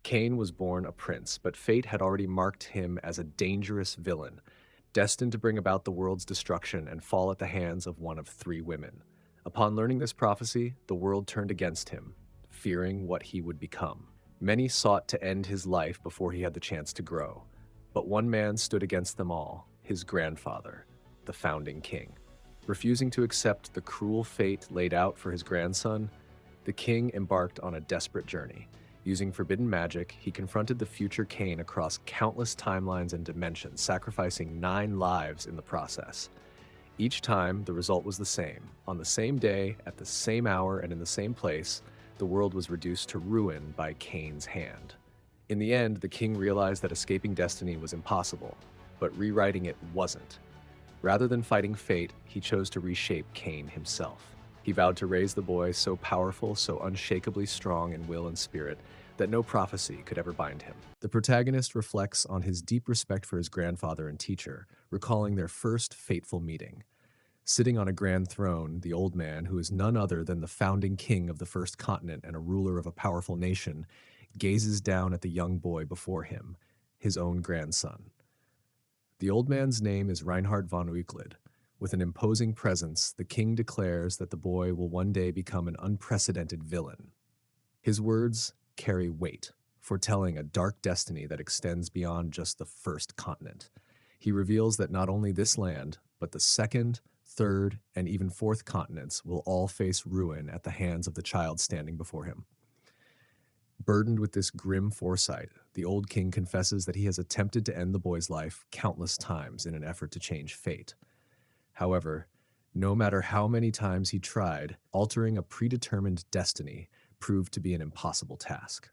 Cain was born a prince, but fate had already marked him as a dangerous villain, destined to bring about the world's destruction and fall at the hands of one of three women. Upon learning this prophecy, the world turned against him, fearing what he would become. Many sought to end his life before he had the chance to grow, but one man stood against them all, his grandfather, the founding king. Refusing to accept the cruel fate laid out for his grandson, the king embarked on a desperate journey. Using forbidden magic, he confronted the future Cain across countless timelines and dimensions, sacrificing 9 lives in the process. Each time, the result was the same. On the same day, at the same hour, and in the same place, the world was reduced to ruin by Cain's hand. In the end, the king realized that escaping destiny was impossible, but rewriting it wasn't. Rather than fighting fate, he chose to reshape Cain himself. He vowed to raise the boy so powerful, so unshakably strong in will and spirit, that no prophecy could ever bind him. The protagonist reflects on his deep respect for his grandfather and teacher, recalling their first fateful meeting. Sitting on a grand throne, the old man, who is none other than the founding king of the first continent and a ruler of a powerful nation, gazes down at the young boy before him, his own grandson. The old man's name is Reinhard von Euclid. With an imposing presence, the king declares that the boy will one day become an unprecedented villain. His words carry weight, foretelling a dark destiny that extends beyond just the first continent. He reveals that not only this land, but the second, third, and even fourth continents will all face ruin at the hands of the child standing before him. Burdened with this grim foresight, the old king confesses that he has attempted to end the boy's life countless times in an effort to change fate. However, no matter how many times he tried, altering a predetermined destiny proved to be an impossible task.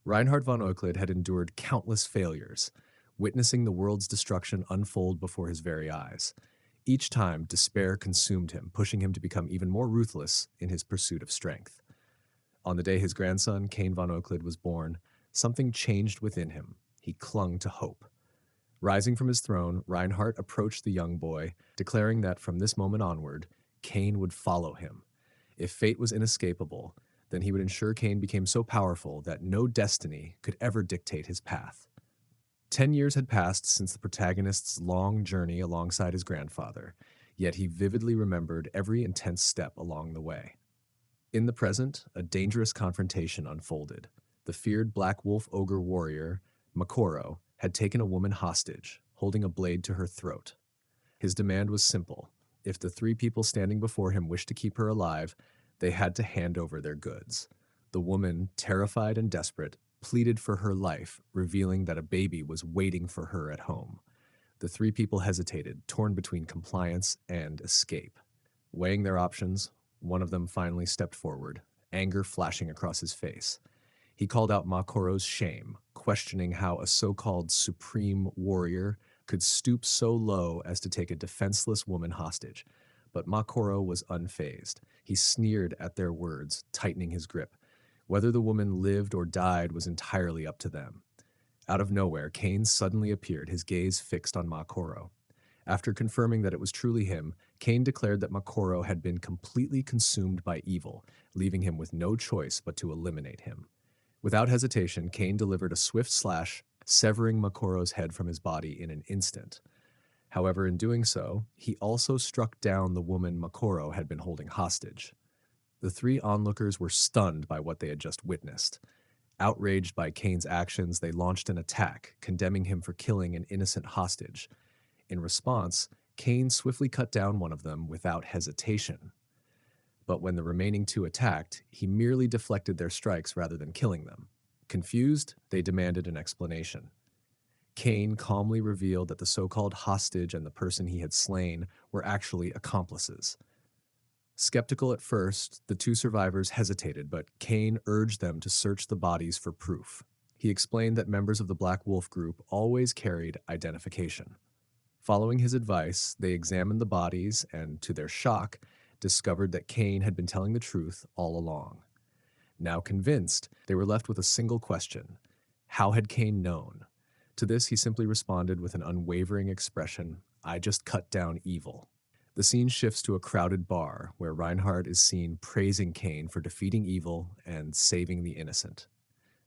Reinhard von Euclid had endured countless failures, witnessing the world's destruction unfold before his very eyes. Each time, despair consumed him, pushing him to become even more ruthless in his pursuit of strength. On the day his grandson, Cain von Euclid, was born, something changed within him. He clung to hope. Rising from his throne, Reinhardt approached the young boy, declaring that from this moment onward, Cain would follow him. If fate was inescapable, then he would ensure Cain became so powerful that no destiny could ever dictate his path. 10 years had passed since the protagonist's long journey alongside his grandfather, yet he vividly remembered every intense step along the way. In the present, a dangerous confrontation unfolded. The feared black wolf ogre warrior, Makoro, had taken a woman hostage, holding a blade to her throat. His demand was simple. If the 3 people standing before him wished to keep her alive, they had to hand over their goods. The woman, terrified and desperate, pleaded for her life, revealing that a baby was waiting for her at home. The 3 people hesitated, torn between compliance and escape. Weighing their options, one of them finally stepped forward, anger flashing across his face. He called out Makoro's shame, questioning how a so-called supreme warrior could stoop so low as to take a defenseless woman hostage. But Makoro was unfazed. He sneered at their words, tightening his grip. Whether the woman lived or died was entirely up to them. Out of nowhere, Cain suddenly appeared, his gaze fixed on Makoro. After confirming that it was truly him, Cain declared that Makoro had been completely consumed by evil, leaving him with no choice but to eliminate him. Without hesitation, Cain delivered a swift slash, severing Makoro's head from his body in an instant. However, in doing so, he also struck down the woman Makoro had been holding hostage. The 3 onlookers were stunned by what they had just witnessed. Outraged by Cain's actions, they launched an attack, condemning him for killing an innocent hostage. In response, Cain swiftly cut down one of them without hesitation. But when the remaining 2 attacked, he merely deflected their strikes rather than killing them. Confused, they demanded an explanation. Cain calmly revealed that the so-called hostage and the person he had slain were actually accomplices. Skeptical at first, the 2 survivors hesitated, but Cain urged them to search the bodies for proof. He explained that members of the Black Wolf group always carried identification. Following his advice, they examined the bodies and, to their shock, discovered that Cain had been telling the truth all along. Now convinced, they were left with a single question. How had Cain known? To this, he simply responded with an unwavering expression, "I just cut down evil." The scene shifts to a crowded bar, where Reinhard is seen praising Cain for defeating evil and saving the innocent.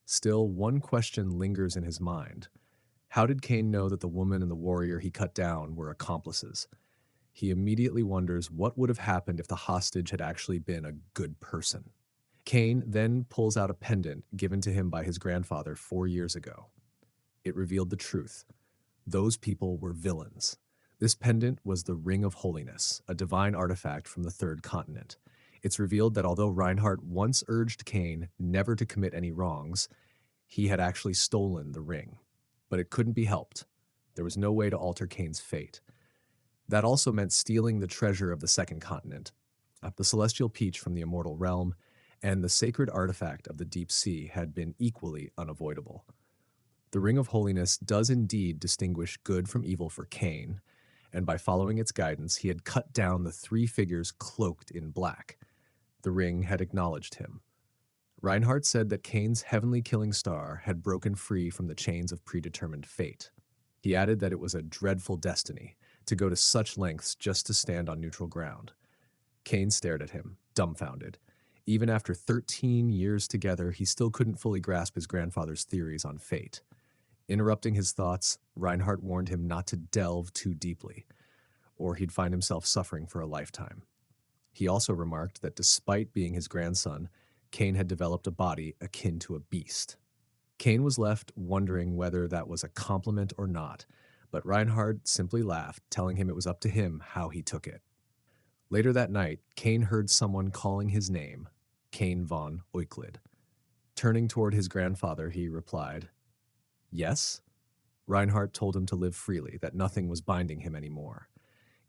Still, one question lingers in his mind. How did Cain know that the woman and the warrior he cut down were accomplices? He immediately wonders what would have happened if the hostage had actually been a good person. Cain then pulls out a pendant given to him by his grandfather 4 years ago. It revealed the truth. Those people were villains. This pendant was the Ring of Holiness, a divine artifact from the third continent. It's revealed that although Reinhardt once urged Cain never to commit any wrongs, he had actually stolen the ring. But it couldn't be helped. There was no way to alter Cain's fate. That also meant stealing the treasure of the second continent, the celestial peach from the immortal realm, and the sacred artifact of the deep sea had been equally unavoidable. The Ring of Holiness does indeed distinguish good from evil for Cain, and by following its guidance, he had cut down the three figures cloaked in black. The ring had acknowledged him. Reinhardt said that Cain's heavenly killing star had broken free from the chains of predetermined fate. He added that it was a dreadful destiny to go to such lengths just to stand on neutral ground. Cain stared at him, dumbfounded. Even after 13 years together, he still couldn't fully grasp his grandfather's theories on fate. Interrupting his thoughts, Reinhardt warned him not to delve too deeply, or he'd find himself suffering for a lifetime. He also remarked that despite being his grandson, Cain had developed a body akin to a beast. Cain was left wondering whether that was a compliment or not, but Reinhardt simply laughed, telling him it was up to him how he took it. Later that night, Cain heard someone calling his name, Cain von Euclid. Turning toward his grandfather, he replied, "Yes?" Reinhardt told him to live freely, that nothing was binding him anymore.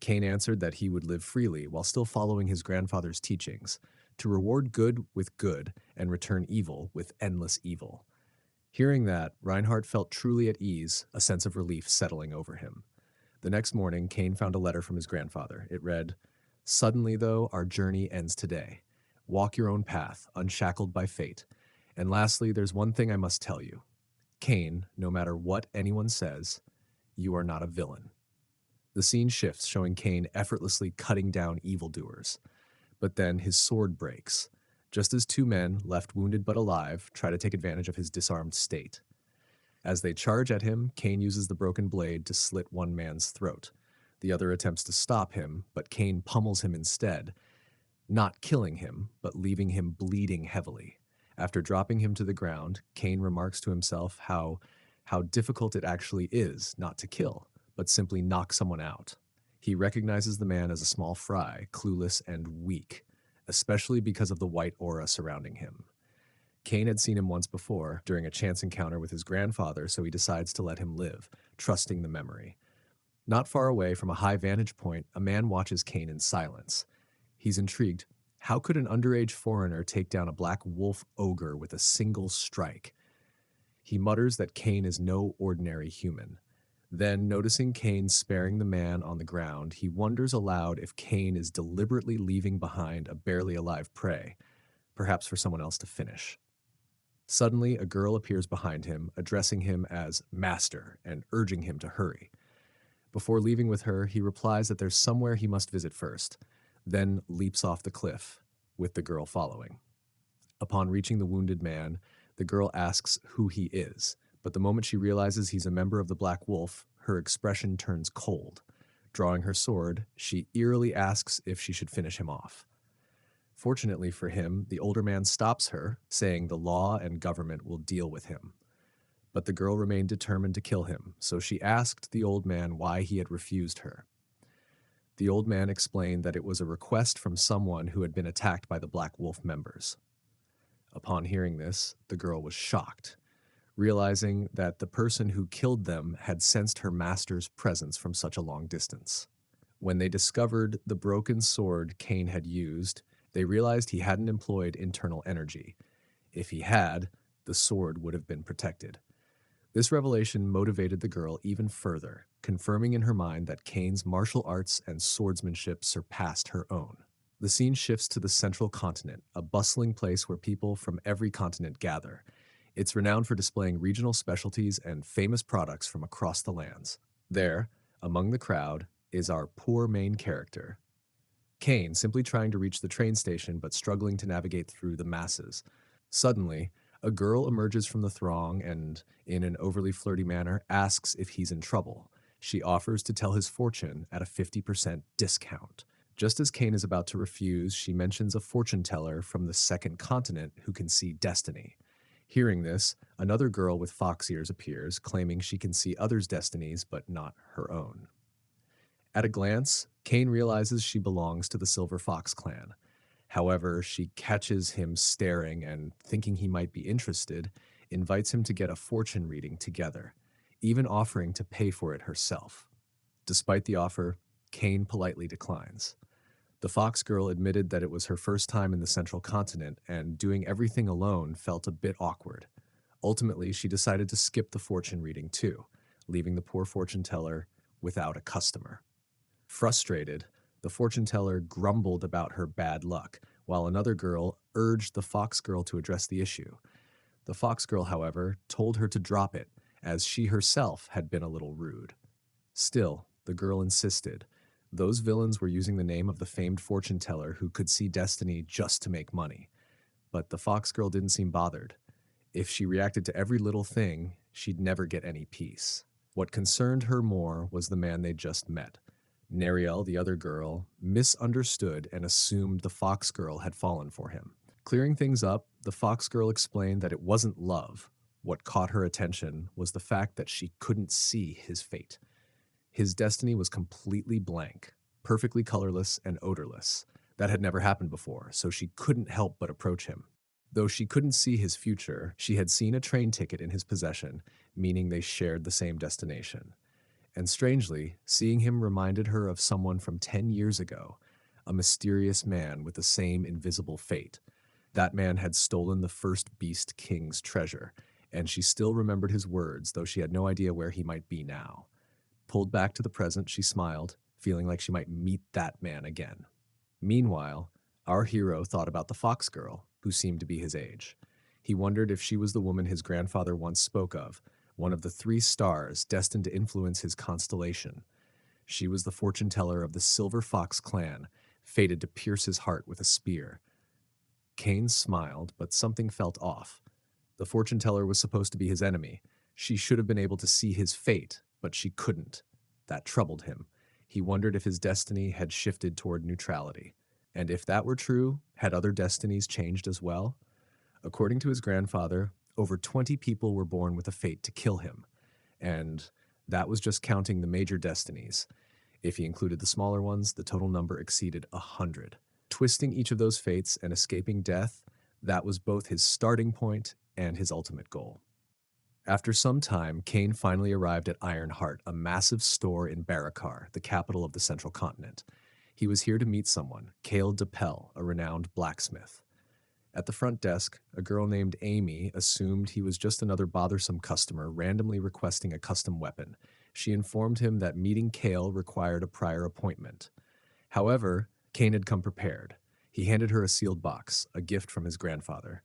Cain answered that he would live freely while still following his grandfather's teachings, to reward good with good and return evil with endless evil. Hearing that, Reinhardt felt truly at ease, a sense of relief settling over him. The next morning, Cain found a letter from his grandfather. It read, "Suddenly, though, our journey ends today. Walk your own path, unshackled by fate. And lastly, there's one thing I must tell you. Cain, no matter what anyone says, you are not a villain." The scene shifts, showing Cain effortlessly cutting down evildoers. But then his sword breaks, just as two men, left wounded but alive, try to take advantage of his disarmed state. As they charge at him, Cain uses the broken blade to slit one man's throat. The other attempts to stop him, but Cain pummels him instead, not killing him, but leaving him bleeding heavily. After dropping him to the ground, Cain remarks to himself how difficult it actually is not to kill, but simply knock someone out. He recognizes the man as a small fry, clueless and weak, especially because of the white aura surrounding him. Cain had seen him once before, during a chance encounter with his grandfather, so he decides to let him live, trusting the memory. Not far away from a high vantage point, a man watches Cain in silence. He's intrigued. How could an underage foreigner take down a black wolf ogre with a single strike? He mutters that Cain is no ordinary human. Then, noticing Cain sparing the man on the ground, he wonders aloud if Cain is deliberately leaving behind a barely alive prey, perhaps for someone else to finish. Suddenly, a girl appears behind him, addressing him as Master and urging him to hurry. Before leaving with her, he replies that there's somewhere he must visit first, then leaps off the cliff, with the girl following. Upon reaching the wounded man, the girl asks who he is, but the moment she realizes he's a member of the Black Wolf, her expression turns cold. Drawing her sword, she eerily asks if she should finish him off. Fortunately for him, the older man stops her, saying the law and government will deal with him. But the girl remained determined to kill him, so she asked the old man why he had refused her. The old man explained that it was a request from someone who had been attacked by the Black Wolf members. Upon hearing this, the girl was shocked, realizing that the person who killed them had sensed her master's presence from such a long distance. When they discovered the broken sword Cain had used, they realized he hadn't employed internal energy. If he had, the sword would have been protected. This revelation motivated the girl even further, confirming in her mind that Cain's martial arts and swordsmanship surpassed her own. The scene shifts to the central continent, a bustling place where people from every continent gather. It's renowned for displaying regional specialties and famous products from across the lands. There, among the crowd, is our poor main character, Cain, simply trying to reach the train station but struggling to navigate through the masses. Suddenly, A girl emerges from the throng and, in an overly flirty manner, asks if he's in trouble. She offers to tell his fortune at a 50% discount. Just as Kane is about to refuse, she mentions a fortune teller from the second continent who can see destiny. Hearing this, another girl with fox ears appears, claiming she can see others' destinies but not her own. At a glance, Kane realizes she belongs to the Silver Fox clan. However, she catches him staring and, thinking he might be interested, invites him to get a fortune reading together, even offering to pay for it herself. Despite the offer, Kane politely declines. The Fox girl admitted that it was her first time in the Central Continent and doing everything alone felt a bit awkward. Ultimately, she decided to skip the fortune reading too, leaving the poor fortune teller without a customer. Frustrated, the fortune teller grumbled about her bad luck, while another girl urged the Fox girl to address the issue. The Fox girl, however, told her to drop it, as she herself had been a little rude. Still, the girl insisted. Those villains were using the name of the famed fortune teller who could see destiny just to make money. But the Fox girl didn't seem bothered. If she reacted to every little thing, she'd never get any peace. What concerned her more was the man they'd just met. Nariel, the other girl, misunderstood and assumed the Fox girl had fallen for him. Clearing things up, the Fox girl explained that it wasn't love. What caught her attention was the fact that she couldn't see his fate. His destiny was completely blank, perfectly colorless and odorless. That had never happened before, so she couldn't help but approach him. Though she couldn't see his future, she had seen a train ticket in his possession, meaning they shared the same destination. And strangely, seeing him reminded her of someone from 10 years ago, a mysterious man with the same invisible fate. That man had stolen the first Beast King's treasure, and she still remembered his words, though she had no idea where he might be now. Pulled back to the present, she smiled, feeling like she might meet that man again. Meanwhile, our hero thought about the Fox girl, who seemed to be his age. He wondered if she was the woman his grandfather once spoke of, one of the 3 stars destined to influence his constellation. She was the fortune teller of the Silver Fox clan, fated to pierce his heart with a spear. Kane smiled, but something felt off. The fortune teller was supposed to be his enemy. She should have been able to see his fate, but she couldn't. That troubled him. He wondered if his destiny had shifted toward neutrality. And if that were true, had other destinies changed as well? According to his grandfather, over 20 people were born with a fate to kill him. And that was just counting the major destinies. If he included the smaller ones, the total number exceeded 100. Twisting each of those fates and escaping death, that was both his starting point and his ultimate goal. After some time, Kane finally arrived at Ironheart, a massive store in Barakar, the capital of the Central Continent. He was here to meet someone, Cale DePel, a renowned blacksmith. At the front desk, a girl named Amy assumed he was just another bothersome customer randomly requesting a custom weapon. She informed him that meeting Cale required a prior appointment. However, Kane had come prepared. He handed her a sealed box, a gift from his grandfather.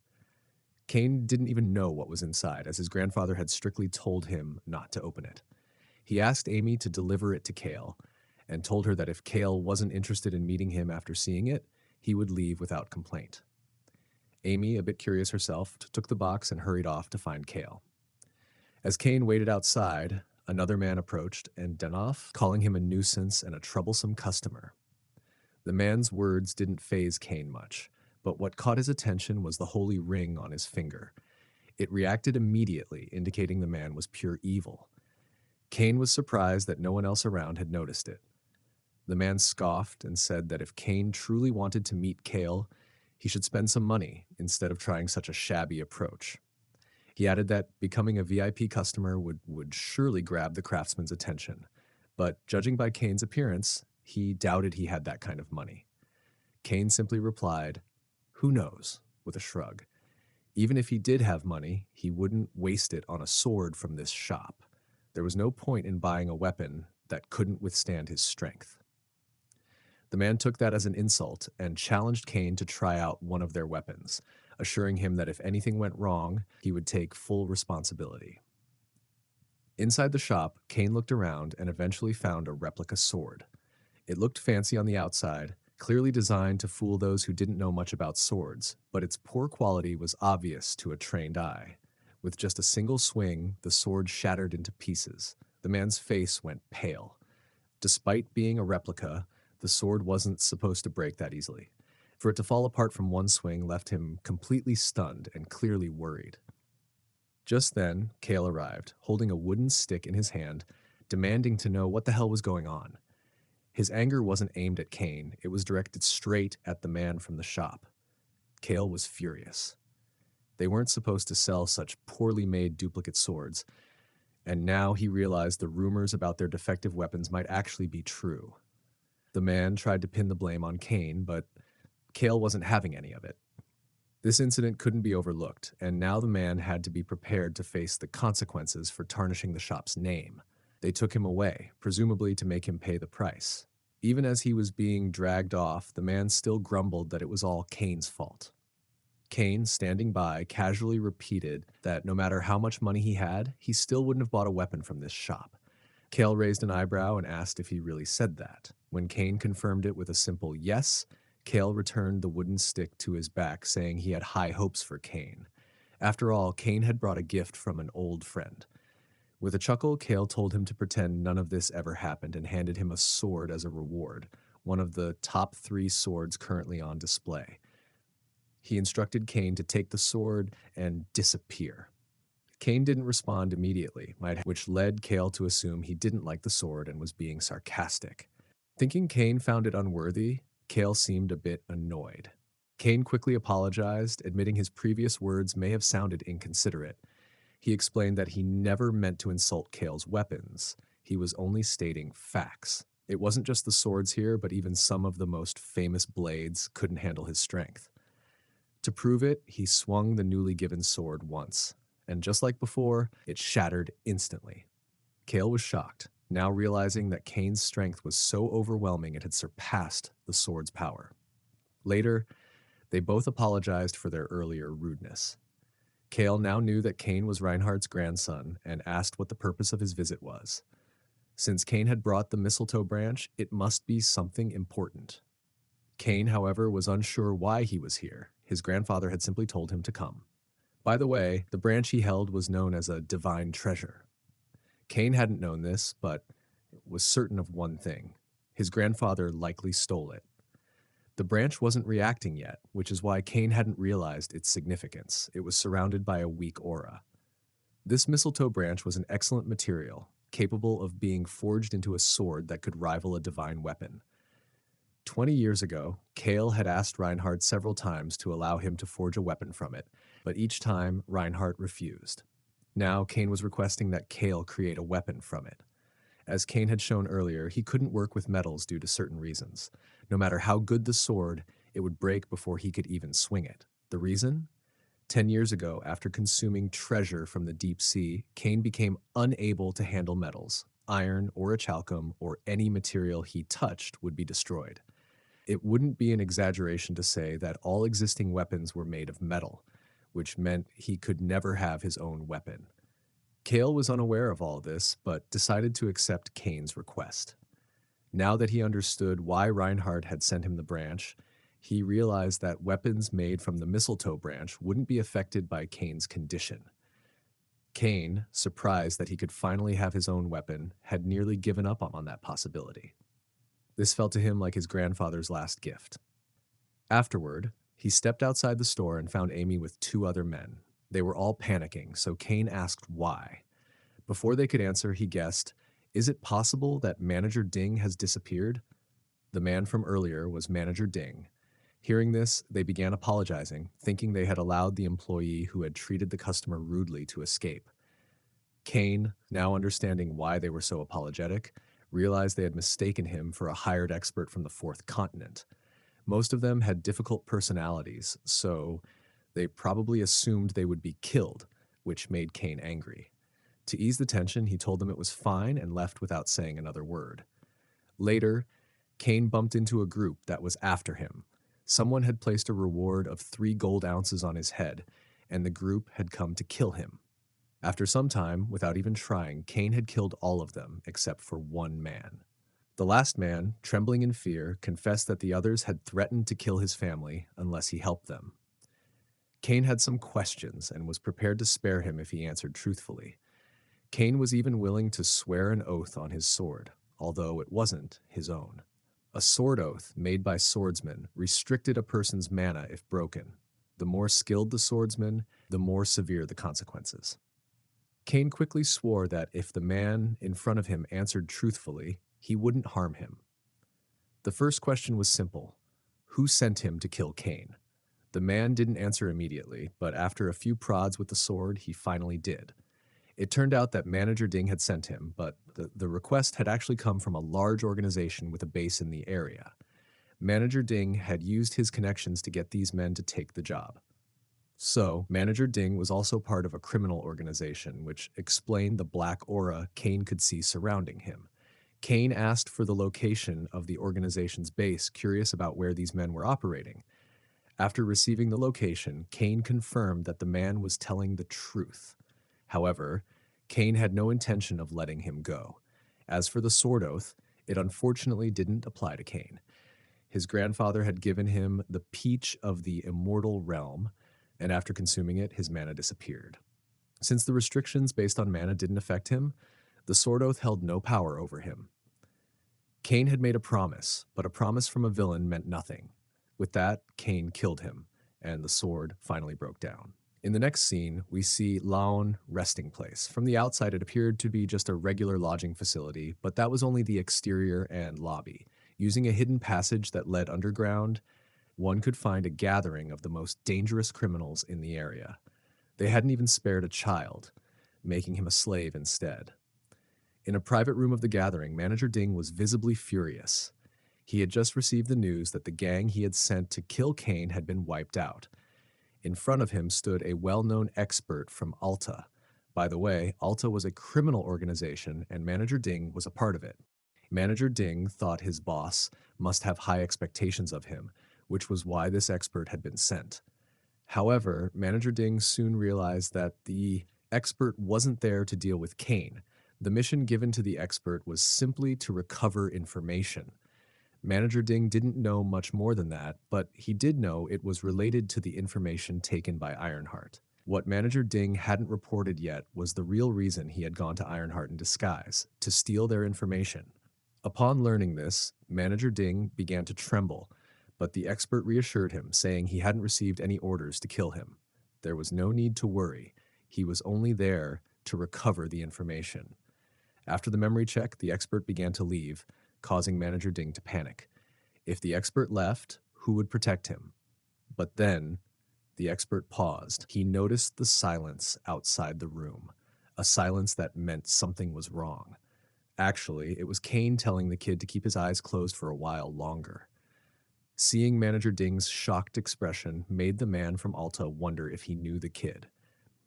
Kane didn't even know what was inside, as his grandfather had strictly told him not to open it. He asked Amy to deliver it to Cale, and told her that if Cale wasn't interested in meeting him after seeing it, he would leave without complaint. Amy, a bit curious herself, took the box and hurried off to find Cale. As Kane waited outside, another man approached and Denoff, calling him a nuisance and a troublesome customer. The man's words didn't faze Kane much, but what caught his attention was the holy ring on his finger. It reacted immediately, indicating the man was pure evil. Kane was surprised that no one else around had noticed it. The man scoffed and said that if Kane truly wanted to meet Cale, he should spend some money instead of trying such a shabby approach. He added that becoming a VIP customer would surely grab the craftsman's attention, but judging by Kane's appearance, he doubted he had that kind of money. Kane simply replied, "Who knows?" with a shrug. Even if he did have money, he wouldn't waste it on a sword from this shop. There was no point in buying a weapon that couldn't withstand his strength. The man took that as an insult and challenged Kane to try out one of their weapons, assuring him that if anything went wrong, he would take full responsibility. Inside the shop, Kane looked around and eventually found a replica sword. It looked fancy on the outside, clearly designed to fool those who didn't know much about swords, but its poor quality was obvious to a trained eye. With just a single swing, the sword shattered into pieces. The man's face went pale. Despite being a replica, the sword wasn't supposed to break that easily. For it to fall apart from one swing left him completely stunned and clearly worried. Just then, Kale arrived, holding a wooden stick in his hand, demanding to know what the hell was going on. His anger wasn't aimed at Kane, it was directed straight at the man from the shop. Kale was furious. They weren't supposed to sell such poorly made duplicate swords, and now he realized the rumors about their defective weapons might actually be true. The man tried to pin the blame on Kane, but Kale wasn't having any of it. This incident couldn't be overlooked, and now the man had to be prepared to face the consequences for tarnishing the shop's name. They took him away, presumably to make him pay the price. Even as he was being dragged off, the man still grumbled that it was all Kane's fault. Kane, standing by, casually repeated that no matter how much money he had, he still wouldn't have bought a weapon from this shop. Kale raised an eyebrow and asked if he really said that. When Kane confirmed it with a simple yes, Kale returned the wooden stick to his back, saying he had high hopes for Kane. After all, Kane had brought a gift from an old friend. With a chuckle, Kale told him to pretend none of this ever happened and handed him a sword as a reward, one of the top 3 swords currently on display. He instructed Kane to take the sword and disappear. Kane didn't respond immediately, which led Kale to assume he didn't like the sword and was being sarcastic. Thinking Kane found it unworthy, Kale seemed a bit annoyed. Kane quickly apologized, admitting his previous words may have sounded inconsiderate. He explained that he never meant to insult Kale's weapons. He was only stating facts. It wasn't just the swords here, but even some of the most famous blades couldn't handle his strength. To prove it, he swung the newly given sword once, and just like before, it shattered instantly. Kale was shocked, now realizing that Kane's strength was so overwhelming it had surpassed the sword's power. Later, they both apologized for their earlier rudeness. Kale now knew that Kane was Reinhardt's grandson and asked what the purpose of his visit was. Since Kane had brought the mistletoe branch, it must be something important. Kane, however, was unsure why he was here. His grandfather had simply told him to come. By the way, the branch he held was known as a divine treasure. Kane hadn't known this, but was certain of one thing. His grandfather likely stole it. The branch wasn't reacting yet, which is why Kane hadn't realized its significance. It was surrounded by a weak aura. This mistletoe branch was an excellent material, capable of being forged into a sword that could rival a divine weapon. 20 years ago, Kale had asked Reinhardt several times to allow him to forge a weapon from it, but each time Reinhardt refused. Now Kane was requesting that Kale create a weapon from it. As Kane had shown earlier, he couldn't work with metals due to certain reasons. No matter how good the sword, it would break before he could even swing it. The reason? 10 years ago, after consuming treasure from the deep sea, Kane became unable to handle metals. Iron or a chalcum or any material he touched would be destroyed. It wouldn't be an exaggeration to say that all existing weapons were made of metal, which meant he could never have his own weapon. Kale was unaware of all this, but decided to accept Kane's request. Now that he understood why Reinhardt had sent him the branch, he realized that weapons made from the mistletoe branch wouldn't be affected by Kane's condition. Kane, surprised that he could finally have his own weapon, had nearly given up on that possibility. This felt to him like his grandfather's last gift. Afterward, he stepped outside the store and found Amy with 2 other men. They were all panicking, so Kane asked why. Before they could answer, he guessed, "Is it possible that Manager Ding has disappeared?" The man from earlier was Manager Ding. Hearing this, they began apologizing, thinking they had allowed the employee who had treated the customer rudely to escape. Kane, now understanding why they were so apologetic, realized they had mistaken him for a hired expert from the 4th continent. Most of them had difficult personalities, so they probably assumed they would be killed, which made Kane angry. To ease the tension, he told them it was fine and left without saying another word. Later, Kane bumped into a group that was after him. Someone had placed a reward of 3 gold ounces on his head, and the group had come to kill him. After some time, without even trying, Kane had killed all of them except for one man. The last man, trembling in fear, confessed that the others had threatened to kill his family unless he helped them. Cain had some questions and was prepared to spare him if he answered truthfully. Cain was even willing to swear an oath on his sword, although it wasn't his own. A sword oath made by swordsmen restricted a person's mana if broken. The more skilled the swordsman, the more severe the consequences. Cain quickly swore that if the man in front of him answered truthfully, he wouldn't harm him. The first question was simple. Who sent him to kill Cain? The man didn't answer immediately, but after a few prods with the sword, he finally did. It turned out that Manager Ding had sent him, but the request had actually come from a large organization with a base in the area. Manager Ding had used his connections to get these men to take the job. So, Manager Ding was also part of a criminal organization, which explained the black aura Cain could see surrounding him. Cain asked for the location of the organization's base, curious about where these men were operating. After receiving the location, Cain confirmed that the man was telling the truth. However, Cain had no intention of letting him go. As for the sword oath, it unfortunately didn't apply to Cain. His grandfather had given him the peach of the immortal realm, and after consuming it, his mana disappeared. Since the restrictions based on mana didn't affect him, the sword oath held no power over him. Cain had made a promise, but a promise from a villain meant nothing. With that, Cain killed him, and the sword finally broke down. In the next scene, we see Laon resting place. From the outside, it appeared to be just a regular lodging facility, but that was only the exterior and lobby. Using a hidden passage that led underground, one could find a gathering of the most dangerous criminals in the area. They hadn't even spared a child, making him a slave instead. In a private room of the gathering, Manager Ding was visibly furious. He had just received the news that the gang he had sent to kill Cain had been wiped out. In front of him stood a well-known expert from Alta. By the way, Alta was a criminal organization, and Manager Ding was a part of it. Manager Ding thought his boss must have high expectations of him, which was why this expert had been sent. However, Manager Ding soon realized that the expert wasn't there to deal with Cain. The mission given to the expert was simply to recover information. Manager Ding didn't know much more than that, but he did know it was related to the information taken by Ironheart. What Manager Ding hadn't reported yet was the real reason he had gone to Ironheart in disguise, to steal their information. Upon learning this, Manager Ding began to tremble, but the expert reassured him, saying he hadn't received any orders to kill him. There was no need to worry. He was only there to recover the information. After the memory check, the expert began to leave, causing Manager Ding to panic. If the expert left, who would protect him? But then, the expert paused. He noticed the silence outside the room, a silence that meant something was wrong. Actually, it was Cain telling the kid to keep his eyes closed for a while longer. Seeing Manager Ding's shocked expression made the man from Alta wonder if he knew the kid.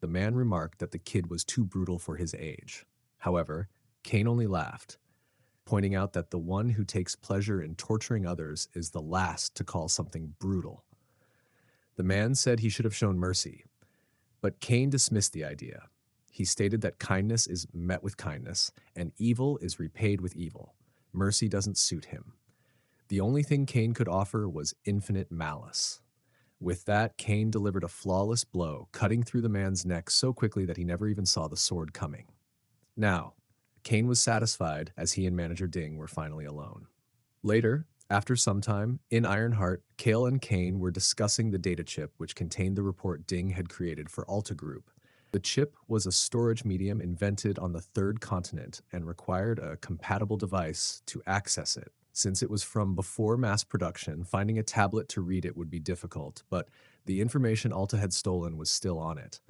The man remarked that the kid was too brutal for his age. However, Cain only laughed, pointing out that the one who takes pleasure in torturing others is the last to call something brutal. The man said he should have shown mercy, but Cain dismissed the idea. He stated that kindness is met with kindness, and evil is repaid with evil. Mercy doesn't suit him. The only thing Cain could offer was infinite malice. With that, Cain delivered a flawless blow, cutting through the man's neck so quickly that he never even saw the sword coming. Now, Cain was satisfied as he and Manager Ding were finally alone. Later, after some time, in Ironheart, Kale and Cain were discussing the data chip which contained the report Ding had created for Alta Group. The chip was a storage medium invented on the third continent and required a compatible device to access it. Since it was from before mass production, finding a tablet to read it would be difficult, but the information Alta had stolen was still on it.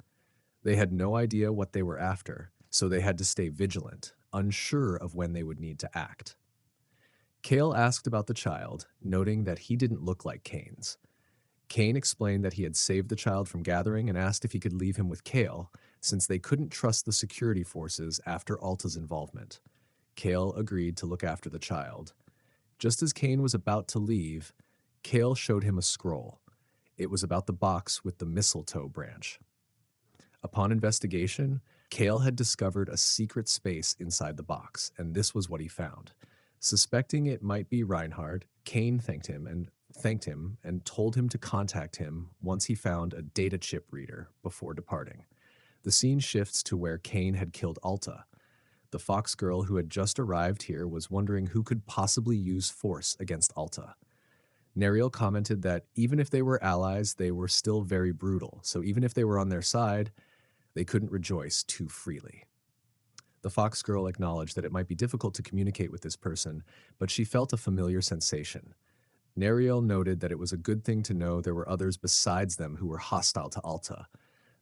They had no idea what they were after, so they had to stay vigilant, unsure of when they would need to act. Kale asked about the child, noting that he didn't look like Cain's. Cain explained that he had saved the child from gathering and asked if he could leave him with Kale, since they couldn't trust the security forces after Alta's involvement. Kale agreed to look after the child. Just as Cain was about to leave, Kale showed him a scroll. It was about the box with the mistletoe branch. Upon investigation, Kale had discovered a secret space inside the box, and this was what he found. Suspecting it might be Reinhard, Kane thanked him and told him to contact him once he found a data chip reader before departing. The scene shifts to where Kane had killed Alta. The fox girl who had just arrived here was wondering who could possibly use force against Alta. Neriel commented that even if they were allies, they were still very brutal, so even if they were on their side, they couldn't rejoice too freely. The fox girl acknowledged that it might be difficult to communicate with this person, but she felt a familiar sensation. Neriel noted that it was a good thing to know there were others besides them who were hostile to Alta.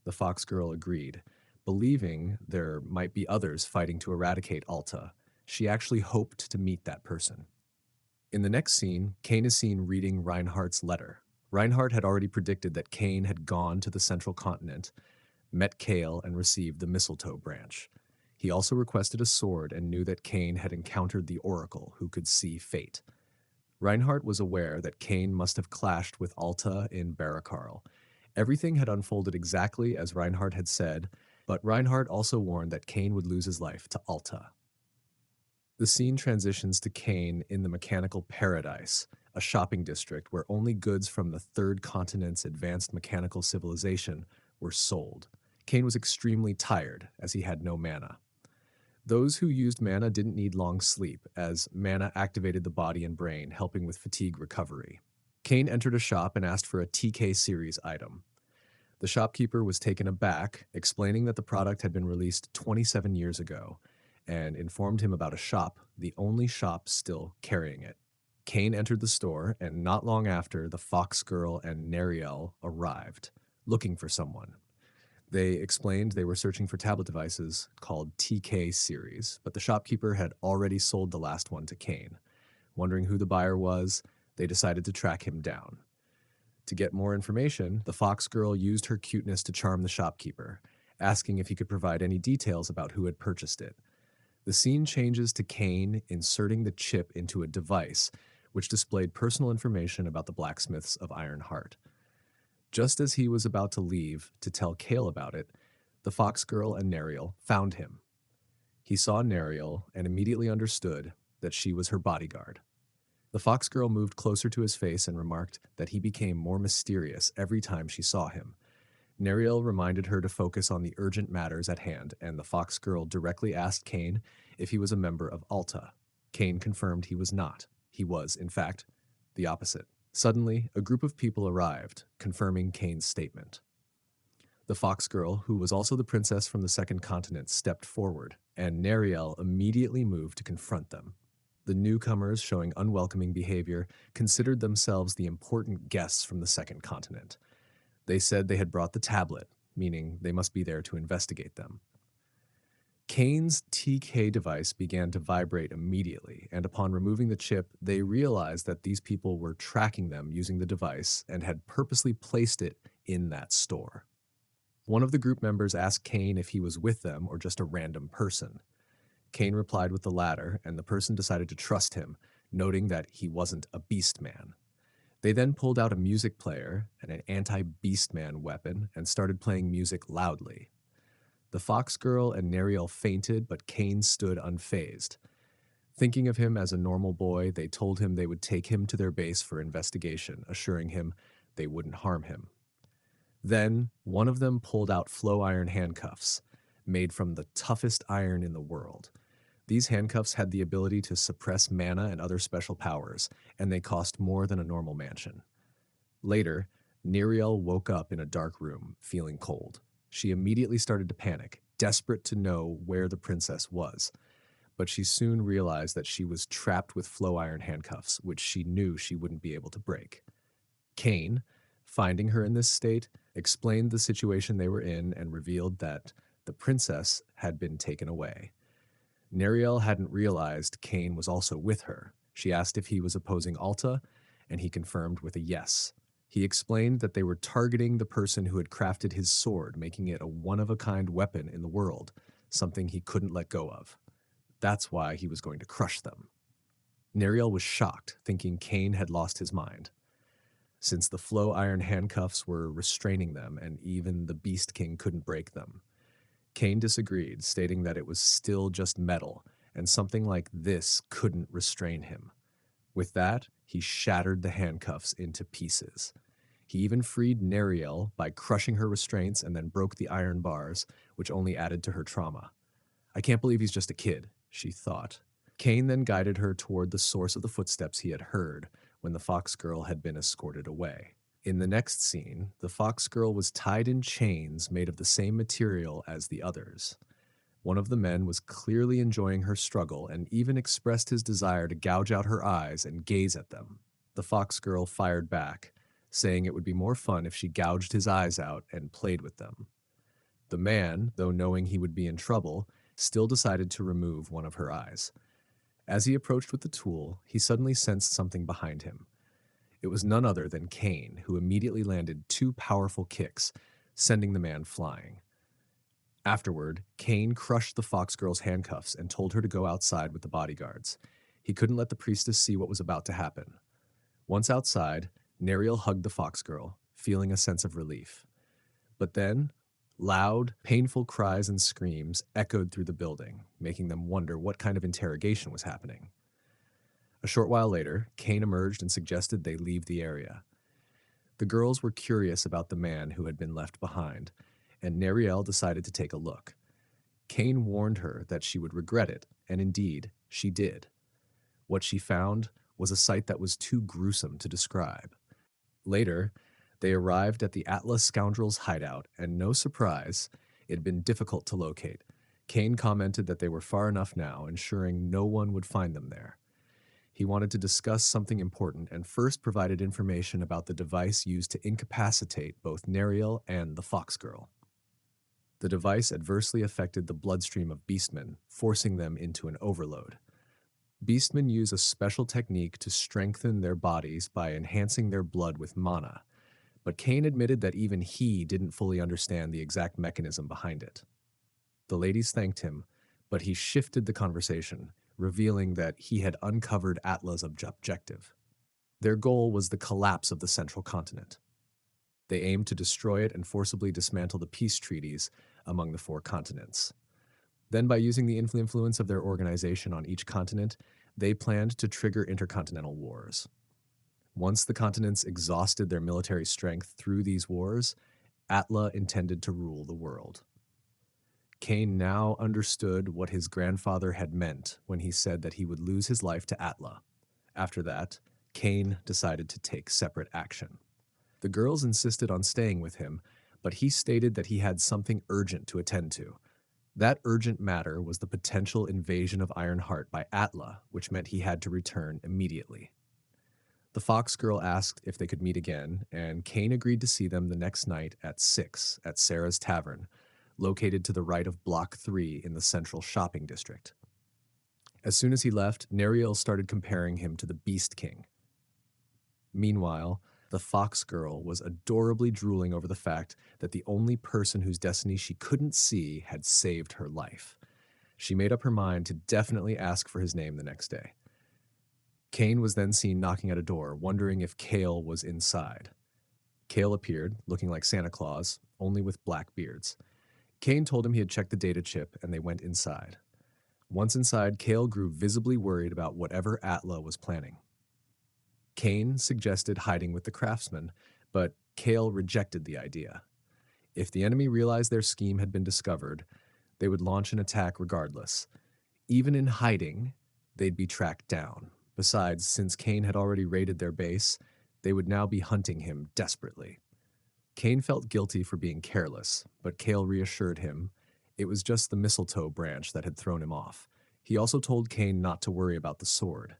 The fox girl agreed, believing there might be others fighting to eradicate Alta. She actually hoped to meet that person. In the next scene, Kane is seen reading Reinhardt's letter. Reinhardt had already predicted that Kane had gone to the central continent, met Kale, and received the mistletoe branch. He also requested a sword and knew that Kane had encountered the Oracle, who could see fate. Reinhardt was aware that Kane must have clashed with Alta in Barakarl. Everything had unfolded exactly as Reinhardt had said, but Reinhardt also warned that Kane would lose his life to Alta. The scene transitions to Kane in the Mechanical Paradise, a shopping district where only goods from the Third Continent's advanced mechanical civilization were sold. Kane was extremely tired, as he had no mana. Those who used mana didn't need long sleep, as mana activated the body and brain, helping with fatigue recovery. Kane entered a shop and asked for a TK series item. The shopkeeper was taken aback, explaining that the product had been released 27 years ago, and informed him about a shop, the only shop still carrying it. Kane entered the store, and not long after, the Fox Girl and Neriel arrived, looking for someone. They explained they were searching for tablet devices called TK series, but the shopkeeper had already sold the last one to Kane. Wondering who the buyer was, they decided to track him down. To get more information, the Fox Girl used her cuteness to charm the shopkeeper, asking if he could provide any details about who had purchased it. The scene changes to Kane inserting the chip into a device, which displayed personal information about the blacksmiths of Iron Heart. Just as he was about to leave to tell Kale about it, the Fox Girl and Neriel found him. He saw Neriel and immediately understood that she was her bodyguard. The Fox Girl moved closer to his face and remarked that he became more mysterious every time she saw him. Neriel reminded her to focus on the urgent matters at hand, and the Fox Girl directly asked Kane if he was a member of Alta. Kane confirmed he was not. He was, in fact, the opposite. Suddenly, a group of people arrived, confirming Kane's statement. The Fox Girl, who was also the princess from the second continent, stepped forward, and Neriel immediately moved to confront them. The newcomers, showing unwelcoming behavior, considered themselves the important guests from the second continent. They said they had brought the tablet, meaning they must be there to investigate them. Kane's TK device began to vibrate immediately, and upon removing the chip, they realized that these people were tracking them using the device and had purposely placed it in that store. One of the group members asked Kane if he was with them or just a random person. Kane replied with the latter, and the person decided to trust him, noting that he wasn't a beast man. They then pulled out a music player and an anti-beast man weapon and started playing music loudly. The Fox Girl and Neriel fainted, but Kane stood unfazed. Thinking of him as a normal boy, they told him they would take him to their base for investigation, assuring him they wouldn't harm him. Then, one of them pulled out flow iron handcuffs, made from the toughest iron in the world. These handcuffs had the ability to suppress mana and other special powers, and they cost more than a normal mansion. Later, Neriel woke up in a dark room, feeling cold. She immediately started to panic, desperate to know where the princess was. But she soon realized that she was trapped with flow iron handcuffs, which she knew she wouldn't be able to break. Kane, finding her in this state, explained the situation they were in and revealed that the princess had been taken away. Neriel hadn't realized Kane was also with her. She asked if he was opposing Alta, and he confirmed with a yes. He explained that they were targeting the person who had crafted his sword, making it a one-of-a-kind weapon in the world, something he couldn't let go of. That's why he was going to crush them. Neriel was shocked, thinking Kane had lost his mind. Since the flow iron handcuffs were restraining them, and even the Beast King couldn't break them. Kane disagreed, stating that it was still just metal, and something like this couldn't restrain him. With that, he shattered the handcuffs into pieces. He even freed Neriel by crushing her restraints and then broke the iron bars, which only added to her trauma. I can't believe he's just a kid, she thought. Kane then guided her toward the source of the footsteps he had heard when the fox girl had been escorted away. In the next scene, the fox girl was tied in chains made of the same material as the others. One of the men was clearly enjoying her struggle and even expressed his desire to gouge out her eyes and gaze at them. The fox girl fired back, saying it would be more fun if she gouged his eyes out and played with them. The man, though knowing he would be in trouble, still decided to remove one of her eyes. As he approached with the tool, he suddenly sensed something behind him. It was none other than Kane, who immediately landed two powerful kicks, sending the man flying. Afterward, Kane crushed the fox girl's handcuffs and told her to go outside with the bodyguards. He couldn't let the priestess see what was about to happen. Once outside, Neriel hugged the fox girl, feeling a sense of relief. But then, loud, painful cries and screams echoed through the building, making them wonder what kind of interrogation was happening. A short while later, Kane emerged and suggested they leave the area. The girls were curious about the man who had been left behind, and Neriel decided to take a look. Kane warned her that she would regret it, and indeed, she did. What she found was a sight that was too gruesome to describe. Later, they arrived at the Atlas scoundrels' hideout, and no surprise, it had been difficult to locate. Kane commented that they were far enough now, ensuring no one would find them there. He wanted to discuss something important and first provided information about the device used to incapacitate both Neriel and the fox girl. The device adversely affected the bloodstream of beastmen, forcing them into an overload. Beastmen use a special technique to strengthen their bodies by enhancing their blood with mana, but Kane admitted that even he didn't fully understand the exact mechanism behind it. The ladies thanked him, but he shifted the conversation, revealing that he had uncovered Atla's objective. Their goal was the collapse of the central continent. They aimed to destroy it and forcibly dismantle the peace treaties among the four continents. Then, by using the influence of their organization on each continent, they planned to trigger intercontinental wars. Once the continents exhausted their military strength through these wars, Atla intended to rule the world. Kane now understood what his grandfather had meant when he said that he would lose his life to Atla. After that, Kane decided to take separate action. The girls insisted on staying with him, but he stated that he had something urgent to attend to. That urgent matter was the potential invasion of Ironheart by Atla, which meant he had to return immediately. The fox girl asked if they could meet again, and Kane agreed to see them the next night at 6 at Sarah's Tavern, located to the right of Block 3 in the central shopping district. As soon as he left, Neriel started comparing him to the Beast King. Meanwhile, the fox girl was adorably drooling over the fact that the only person whose destiny she couldn't see had saved her life. She made up her mind to definitely ask for his name the next day. Kane was then seen knocking at a door, wondering if Kale was inside. Kale appeared, looking like Santa Claus, only with black beards. Kane told him he had checked the data chip, and they went inside. Once inside, Kale grew visibly worried about whatever Atla was planning. Kane suggested hiding with the craftsman, but Kale rejected the idea. If the enemy realized their scheme had been discovered, they would launch an attack regardless. Even in hiding, they'd be tracked down. Besides, since Kane had already raided their base, they would now be hunting him desperately. Kane felt guilty for being careless, but Kale reassured him it was just the mistletoe branch that had thrown him off. He also told Kane not to worry about the sword.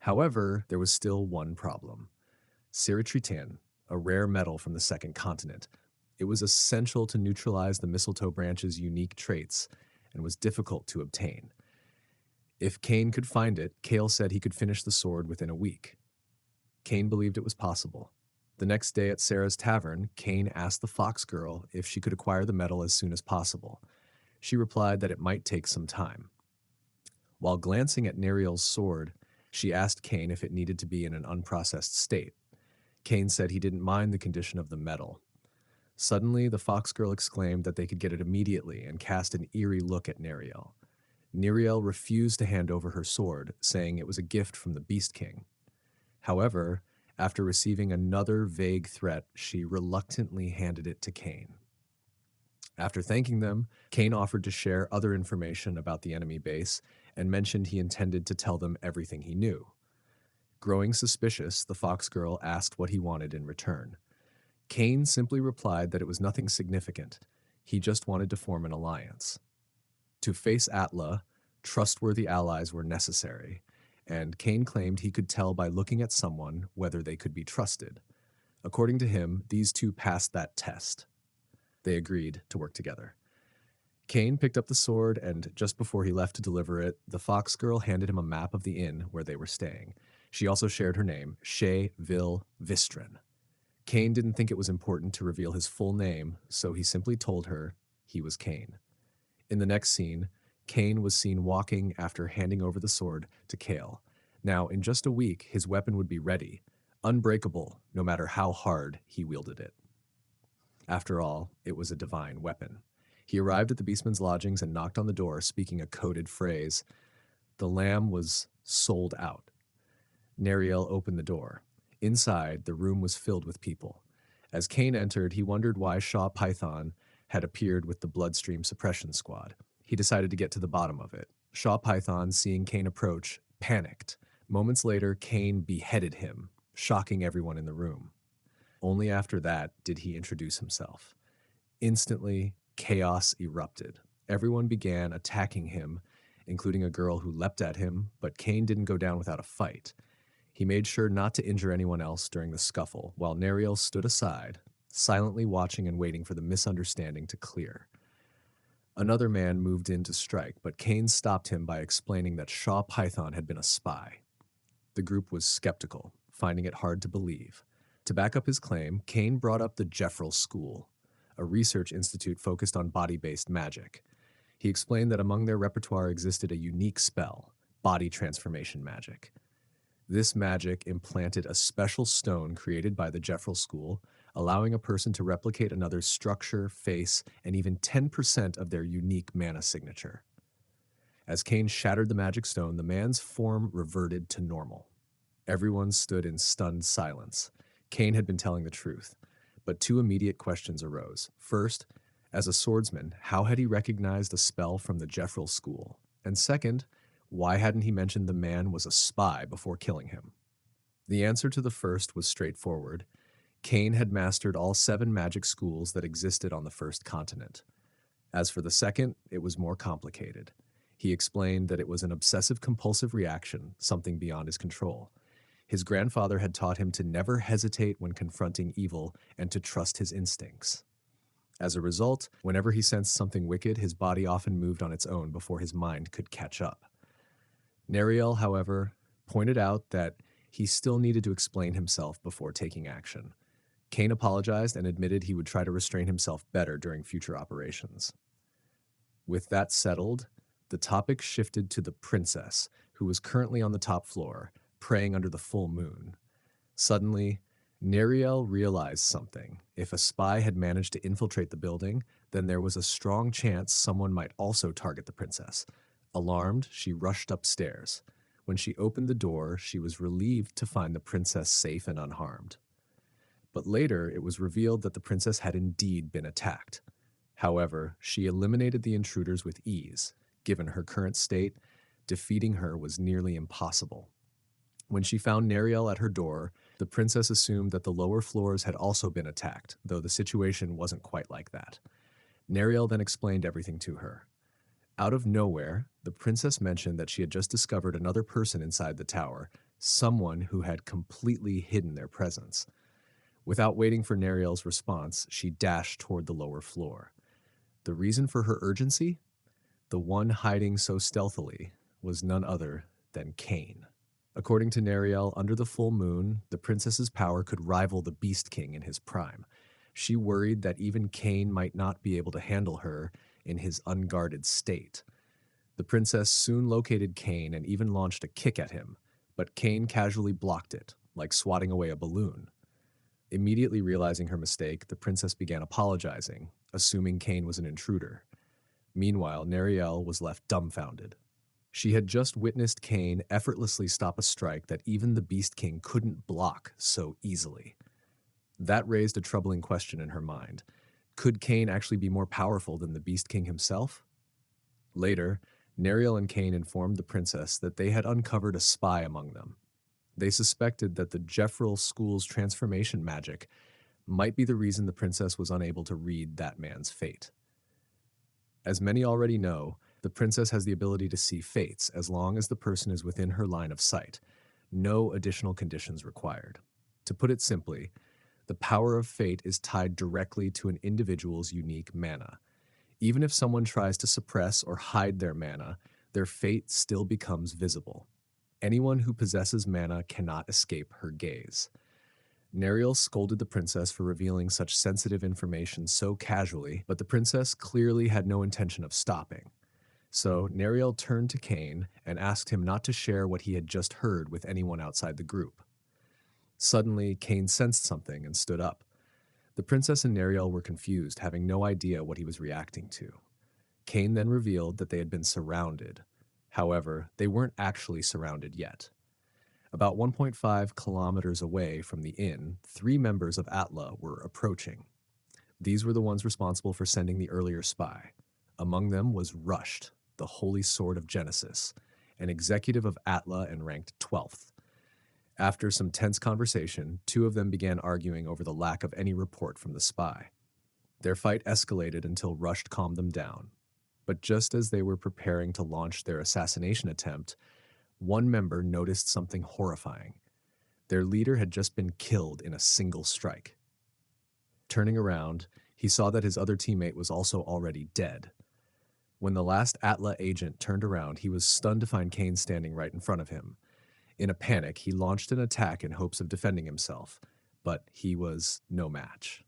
However, there was still one problem. Siritritan, a rare metal from the second continent. It was essential to neutralize the mistletoe branch's unique traits and was difficult to obtain. If Kane could find it, Kale said he could finish the sword within a week. Kane believed it was possible. The next day at Sarah's Tavern, Kane asked the fox girl if she could acquire the metal as soon as possible. She replied that it might take some time. While glancing at Neriel's sword, she asked Kane if it needed to be in an unprocessed state. Kane said he didn't mind the condition of the metal. Suddenly, the fox girl exclaimed that they could get it immediately and cast an eerie look at Neriel. Neriel refused to hand over her sword, saying it was a gift from the Beast King. However, after receiving another vague threat, she reluctantly handed it to Cain. After thanking them, Cain offered to share other information about the enemy base and mentioned he intended to tell them everything he knew. Growing suspicious, the fox girl asked what he wanted in return. Cain simply replied that it was nothing significant. He just wanted to form an alliance. To face Atla, trustworthy allies were necessary, and Cain claimed he could tell by looking at someone whether they could be trusted. According to him, these two passed that test. They agreed to work together. Cain picked up the sword, and just before he left to deliver it, the fox girl handed him a map of the inn where they were staying. She also shared her name, Shea Vil Vistren. Cain didn't think it was important to reveal his full name, so he simply told her he was Cain. In the next scene, Cain was seen walking after handing over the sword to Kale. Now, in just a week, his weapon would be ready, unbreakable no matter how hard he wielded it. After all, it was a divine weapon. He arrived at the beastman's lodgings and knocked on the door, speaking a coded phrase. The lamb was sold out. Neriel opened the door. Inside, the room was filled with people. As Cain entered, he wondered why Shaw Python had appeared with the Bloodstream Suppression Squad. He decided to get to the bottom of it. Shaw Python, seeing Cain approach, panicked. Moments later, Cain beheaded him, shocking everyone in the room. Only after that did he introduce himself. Instantly, chaos erupted. Everyone began attacking him, including a girl who leapt at him, but Cain didn't go down without a fight. He made sure not to injure anyone else during the scuffle, while Neriel stood aside, silently watching and waiting for the misunderstanding to clear. Another man moved in to strike, but Cain stopped him by explaining that Shaw Python had been a spy. The group was skeptical, finding it hard to believe. To back up his claim, Cain brought up the Jeffrel School, a research institute focused on body-based magic. He explained that among their repertoire existed a unique spell, body transformation magic. This magic implanted a special stone created by the Jeffrel School, allowing a person to replicate another's structure, face, and even 10% of their unique mana signature. As Cain shattered the magic stone, the man's form reverted to normal. Everyone stood in stunned silence. Cain had been telling the truth, but two immediate questions arose. First, as a swordsman, how had he recognized a spell from the Jeffrel School? And second, why hadn't he mentioned the man was a spy before killing him? The answer to the first was straightforward. Cain had mastered all 7 magic schools that existed on the first continent. As for the second, it was more complicated. He explained that it was an obsessive-compulsive reaction, something beyond his control. His grandfather had taught him to never hesitate when confronting evil and to trust his instincts. As a result, whenever he sensed something wicked, his body often moved on its own before his mind could catch up. Neriel, however, pointed out that he still needed to explain himself before taking action. Cain apologized and admitted he would try to restrain himself better during future operations. With that settled, the topic shifted to the princess, who was currently on the top floor, praying under the full moon. Suddenly, Neriel realized something. If a spy had managed to infiltrate the building, then there was a strong chance someone might also target the princess. Alarmed, she rushed upstairs. When she opened the door, she was relieved to find the princess safe and unharmed. But later, it was revealed that the princess had indeed been attacked. However, she eliminated the intruders with ease. Given her current state, defeating her was nearly impossible. When she found Neriel at her door, the princess assumed that the lower floors had also been attacked, though the situation wasn't quite like that. Neriel then explained everything to her. Out of nowhere, the princess mentioned that she had just discovered another person inside the tower, someone who had completely hidden their presence. Without waiting for Neriel's response, she dashed toward the lower floor. The reason for her urgency? The one hiding so stealthily was none other than Cain. According to Neriel, under the full moon, the princess's power could rival the Beast King in his prime. She worried that even Cain might not be able to handle her in his unguarded state. The princess soon located Cain and even launched a kick at him, but Cain casually blocked it, like swatting away a balloon. Immediately realizing her mistake, the princess began apologizing, assuming Cain was an intruder. Meanwhile, Neriel was left dumbfounded. She had just witnessed Cain effortlessly stop a strike that even the Beast King couldn't block so easily. That raised a troubling question in her mind. Could Cain actually be more powerful than the Beast King himself? Later, Neriel and Cain informed the princess that they had uncovered a spy among them. They suspected that the Jeffrel school's transformation magic might be the reason the princess was unable to read that man's fate. As many already know, the princess has the ability to see fates as long as the person is within her line of sight. No additional conditions required. To put it simply, the power of fate is tied directly to an individual's unique mana. Even if someone tries to suppress or hide their mana, their fate still becomes visible. Anyone who possesses mana cannot escape her gaze. Neriel scolded the princess for revealing such sensitive information so casually, but the princess clearly had no intention of stopping. So Neriel turned to Cain and asked him not to share what he had just heard with anyone outside the group. Suddenly, Cain sensed something and stood up. The princess and Neriel were confused, having no idea what he was reacting to. Cain then revealed that they had been surrounded. However, they weren't actually surrounded yet. About 1.5 kilometers away from the inn, 3 members of Atla were approaching. These were the ones responsible for sending the earlier spy. Among them was Rushed, the Holy Sword of Genesis, an executive of Atla and ranked 12th. After some tense conversation, 2 of them began arguing over the lack of any report from the spy. Their fight escalated until Rushed calmed them down. But just as they were preparing to launch their assassination attempt, one member noticed something horrifying. Their leader had just been killed in a single strike. Turning around, he saw that his other teammate was also already dead. When the last Atla agent turned around, he was stunned to find Cain standing right in front of him. In a panic, he launched an attack in hopes of defending himself, but he was no match.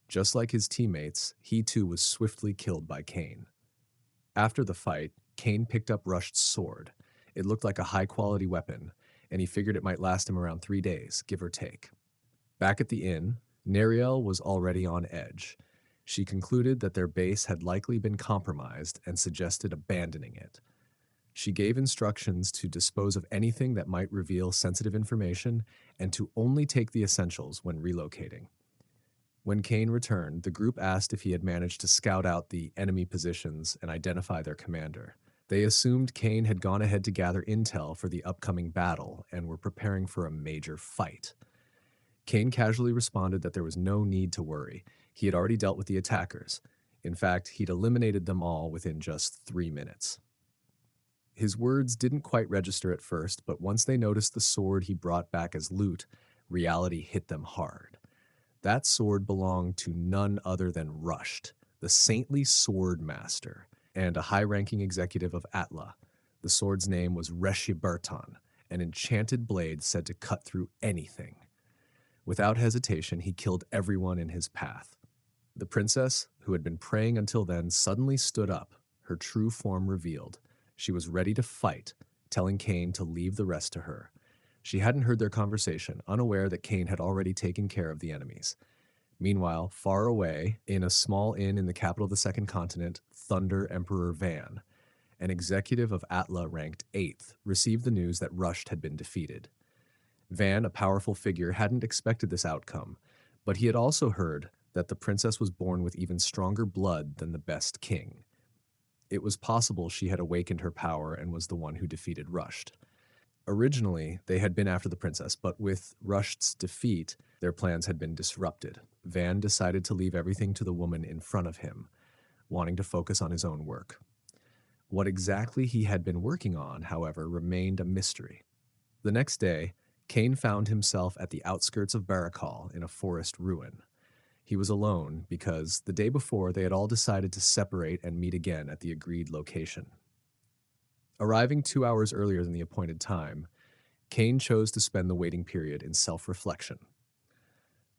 Just like his teammates, he too was swiftly killed by Cain. After the fight, Cain picked up Rushed's sword. It looked like a high-quality weapon, and he figured it might last him around 3 days, give or take. Back at the inn, Neriel was already on edge. She concluded that their base had likely been compromised and suggested abandoning it. She gave instructions to dispose of anything that might reveal sensitive information and to only take the essentials when relocating. When Cain returned, the group asked if he had managed to scout out the enemy positions and identify their commander. They assumed Cain had gone ahead to gather intel for the upcoming battle and were preparing for a major fight. Cain casually responded that there was no need to worry. He had already dealt with the attackers. In fact, he'd eliminated them all within just 3 minutes. His words didn't quite register at first, but once they noticed the sword he brought back as loot, reality hit them hard. That sword belonged to none other than Rushed, the saintly sword master, and a high-ranking executive of Atla. The sword's name was Reshibertan, an enchanted blade said to cut through anything. Without hesitation, he killed everyone in his path. The princess, who had been praying until then, suddenly stood up, her true form revealed. She was ready to fight, telling Cain to leave the rest to her. She hadn't heard their conversation, unaware that Cain had already taken care of the enemies. Meanwhile, far away, in a small inn in the capital of the second continent, Thunder Emperor Van, an executive of Atla ranked 8th, received the news that Rushed had been defeated. Van, a powerful figure, hadn't expected this outcome, but he had also heard that the princess was born with even stronger blood than the best king. It was possible she had awakened her power and was the one who defeated Rushed. Originally, they had been after the princess, but with Rushed's defeat, their plans had been disrupted. Van decided to leave everything to the woman in front of him, wanting to focus on his own work. What exactly he had been working on, however, remained a mystery. The next day, Cain found himself at the outskirts of Barakal in a forest ruin. He was alone because the day before they had all decided to separate and meet again at the agreed location. Arriving 2 hours earlier than the appointed time, Cain chose to spend the waiting period in self-reflection.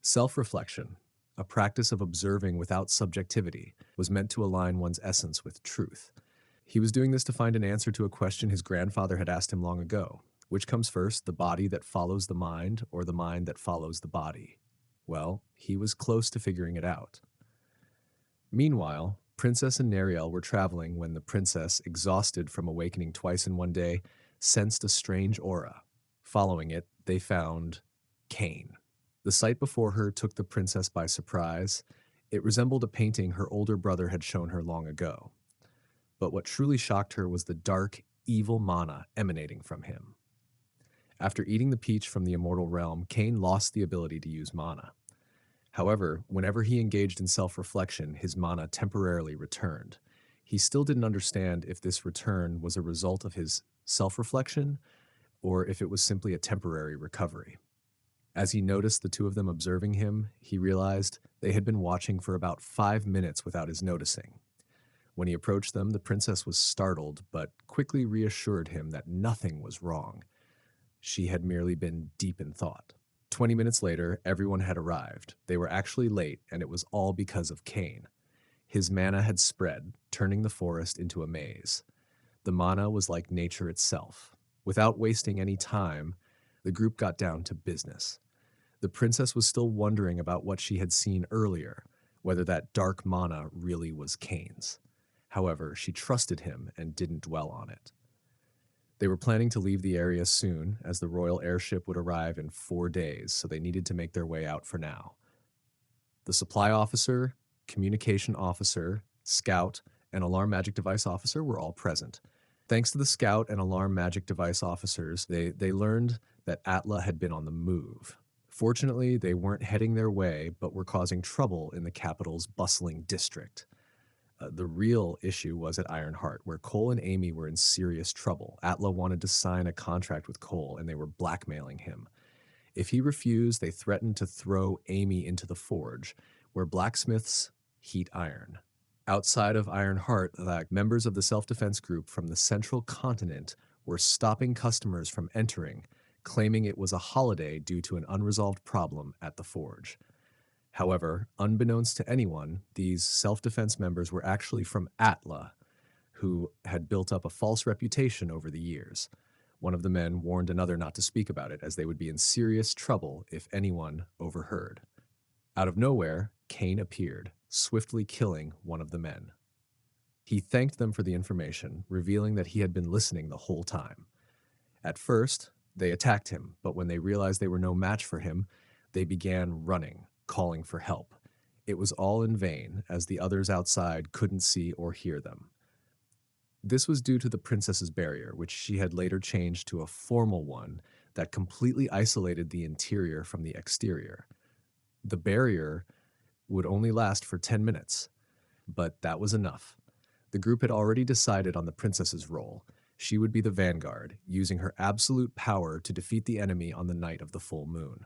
Self-reflection, a practice of observing without subjectivity, was meant to align one's essence with truth. He was doing this to find an answer to a question his grandfather had asked him long ago. Which comes first, the body that follows the mind or the mind that follows the body? Well, he was close to figuring it out. Meanwhile, Princess and Nariel were traveling when the princess, exhausted from awakening twice in one day, sensed a strange aura. Following it, they found Cain. The sight before her took the princess by surprise. It resembled a painting her older brother had shown her long ago. But what truly shocked her was the dark, evil mana emanating from him. After eating the peach from the immortal realm, Cain lost the ability to use mana. However, whenever he engaged in self-reflection, his mana temporarily returned. He still didn't understand if this return was a result of his self-reflection or if it was simply a temporary recovery. As he noticed the two of them observing him, he realized they had been watching for about 5 minutes without his noticing. When he approached them, the princess was startled, but quickly reassured him that nothing was wrong. She had merely been deep in thought. 20 minutes later, everyone had arrived. They were actually late, and it was all because of Cain. His mana had spread, turning the forest into a maze. The mana was like nature itself. Without wasting any time, the group got down to business. The princess was still wondering about what she had seen earlier, whether that dark mana really was Cain's. However, she trusted him and didn't dwell on it. They were planning to leave the area soon, as the royal airship would arrive in 4 days, so they needed to make their way out for now. The supply officer, communication officer, scout, and alarm magic device officer were all present. Thanks to the scout and alarm magic device officers, they learned that Atla had been on the move. Fortunately, they weren't heading their way, but were causing trouble in the capital's bustling district. The real issue was at Ironheart, where Cole and Amy were in serious trouble. Atla wanted to sign a contract with Cole, and they were blackmailing him. If he refused, they threatened to throw Amy into the forge, where blacksmiths heat iron. Outside of Ironheart, members of the self-defense group from the central continent were stopping customers from entering, claiming it was a holiday due to an unresolved problem at the forge. However, unbeknownst to anyone, these self-defense members were actually from Atla, who had built up a false reputation over the years. One of the men warned another not to speak about it, as they would be in serious trouble if anyone overheard. Out of nowhere, Cain appeared, swiftly killing one of the men. He thanked them for the information, revealing that he had been listening the whole time. At first, they attacked him, but when they realized they were no match for him, they began running, calling for help. It was all in vain, as the others outside couldn't see or hear them. This was due to the princess's barrier, which she had later changed to a formal one that completely isolated the interior from the exterior. The barrier would only last for 10 minutes, but that was enough. The group had already decided on the princess's role. She would be the vanguard, using her absolute power to defeat the enemy on the night of the full moon.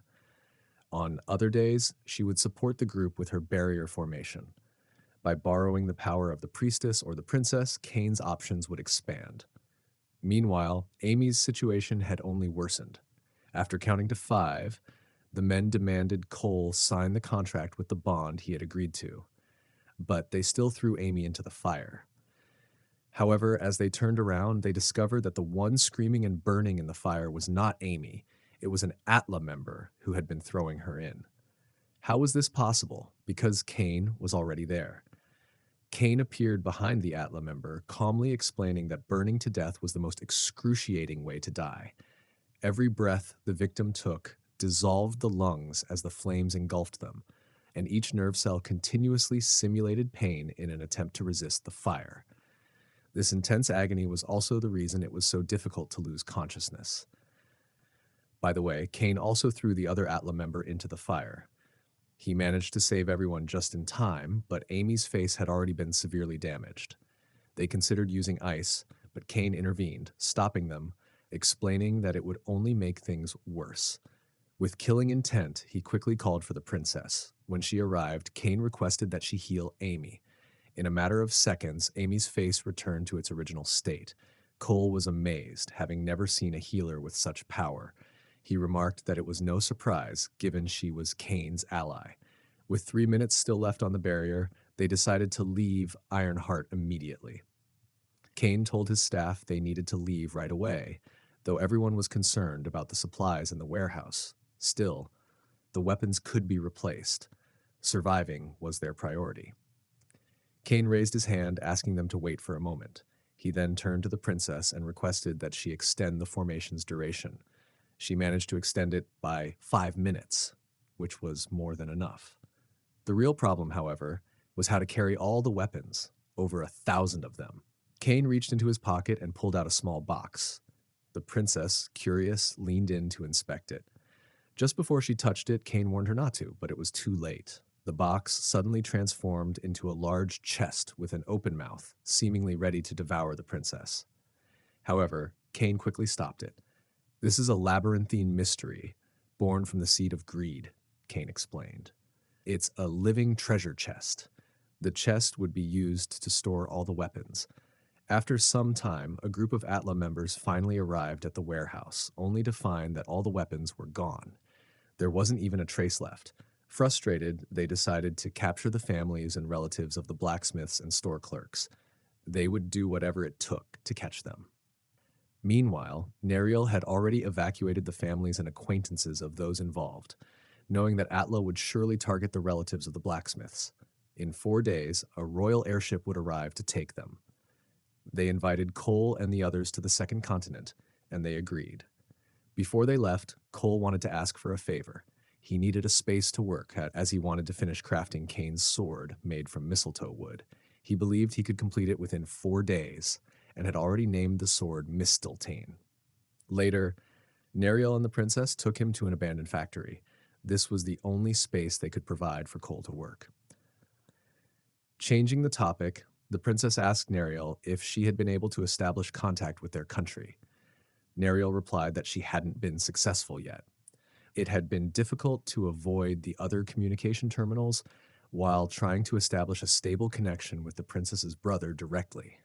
On other days, she would support the group with her barrier formation. By borrowing the power of the priestess or the princess, Cain's options would expand. Meanwhile, Amy's situation had only worsened. After counting to 5, the men demanded Cole sign the contract with the bond he had agreed to, but they still threw Amy into the fire. However, as they turned around, they discovered that the one screaming and burning in the fire was not Amy. It was an Atla member who had been throwing her in. How was this possible? Because Cain was already there. Cain appeared behind the Atla member, calmly explaining that burning to death was the most excruciating way to die. Every breath the victim took dissolved the lungs as the flames engulfed them, and each nerve cell continuously simulated pain in an attempt to resist the fire. This intense agony was also the reason it was so difficult to lose consciousness. By the way, Cain also threw the other Atla member into the fire. He managed to save everyone just in time, but Amy's face had already been severely damaged. They considered using ice, but Cain intervened, stopping them, explaining that it would only make things worse. With killing intent, he quickly called for the princess. When she arrived, Cain requested that she heal Amy. In a matter of seconds, Amy's face returned to its original state. Cole was amazed, having never seen a healer with such power. He remarked that it was no surprise, given she was Cain's ally. With 3 minutes still left on the barrier, they decided to leave Ironheart immediately. Cain told his staff they needed to leave right away, though everyone was concerned about the supplies in the warehouse. Still, the weapons could be replaced. Surviving was their priority. Kane raised his hand, asking them to wait for a moment. He then turned to the princess and requested that she extend the formation's duration. She managed to extend it by 5 minutes, which was more than enough. The real problem, however, was how to carry all the weapons, over 1,000 of them. Kane reached into his pocket and pulled out a small box. The princess, curious, leaned in to inspect it. Just before she touched it, Kane warned her not to, but it was too late. The box suddenly transformed into a large chest with an open mouth, seemingly ready to devour the princess. However, Kane quickly stopped it. "This is a labyrinthine mystery, born from the seed of greed," Kane explained. "It's a living treasure chest. The chest would be used to store all the weapons." After some time, a group of Atla members finally arrived at the warehouse, only to find that all the weapons were gone. There wasn't even a trace left. Frustrated, they decided to capture the families and relatives of the blacksmiths and store clerks. They would do whatever it took to catch them. Meanwhile, Neriel had already evacuated the families and acquaintances of those involved, knowing that Atla would surely target the relatives of the blacksmiths. In 4 days, a royal airship would arrive to take them. They invited Cole and the others to the second continent, and they agreed. Before they left, Cole wanted to ask for a favor. He needed a space to work at, as he wanted to finish crafting Kane's sword made from mistletoe wood. He believed he could complete it within 4 days, and had already named the sword Mistletoe. Later, Neriel and the princess took him to an abandoned factory. This was the only space they could provide for Cole to work. Changing the topic, the princess asked Neriel if she had been able to establish contact with their country. Neriel replied that she hadn't been successful yet. It had been difficult to avoid the other communication terminals while trying to establish a stable connection with the princess's brother directly.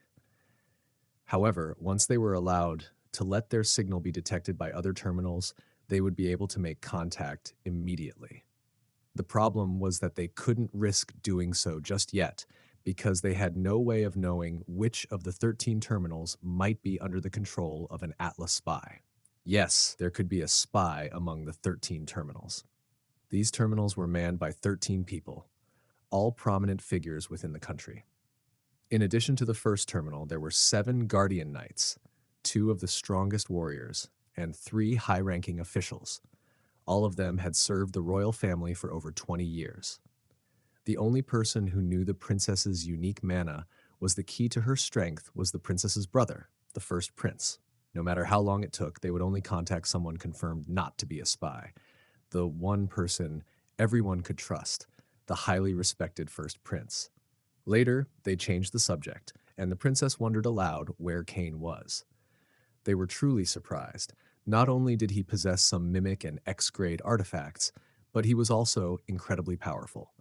However, once they were allowed to let their signal be detected by other terminals, they would be able to make contact immediately. The problem was that they couldn't risk doing so just yet, because they had no way of knowing which of the 13 terminals might be under the control of an Atlas spy. Yes, there could be a spy among the 13 terminals. These terminals were manned by 13 people, all prominent figures within the country. In addition to the first terminal, there were 7 Guardian Knights, 2 of the strongest warriors, and 3 high-ranking officials. All of them had served the royal family for over 20 years. The only person who knew the princess's unique mana was the key to her strength was the princess's brother, the first prince. No matter how long it took, they would only contact someone confirmed not to be a spy. The one person everyone could trust, the highly respected first prince. Later, they changed the subject, and the princess wondered aloud where Kane was. They were truly surprised. Not only did he possess some mimic and X-grade artifacts, but he was also incredibly powerful.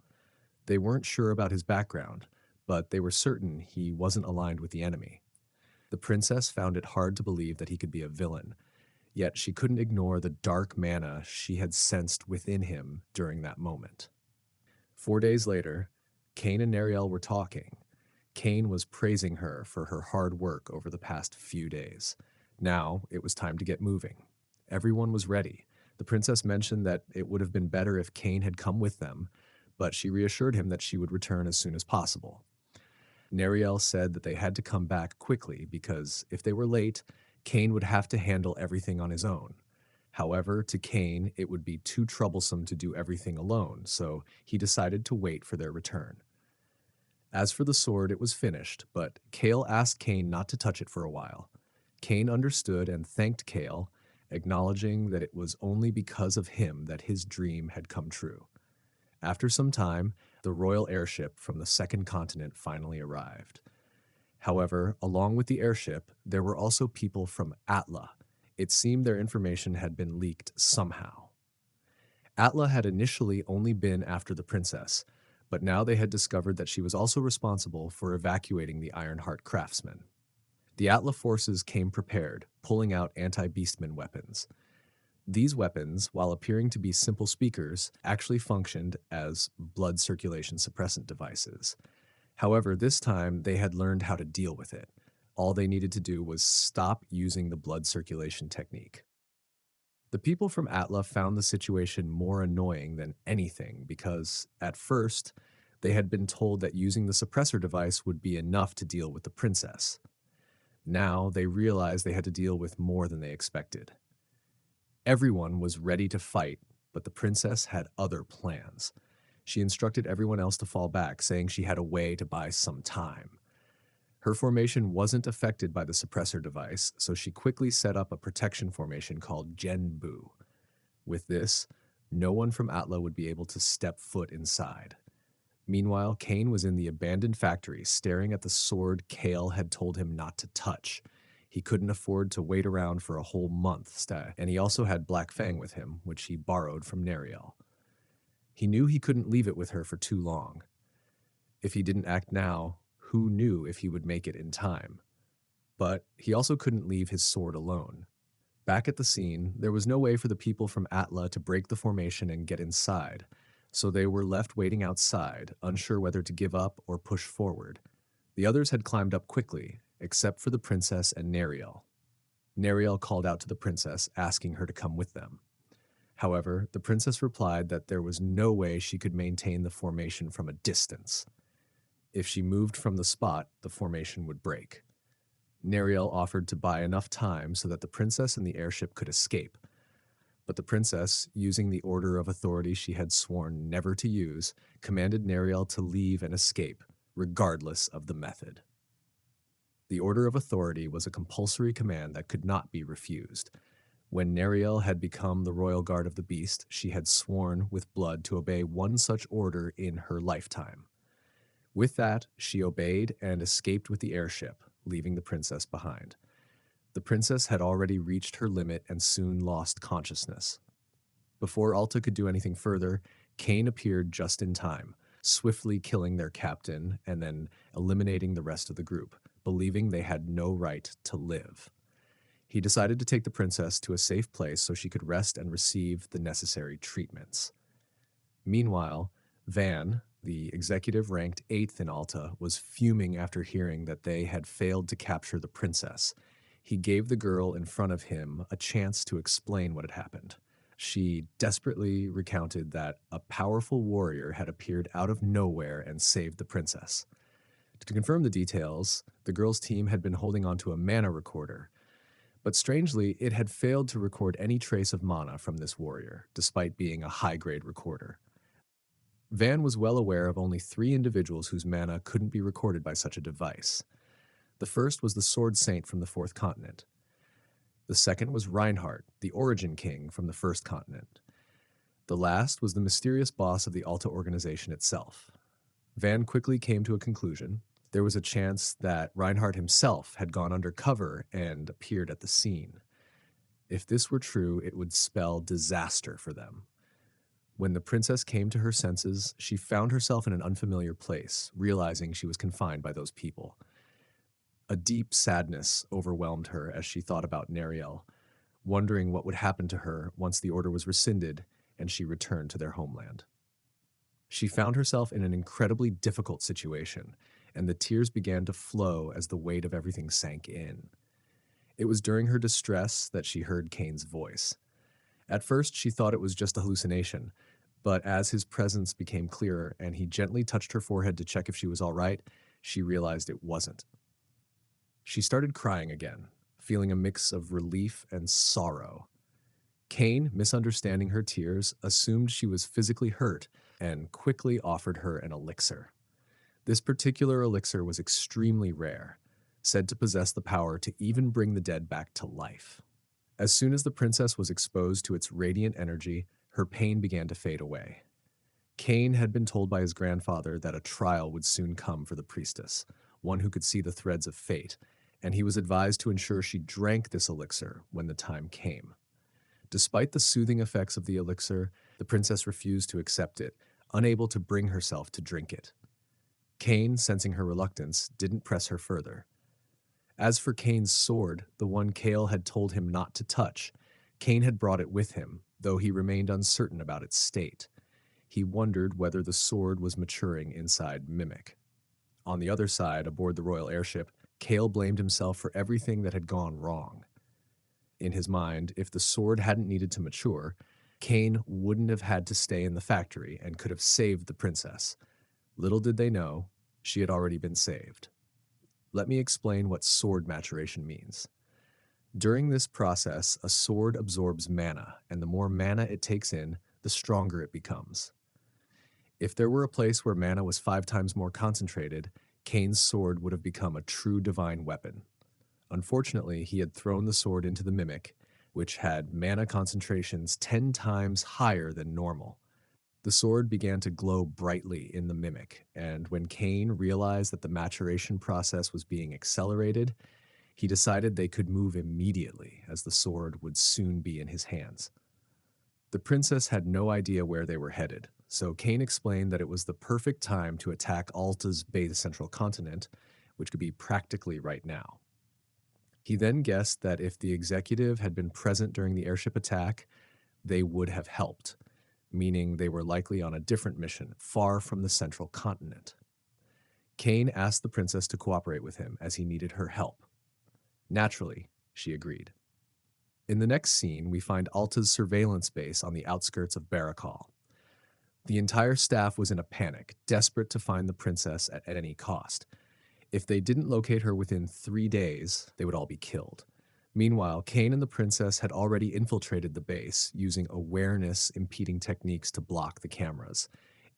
They weren't sure about his background, but they were certain he wasn't aligned with the enemy. The princess found it hard to believe that he could be a villain, yet she couldn't ignore the dark mana she had sensed within him during that moment. 4 days later, Kane and Neriel were talking. Kane was praising her for her hard work over the past few days. Now it was time to get moving. Everyone was ready. The princess mentioned that it would have been better if Kane had come with them, but she reassured him that she would return as soon as possible. Neriel said that they had to come back quickly because if they were late, Kane would have to handle everything on his own. However, to Kane, it would be too troublesome to do everything alone, so he decided to wait for their return. As for the sword, it was finished, but Kale asked Kane not to touch it for a while. Kane understood and thanked Kale, acknowledging that it was only because of him that his dream had come true. After some time, the royal airship from the second continent finally arrived. However, along with the airship, there were also people from Atla. It seemed their information had been leaked somehow. Atla had initially only been after the princess, but now they had discovered that she was also responsible for evacuating the Ironheart craftsmen. The Atla forces came prepared, pulling out anti-beastmen weapons. These weapons, while appearing to be simple speakers, actually functioned as blood circulation suppressant devices. However, this time they had learned how to deal with it. All they needed to do was stop using the blood circulation technique. The people from Atla found the situation more annoying than anything because, at first, They had been told that using the suppressor device would be enough to deal with the princess. Now they realized they had to deal with more than they expected. Everyone was ready to fight, but the princess had other plans. She instructed everyone else to fall back, saying she had a way to buy some time. Her formation wasn't affected by the suppressor device, so she quickly set up a protection formation called Genbu. With this, no one from Atla would be able to step foot inside. Meanwhile, Kane was in the abandoned factory, staring at the sword Kale had told him not to touch. He couldn't afford to wait around for a whole month, and he also had Black Fang with him, which he borrowed from Nariel. He knew he couldn't leave it with her for too long. If he didn't act now, who knew if he would make it in time? But he also couldn't leave his sword alone. Back at the scene, there was no way for the people from Atla to break the formation and get inside, so they were left waiting outside, unsure whether to give up or push forward. The others had climbed up quickly, except for the princess and Nariel. Nariel called out to the princess, asking her to come with them. However, the princess replied that there was no way she could maintain the formation from a distance. If she moved from the spot, the formation would break. Nariel offered to buy enough time so that the princess and the airship could escape. But the princess, using the order of authority she had sworn never to use, commanded Nariel to leave and escape, regardless of the method. The order of authority was a compulsory command that could not be refused. When Nariel had become the royal guard of the beast, she had sworn with blood to obey one such order in her lifetime. With that, she obeyed and escaped with the airship, leaving the princess behind. The princess had already reached her limit and soon lost consciousness. Before Alta could do anything further, Kane appeared just in time, swiftly killing their captain and then eliminating the rest of the group, believing they had no right to live. He decided to take the princess to a safe place so she could rest and receive the necessary treatments. Meanwhile, Van, the executive ranked 8th in Alta, was fuming after hearing that they had failed to capture the princess. He gave the girl in front of him a chance to explain what had happened. She desperately recounted that a powerful warrior had appeared out of nowhere and saved the princess. To confirm the details, the girl's team had been holding onto a mana recorder, but strangely, it had failed to record any trace of mana from this warrior, despite being a high-grade recorder. Van was well aware of only 3 individuals whose mana couldn't be recorded by such a device. The first was the Sword Saint from the 4th continent. The second was Reinhardt, the Origin King from the 1st continent. The last was the mysterious boss of the Alta organization itself. Van quickly came to a conclusion. There was a chance that Reinhardt himself had gone undercover and appeared at the scene. If this were true, it would spell disaster for them. When the princess came to her senses, she found herself in an unfamiliar place, realizing she was confined by those people. A deep sadness overwhelmed her as she thought about Nariel, wondering what would happen to her once the order was rescinded and she returned to their homeland. She found herself in an incredibly difficult situation, and the tears began to flow as the weight of everything sank in. It was during her distress that she heard Kane's voice. At first, she thought it was just a hallucination, but as his presence became clearer and he gently touched her forehead to check if she was all right, she realized it wasn't. She started crying again, feeling a mix of relief and sorrow. Kane, misunderstanding her tears, assumed she was physically hurt and quickly offered her an elixir. This particular elixir was extremely rare, said to possess the power to even bring the dead back to life. As soon as the princess was exposed to its radiant energy, her pain began to fade away. Kane had been told by his grandfather that a trial would soon come for the priestess, one who could see the threads of fate, and he was advised to ensure she drank this elixir when the time came. Despite the soothing effects of the elixir, the princess refused to accept it, unable to bring herself to drink it. Kane, sensing her reluctance, didn't press her further. As for Kane's sword, the one Kale had told him not to touch, Kane had brought it with him, though he remained uncertain about its state. He wondered whether the sword was maturing inside Mimic. On the other side, aboard the royal airship, Kale blamed himself for everything that had gone wrong. In his mind, if the sword hadn't needed to mature, Kane wouldn't have had to stay in the factory and could have saved the princess. Little did they know, she had already been saved. Let me explain what sword maturation means. During this process, a sword absorbs mana, and the more mana it takes in, the stronger it becomes. If there were a place where mana was 5 times more concentrated, Cain's sword would have become a true divine weapon. Unfortunately, he had thrown the sword into the mimic, which had mana concentrations 10 times higher than normal. The sword began to glow brightly in the mimic, and when Cain realized that the maturation process was being accelerated, he decided they could move immediately, as the sword would soon be in his hands. The princess had no idea where they were headed, so Cain explained that it was the perfect time to attack Alta's base central continent, which could be practically right now. He then guessed that if the executive had been present during the airship attack, they would have helped, meaning they were likely on a different mission, far from the central continent. Cain asked the princess to cooperate with him as he needed her help. Naturally, she agreed. In the next scene, we find Alta's surveillance base on the outskirts of Barakal. The entire staff was in a panic, desperate to find the princess at any cost. If they didn't locate her within 3 days, they would all be killed. Meanwhile, Cain and the princess had already infiltrated the base, using awareness impeding techniques to block the cameras.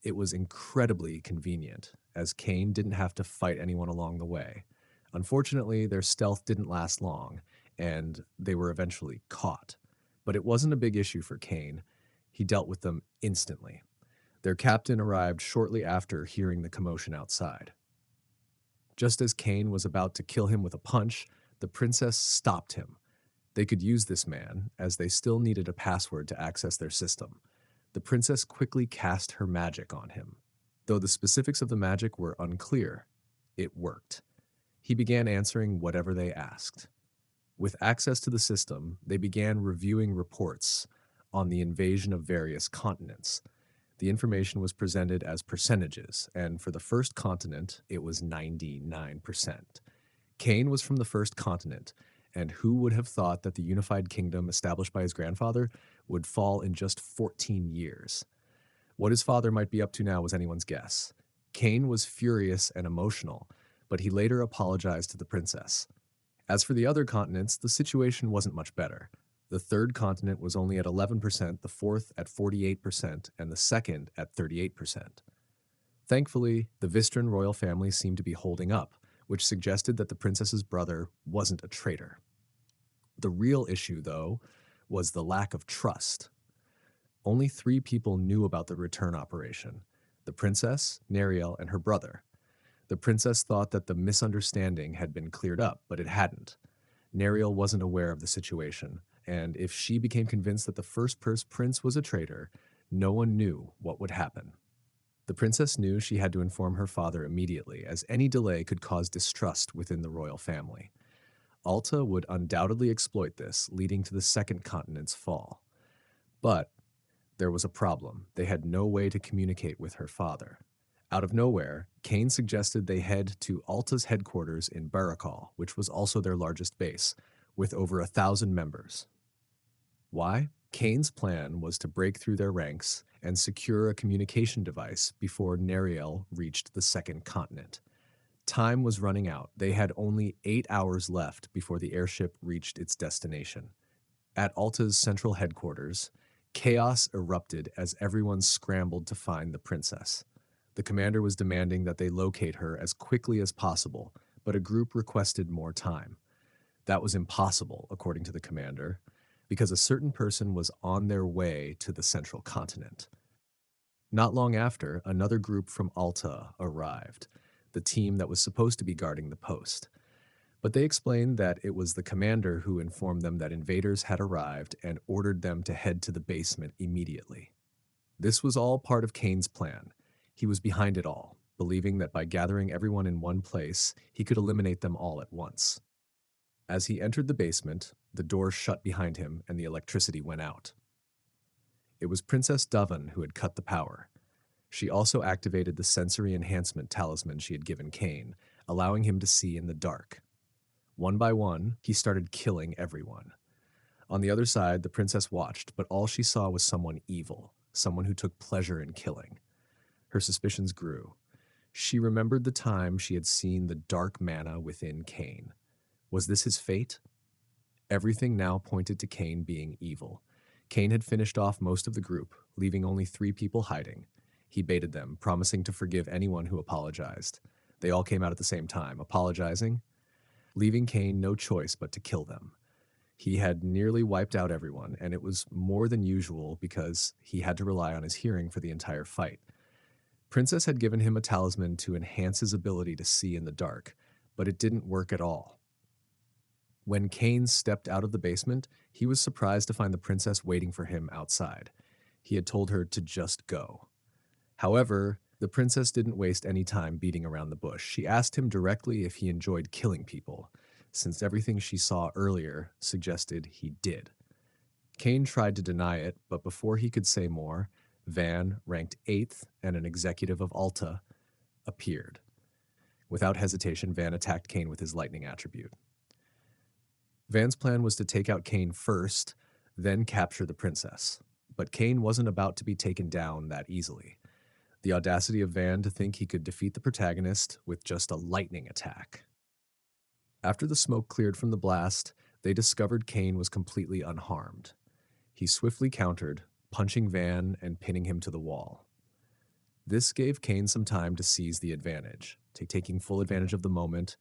It was incredibly convenient, as Cain didn't have to fight anyone along the way. Unfortunately, their stealth didn't last long, and they were eventually caught. But it wasn't a big issue for Cain. He dealt with them instantly. Their captain arrived shortly after hearing the commotion outside. Just as Cain was about to kill him with a punch, the princess stopped him. They could use this man, as they still needed a password to access their system. The princess quickly cast her magic on him. Though the specifics of the magic were unclear, it worked. He began answering whatever they asked. With access to the system, they began reviewing reports on the invasion of various continents. The information was presented as percentages, and for the first continent, it was 99%. Cain was from the first continent, and who would have thought that the unified kingdom established by his grandfather would fall in just 14 years? What his father might be up to now was anyone's guess. Cain was furious and emotional, but he later apologized to the princess. As for the other continents, the situation wasn't much better. The third continent was only at 11%, the fourth at 48%, and the second at 38%. Thankfully, the Vistran royal family seemed to be holding up, which suggested that the princess's brother wasn't a traitor. The real issue, though, was the lack of trust. Only 3 people knew about the return operation: the princess, Neriel, and her brother. The princess thought that the misunderstanding had been cleared up, but it hadn't. Neriel wasn't aware of the situation, and if she became convinced that the first prince was a traitor, no one knew what would happen. The princess knew she had to inform her father immediately, as any delay could cause distrust within the royal family. Alta would undoubtedly exploit this, leading to the second continent's fall. But there was a problem. They had no way to communicate with her father. Out of nowhere, Cain suggested they head to Alta's headquarters in Barakal, which was also their largest base, with over 1,000 members. Why? Cain's plan was to break through their ranks and secure a communication device before Neriel reached the second continent. Time was running out. They had only 8 hours left before the airship reached its destination. At Alta's central headquarters, chaos erupted as everyone scrambled to find the princess. The commander was demanding that they locate her as quickly as possible, but a group requested more time. That was impossible, according to the commander, because a certain person was on their way to the central continent. Not long after, another group from Alta arrived, the team that was supposed to be guarding the post. But they explained that it was the commander who informed them that invaders had arrived and ordered them to head to the basement immediately. This was all part of Cain's plan. He was behind it all, believing that by gathering everyone in one place, he could eliminate them all at once. As he entered the basement, the door shut behind him and the electricity went out. It was Princess Dovan who had cut the power. She also activated the sensory enhancement talisman she had given Cain, allowing him to see in the dark. One by one, he started killing everyone. On the other side, the princess watched, but all she saw was someone evil, someone who took pleasure in killing. Her suspicions grew. She remembered the time she had seen the dark mana within Cain. Was this his fate? Everything now pointed to Cain being evil. Cain had finished off most of the group, leaving only 3 people hiding. He baited them, promising to forgive anyone who apologized. They all came out at the same time, apologizing, leaving Cain no choice but to kill them. He had nearly wiped out everyone, and it was more than usual because he had to rely on his hearing for the entire fight. Princess had given him a talisman to enhance his ability to see in the dark, but it didn't work at all. When Cain stepped out of the basement, he was surprised to find the princess waiting for him outside. He had told her to just go. However, the princess didn't waste any time beating around the bush. She asked him directly if he enjoyed killing people, since everything she saw earlier suggested he did. Cain tried to deny it, but before he could say more, Van, ranked 8th and an executive of Alta, appeared. Without hesitation, Van attacked Cain with his lightning attribute. Van's plan was to take out Cain first, then capture the princess. But Cain wasn't about to be taken down that easily. The audacity of Van to think he could defeat the protagonist with just a lightning attack. After the smoke cleared from the blast, they discovered Cain was completely unharmed. He swiftly countered, punching Van and pinning him to the wall. This gave Cain some time to seize the advantage. Taking full advantage of the moment,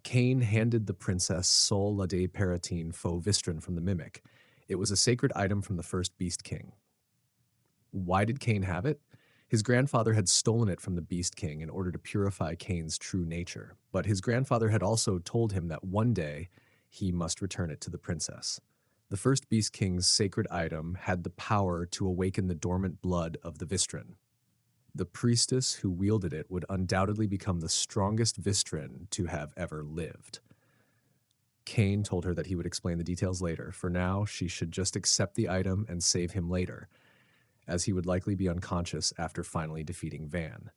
Cain handed the princess Sol la de Paratine Faux Vistron from the Mimic. It was a sacred item from the first Beast King. Why did Cain have it? His grandfather had stolen it from the Beast King in order to purify Cain's true nature, but his grandfather had also told him that one day he must return it to the princess. The first Beast King's sacred item had the power to awaken the dormant blood of the Vistron. The priestess who wielded it would undoubtedly become the strongest Vistron to have ever lived. Cain told her that he would explain the details later. For now, she should just accept the item and save him later, as he would likely be unconscious after finally defeating Van.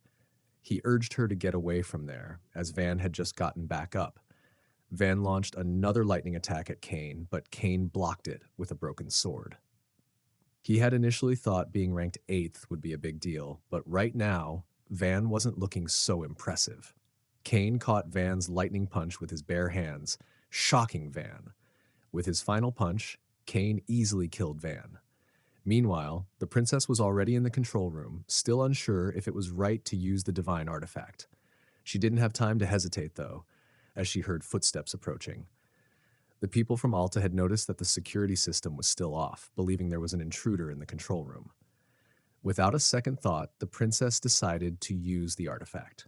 He urged her to get away from there, as Van had just gotten back up. Van launched another lightning attack at Cain, but Cain blocked it with a broken sword. He had initially thought being ranked 8th would be a big deal, but right now, Van wasn't looking so impressive. Cain caught Van's lightning punch with his bare hands, shocking Van. With his final punch, Cain easily killed Van. Meanwhile, the princess was already in the control room, still unsure if it was right to use the divine artifact. She didn't have time to hesitate, though, as she heard footsteps approaching. The people from Alta had noticed that the security system was still off, believing there was an intruder in the control room. Without a second thought, the princess decided to use the artifact.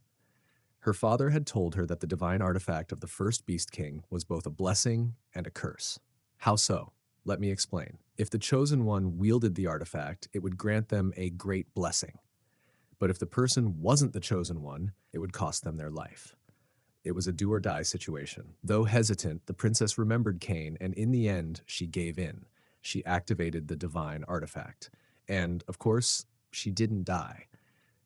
Her father had told her that the divine artifact of the first Beast King was both a blessing and a curse. How so? Let me explain. If the Chosen One wielded the artifact, it would grant them a great blessing. But if the person wasn't the Chosen One, it would cost them their life. It was a do-or-die situation. Though hesitant, the princess remembered Cain, and in the end, she gave in. She activated the divine artifact. And, of course, she didn't die.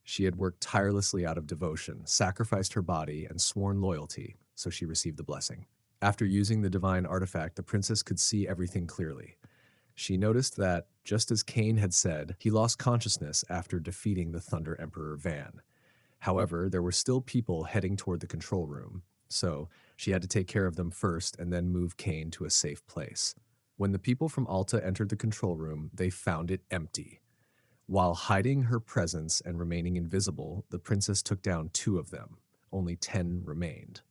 She had worked tirelessly out of devotion, sacrificed her body, and sworn loyalty, so she received the blessing. After using the divine artifact, the princess could see everything clearly. She noticed that, just as Cain had said, he lost consciousness after defeating the Thunder Emperor Van. However, there were still people heading toward the control room, so she had to take care of them first and then move Cain to a safe place. When the people from Alta entered the control room, they found it empty. While hiding her presence and remaining invisible, the princess took down 2 of them. Only 10 remained.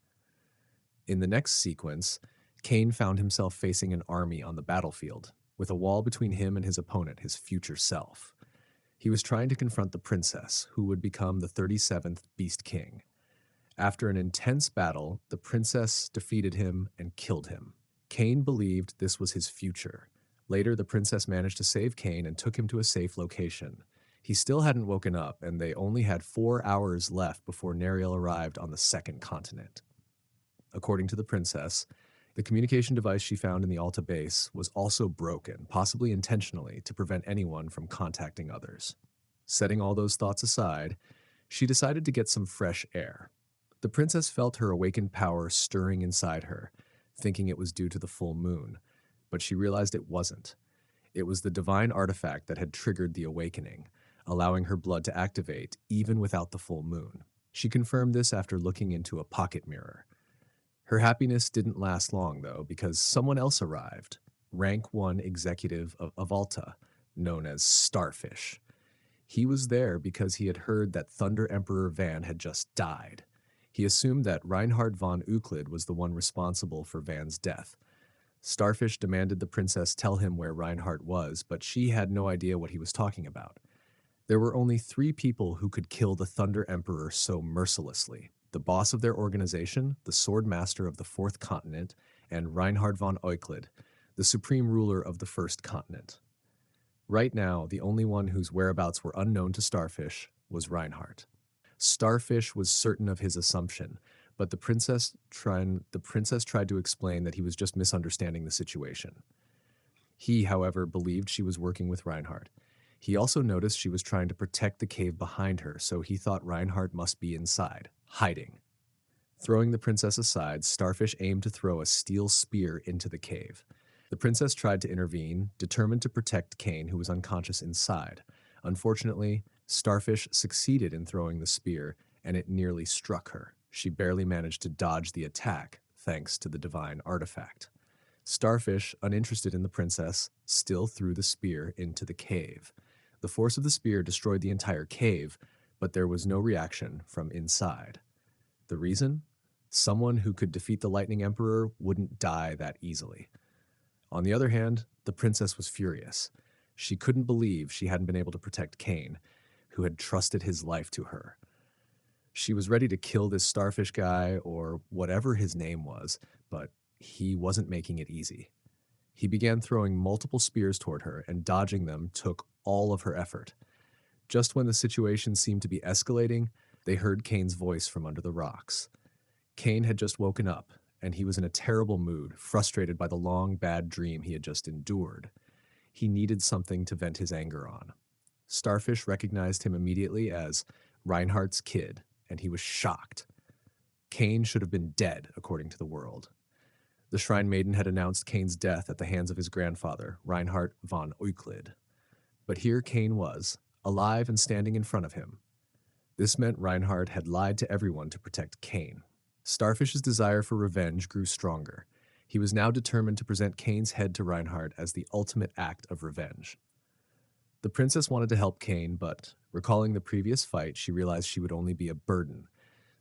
In the next sequence, Cain found himself facing an army on the battlefield, with a wall between him and his opponent, his future self. He was trying to confront the princess, who would become the 37th Beast King. After an intense battle, the princess defeated him and killed him. Cain believed this was his future. Later, the princess managed to save Cain and took him to a safe location. He still hadn't woken up, and they only had 4 hours left before Nariel arrived on the second continent. According to the princess, the communication device she found in the Alta base was also broken, possibly intentionally, to prevent anyone from contacting others. Setting all those thoughts aside, she decided to get some fresh air. The princess felt her awakened power stirring inside her, thinking it was due to the full moon, but she realized it wasn't. It was the divine artifact that had triggered the awakening, allowing her blood to activate even without the full moon. She confirmed this after looking into a pocket mirror. Her happiness didn't last long, though, because someone else arrived, rank 1 executive of Avalta, known as Starfish. He was there because he had heard that Thunder Emperor Van had just died. He assumed that Reinhard von Euclid was the one responsible for Van's death. Starfish demanded the princess tell him where Reinhardt was, but she had no idea what he was talking about. There were only 3 people who could kill the Thunder Emperor so mercilessly: the boss of their organization, the sword master of the Fourth Continent, and Reinhard von Euclid, the supreme ruler of the First Continent. Right now, the only one whose whereabouts were unknown to Starfish was Reinhardt. Starfish was certain of his assumption, but the princess tried to explain that he was just misunderstanding the situation. He, however, believed she was working with Reinhardt. He also noticed she was trying to protect the cave behind her, so he thought Reinhardt must be inside, hiding. Throwing the princess aside, Starfish aimed to throw a steel spear into the cave. The princess tried to intervene, determined to protect Kane, who was unconscious inside. Unfortunately, Starfish succeeded in throwing the spear, and it nearly struck her. She barely managed to dodge the attack, thanks to the divine artifact. Starfish, uninterested in the princess, still threw the spear into the cave. The force of the spear destroyed the entire cave, but there was no reaction from inside. The reason? Someone who could defeat the Lightning Emperor wouldn't die that easily. On the other hand, the princess was furious. She couldn't believe she hadn't been able to protect Kane, who had trusted his life to her. She was ready to kill this Starfish guy, or whatever his name was, but he wasn't making it easy. He began throwing multiple spears toward her, and dodging them took all of her effort. Just when the situation seemed to be escalating, they heard Kane's voice from under the rocks. Kane had just woken up, and he was in a terrible mood, frustrated by the long, bad dream he had just endured. He needed something to vent his anger on. Starfish recognized him immediately as Reinhardt's kid, and he was shocked. Kane should have been dead, according to the world. The Shrine Maiden had announced Kane's death at the hands of his grandfather, Reinhard von Euclid. But here Kane was, alive and standing in front of him. This meant Reinhard had lied to everyone to protect Kane. Starfish's desire for revenge grew stronger. He was now determined to present Kane's head to Reinhard as the ultimate act of revenge. The princess wanted to help Kane, but recalling the previous fight, she realized she would only be a burden.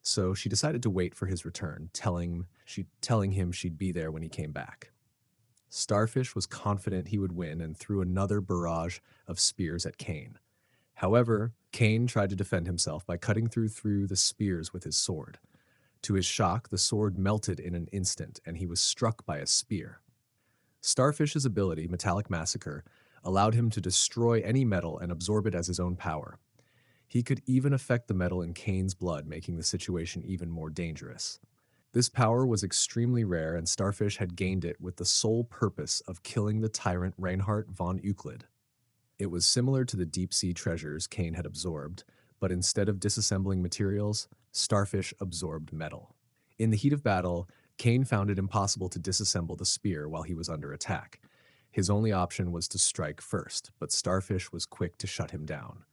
So she decided to wait for his return, telling him she'd be there when he came back. Starfish was confident he would win and threw another barrage of spears at Kane. However, Kane tried to defend himself by cutting through the spears with his sword. To his shock, the sword melted in an instant, and he was struck by a spear. Starfish's ability, Metallic Massacre, allowed him to destroy any metal and absorb it as his own power. He could even affect the metal in Kane's blood, making the situation even more dangerous. This power was extremely rare, and Starfish had gained it with the sole purpose of killing the tyrant Reinhard von Euclid. It was similar to the deep-sea treasures Kane had absorbed, but instead of disassembling materials, Starfish absorbed metal. In the heat of battle, Kane found it impossible to disassemble the spear while he was under attack. His only option was to strike first, but Starfish was quick to shut him down.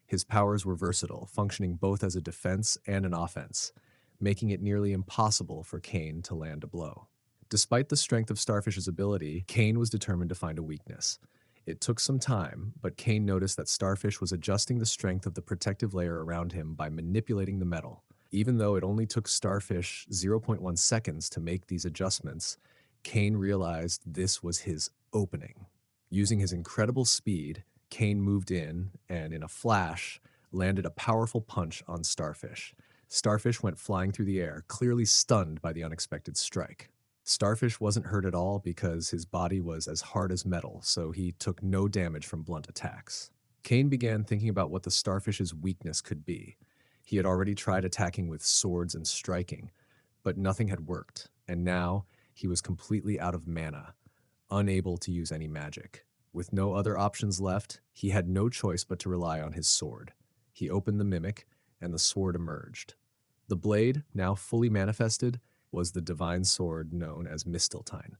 His powers were versatile, functioning both as a defense and an offense, making it nearly impossible for Kane to land a blow. Despite the strength of Starfish's ability, Kane was determined to find a weakness. It took some time, but Kane noticed that Starfish was adjusting the strength of the protective layer around him by manipulating the metal. Even though it only took Starfish 0.1 seconds to make these adjustments, Kane realized this was his opening. Using his incredible speed, Kane moved in and, in a flash, landed a powerful punch on Starfish. Starfish went flying through the air, clearly stunned by the unexpected strike. Starfish wasn't hurt at all because his body was as hard as metal, so he took no damage from blunt attacks. Kane began thinking about what the Starfish's weakness could be. He had already tried attacking with swords and striking, but nothing had worked, and now he was completely out of mana, unable to use any magic. With no other options left, he had no choice but to rely on his sword. He opened the mimic, and the sword emerged. The blade, now fully manifested, was the divine sword known as Mistiltine.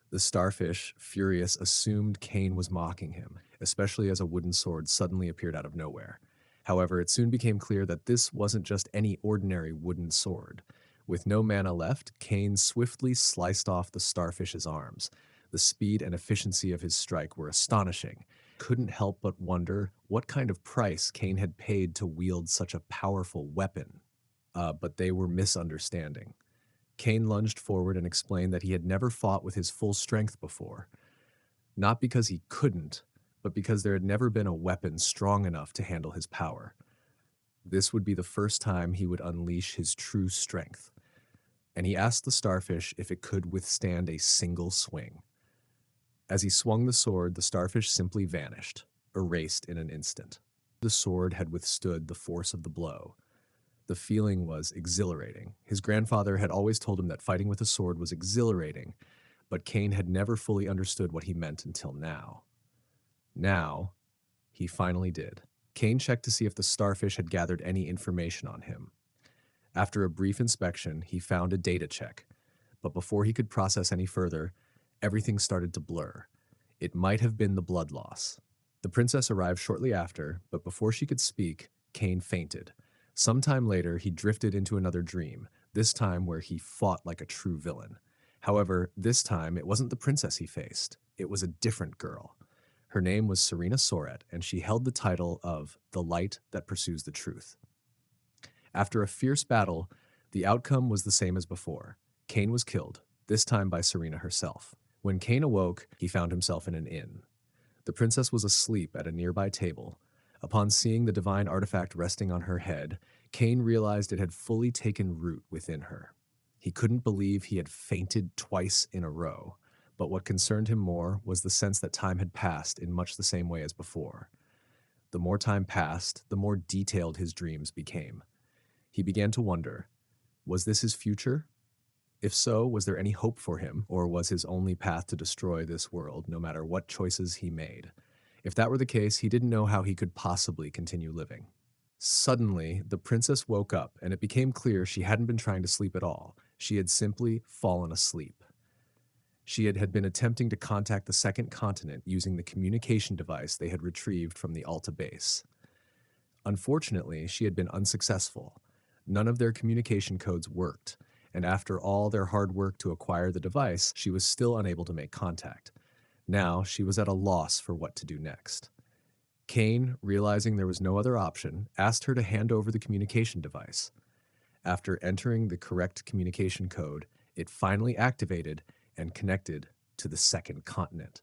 The Starfish, furious, assumed Kane was mocking him, especially as a wooden sword suddenly appeared out of nowhere. However, it soon became clear that this wasn't just any ordinary wooden sword. With no mana left, Kane swiftly sliced off the starfish's arms. The speed and efficiency of his strike were astonishing. Couldn't help but wonder what kind of price Kane had paid to wield such a powerful weapon. But they were misunderstanding. Kane lunged forward and explained that he had never fought with his full strength before. Not because he couldn't, but because there had never been a weapon strong enough to handle his power. This would be the first time he would unleash his true strength, and he asked the starfish if it could withstand a single swing. As he swung the sword, the starfish simply vanished, erased in an instant. The sword had withstood the force of the blow. The feeling was exhilarating. His grandfather had always told him that fighting with a sword was exhilarating, but Kane had never fully understood what he meant until now. Now, he finally did. Kane checked to see if the starfish had gathered any information on him. After a brief inspection, he found a data check, but before he could process any further, everything started to blur. It might have been the blood loss. The princess arrived shortly after, but before she could speak, Kane fainted. Sometime later, he drifted into another dream, this time where he fought like a true villain. However, this time it wasn't the princess he faced, it was a different girl. Her name was Serena Soret, and she held the title of the Light That Pursues the Truth. After a fierce battle, the outcome was the same as before. Kane was killed, this time by Serena herself. When Kane awoke, he found himself in an inn. The princess was asleep at a nearby table. Upon seeing the divine artifact resting on her head, Kane realized it had fully taken root within her. He couldn't believe he had fainted twice in a row, but what concerned him more was the sense that time had passed in much the same way as before. The more time passed, the more detailed his dreams became. He began to wonder, was this his future? If so, was there any hope for him, or was his only path to destroy this world, no matter what choices he made? If that were the case, he didn't know how he could possibly continue living. Suddenly, the princess woke up, and it became clear she hadn't been trying to sleep at all. She had simply fallen asleep. She had been attempting to contact the second continent using the communication device they had retrieved from the Alta base. Unfortunately, she had been unsuccessful. None of their communication codes worked, and after all their hard work to acquire the device, she was still unable to make contact. Now, she was at a loss for what to do next. Kane, realizing there was no other option, asked her to hand over the communication device. After entering the correct communication code, it finally activated and connected to the second continent.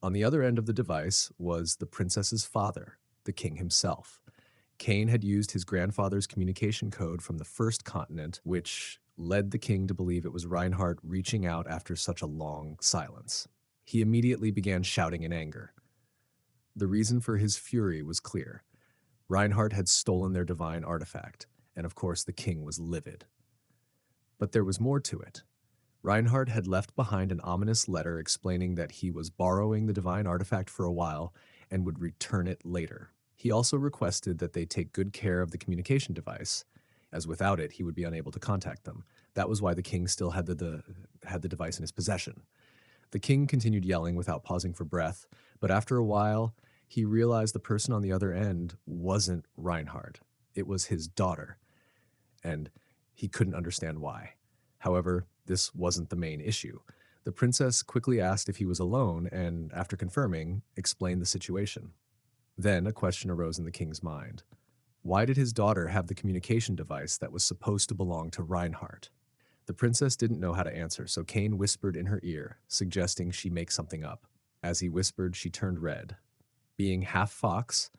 On the other end of the device was the princess's father, the king himself. Kane had used his grandfather's communication code from the first continent, which led the king to believe it was Reinhardt reaching out after such a long silence. He immediately began shouting in anger. The reason for his fury was clear. Reinhardt had stolen their divine artifact, and of course the king was livid. But there was more to it. Reinhardt had left behind an ominous letter explaining that he was borrowing the divine artifact for a while and would return it later. He also requested that they take good care of the communication device, as without it he would be unable to contact them. That was why the king still had the device in his possession. The king continued yelling without pausing for breath, but after a while, he realized the person on the other end wasn't Reinhardt. It was his daughter, and he couldn't understand why. However, this wasn't the main issue. The princess quickly asked if he was alone and, after confirming, explained the situation. Then a question arose in the king's mind. Why did his daughter have the communication device that was supposed to belong to Reinhardt? The princess didn't know how to answer, so Kane whispered in her ear, suggesting she make something up. As he whispered, she turned red. Being half fox,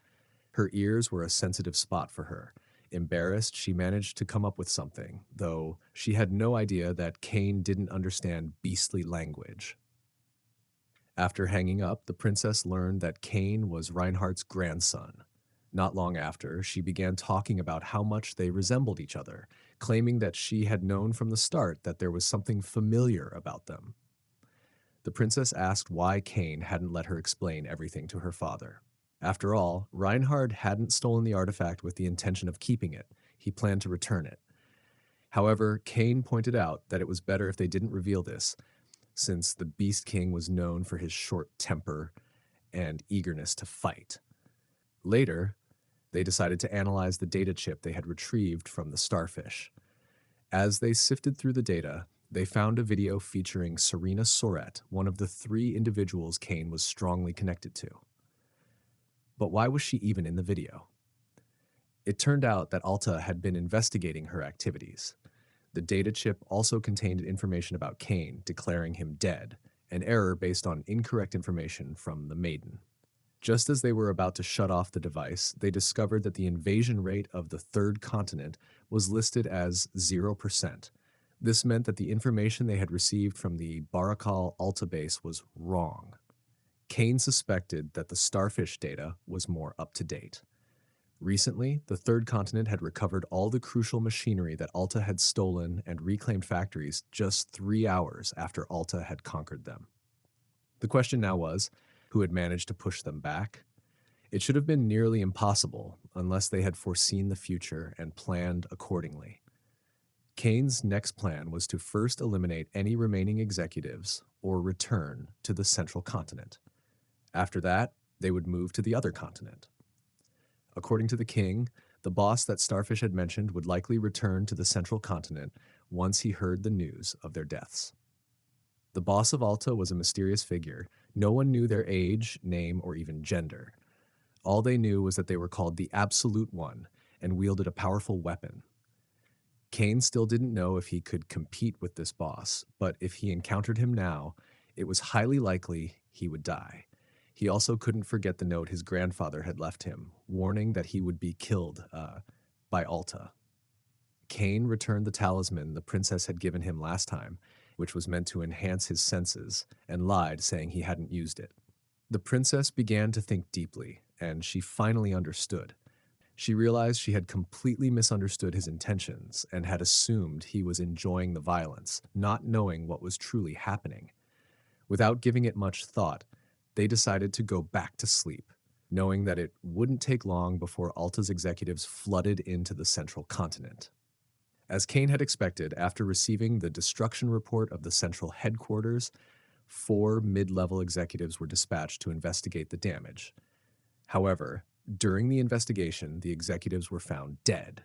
her ears were a sensitive spot for her. Embarrassed, she managed to come up with something, though she had no idea that Kane didn't understand beastly language. After hanging up, the princess learned that Kane was Reinhardt's grandson. Not long after, she began talking about how much they resembled each other, claiming that she had known from the start that there was something familiar about them. The princess asked why Kane hadn't let her explain everything to her father. After all, Reinhardt hadn't stolen the artifact with the intention of keeping it. He planned to return it. However, Kane pointed out that it was better if they didn't reveal this, since the Beast King was known for his short temper and eagerness to fight. Later, They decided to analyze the data chip they had retrieved from the starfish. As they sifted through the data, they found a video featuring Serena Soret, one of the three individuals Kane was strongly connected to. But why was she even in the video? It turned out that Alta had been investigating her activities. The data chip also contained information about Kane, declaring him dead, an error based on incorrect information from the Maiden. Just as they were about to shut off the device, they discovered that the invasion rate of the third continent was listed as 0%. This meant that the information they had received from the Barakal Alta base was wrong. Kane suspected that the starfish data was more up to date. Recently, the third continent had recovered all the crucial machinery that Alta had stolen and reclaimed factories just 3 hours after Alta had conquered them. The question now was, who had managed to push them back? It should have been nearly impossible unless they had foreseen the future and planned accordingly. Kane's next plan was to first eliminate any remaining executives or return to the central continent. After that, they would move to the other continent. According to the king, the boss that Starfish had mentioned would likely return to the central continent once he heard the news of their deaths. The boss of Alta was a mysterious figure. No one knew their age, name, or even gender. All they knew was that they were called the Absolute One and wielded a powerful weapon. Kane still didn't know if he could compete with this boss, but if he encountered him now, it was highly likely he would die. He also couldn't forget the note his grandfather had left him, warning that he would be killed by Alta. Kane returned the talisman the princess had given him last time, which was meant to enhance his senses, and lied, saying he hadn't used it. The princess began to think deeply, and she finally understood. She realized she had completely misunderstood his intentions and had assumed he was enjoying the violence, not knowing what was truly happening. Without giving it much thought, they decided to go back to sleep, knowing that it wouldn't take long before Alta's executives flooded into the central continent. As Kane had expected, after receiving the destruction report of the central headquarters, 4 mid-level executives were dispatched to investigate the damage. However, during the investigation, the executives were found dead.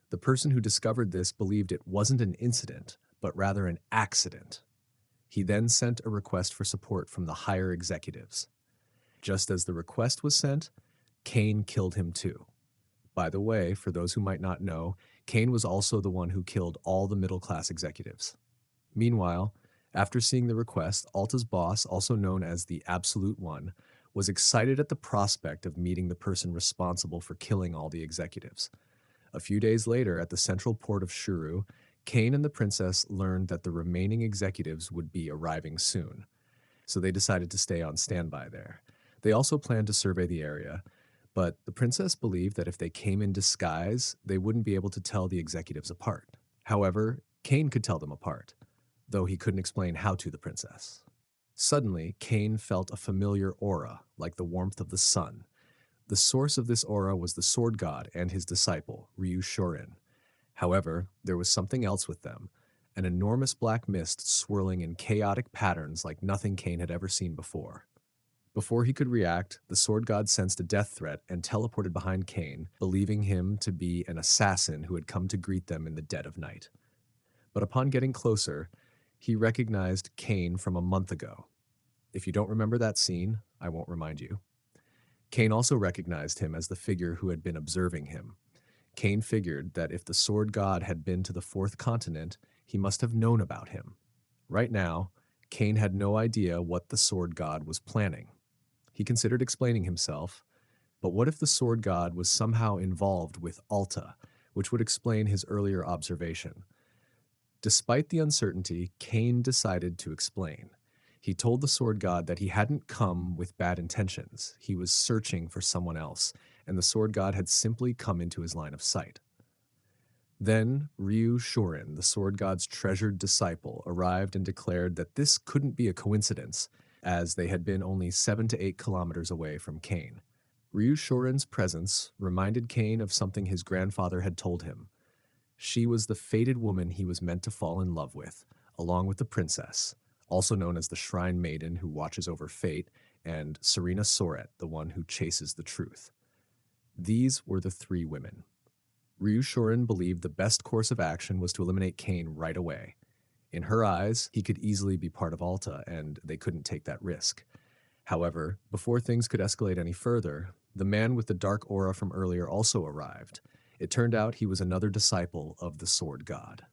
The person who discovered this believed it wasn't an incident, but rather an accident. He then sent a request for support from the higher executives. Just as the request was sent, Kane killed him too. By the way, for those who might not know, Kane was also the one who killed all the middle-class executives. Meanwhile, after seeing the request, Alta's boss, also known as the Absolute One, was excited at the prospect of meeting the person responsible for killing all the executives. A few days later, at the central port of Shuru, Kane and the princess learned that the remaining executives would be arriving soon, so they decided to stay on standby there. They also planned to survey the area, but the princess believed that if they came in disguise, they wouldn't be able to tell the executives apart. However, Kane could tell them apart, though he couldn't explain how to the princess. Suddenly, Kane felt a familiar aura, like the warmth of the sun. The source of this aura was the sword god and his disciple, Ryu Shorin. However, there was something else with them, an enormous black mist swirling in chaotic patterns like nothing Kane had ever seen before. Before he could react, the sword god sensed a death threat and teleported behind Kane, believing him to be an assassin who had come to greet them in the dead of night. But upon getting closer, he recognized Kane from a month ago. If you don't remember that scene, I won't remind you. Kane also recognized him as the figure who had been observing him. Kane figured that if the sword god had been to the 4th continent, he must have known about him. Right now, Kane had no idea what the sword god was planning. He considered explaining himself, but what if the sword god was somehow involved with Alta, which would explain his earlier observation? Despite the uncertainty, Kane decided to explain. He told the sword god that he hadn't come with bad intentions. He was searching for someone else, and the sword god had simply come into his line of sight. Then Ryu Shorin, the sword god's treasured disciple, arrived and declared that this couldn't be a coincidence, as they had been only 7 to 8 kilometers away from Kane. Ryu Shorin's presence reminded Kane of something his grandfather had told him. She was the fated woman he was meant to fall in love with, along with the princess, also known as the Shrine Maiden who watches over fate, and Serena Soret, the one who chases the truth. These were the three women. Ryushorin believed the best course of action was to eliminate Kane right away. In her eyes, he could easily be part of Alta, and they couldn't take that risk. However, before things could escalate any further, the man with the dark aura from earlier also arrived. It turned out he was another disciple of the Sword God.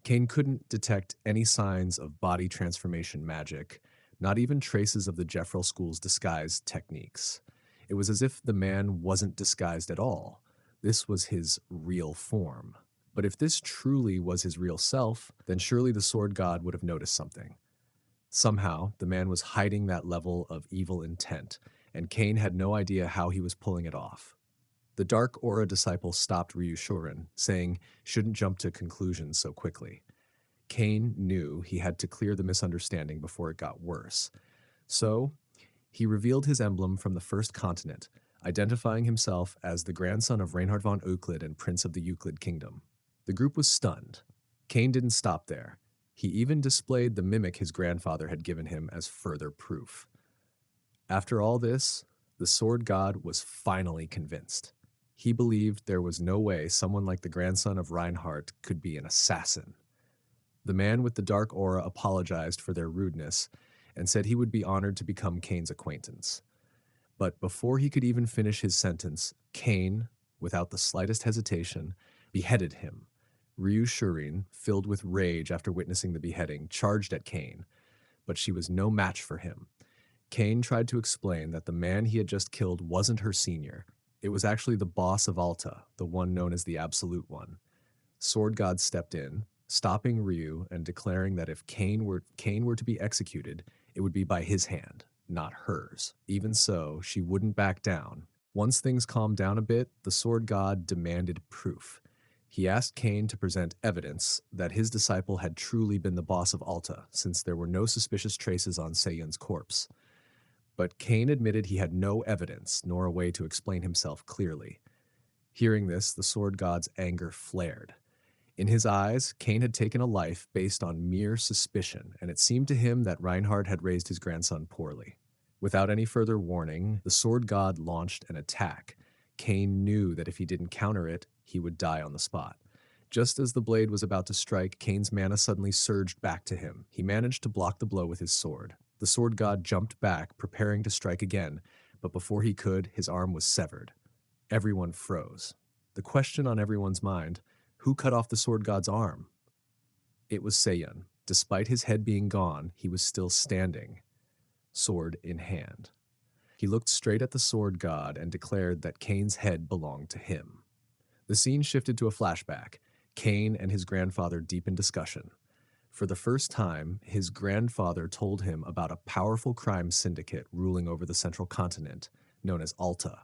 Kane couldn't detect any signs of body transformation magic, not even traces of the Jeffrel School's disguise techniques. It was as if the man wasn't disguised at all. This was his real form. But if this truly was his real self, then surely the Sword God would have noticed something. Somehow, the man was hiding that level of evil intent, and Kane had no idea how he was pulling it off. The Dark Aura disciple stopped Ryushorin, saying, "Shouldn't jump to conclusions so quickly." Kane knew he had to clear the misunderstanding before it got worse. So, he revealed his emblem from the first continent, identifying himself as the grandson of Reinhard von Euclid and Prince of the Euclid Kingdom. The group was stunned. Kane didn't stop there. He even displayed the mimic his grandfather had given him as further proof. After all this, the Sword God was finally convinced. He believed there was no way someone like the grandson of Reinhardt could be an assassin. The man with the dark aura apologized for their rudeness and said he would be honored to become Kane's acquaintance. But before he could even finish his sentence, Kane, without the slightest hesitation, beheaded him. Ryu Shurin, filled with rage after witnessing the beheading, charged at Kane, but she was no match for him. Kane tried to explain that the man he had just killed wasn't her senior. It was actually the boss of Alta, the one known as the Absolute One. Sword God stepped in, stopping Ryu and declaring that if Kane were to be executed, it would be by his hand, not hers. Even so, she wouldn't back down. Once things calmed down a bit, the Sword God demanded proof. He asked Kane to present evidence that his disciple had truly been the boss of Alta, since there were no suspicious traces on Seiyun's corpse. But Kane admitted he had no evidence, nor a way to explain himself clearly. Hearing this, the Sword God's anger flared. In his eyes, Kane had taken a life based on mere suspicion, and it seemed to him that Reinhard had raised his grandson poorly. Without any further warning, the Sword God launched an attack. Kane knew that if he didn't counter it, he would die on the spot. Just as the blade was about to strike, Kane's mana suddenly surged back to him. He managed to block the blow with his sword. The Sword God jumped back, preparing to strike again, but before he could, his arm was severed. Everyone froze. The question on everyone's mind: who cut off the Sword God's arm? It was Seiyun. Despite his head being gone, he was still standing, sword in hand. He looked straight at the Sword God and declared that Kane's head belonged to him. The scene shifted to a flashback. Kane and his grandfather deep in discussion. For the first time, his grandfather told him about a powerful crime syndicate ruling over the central continent, known as Alta.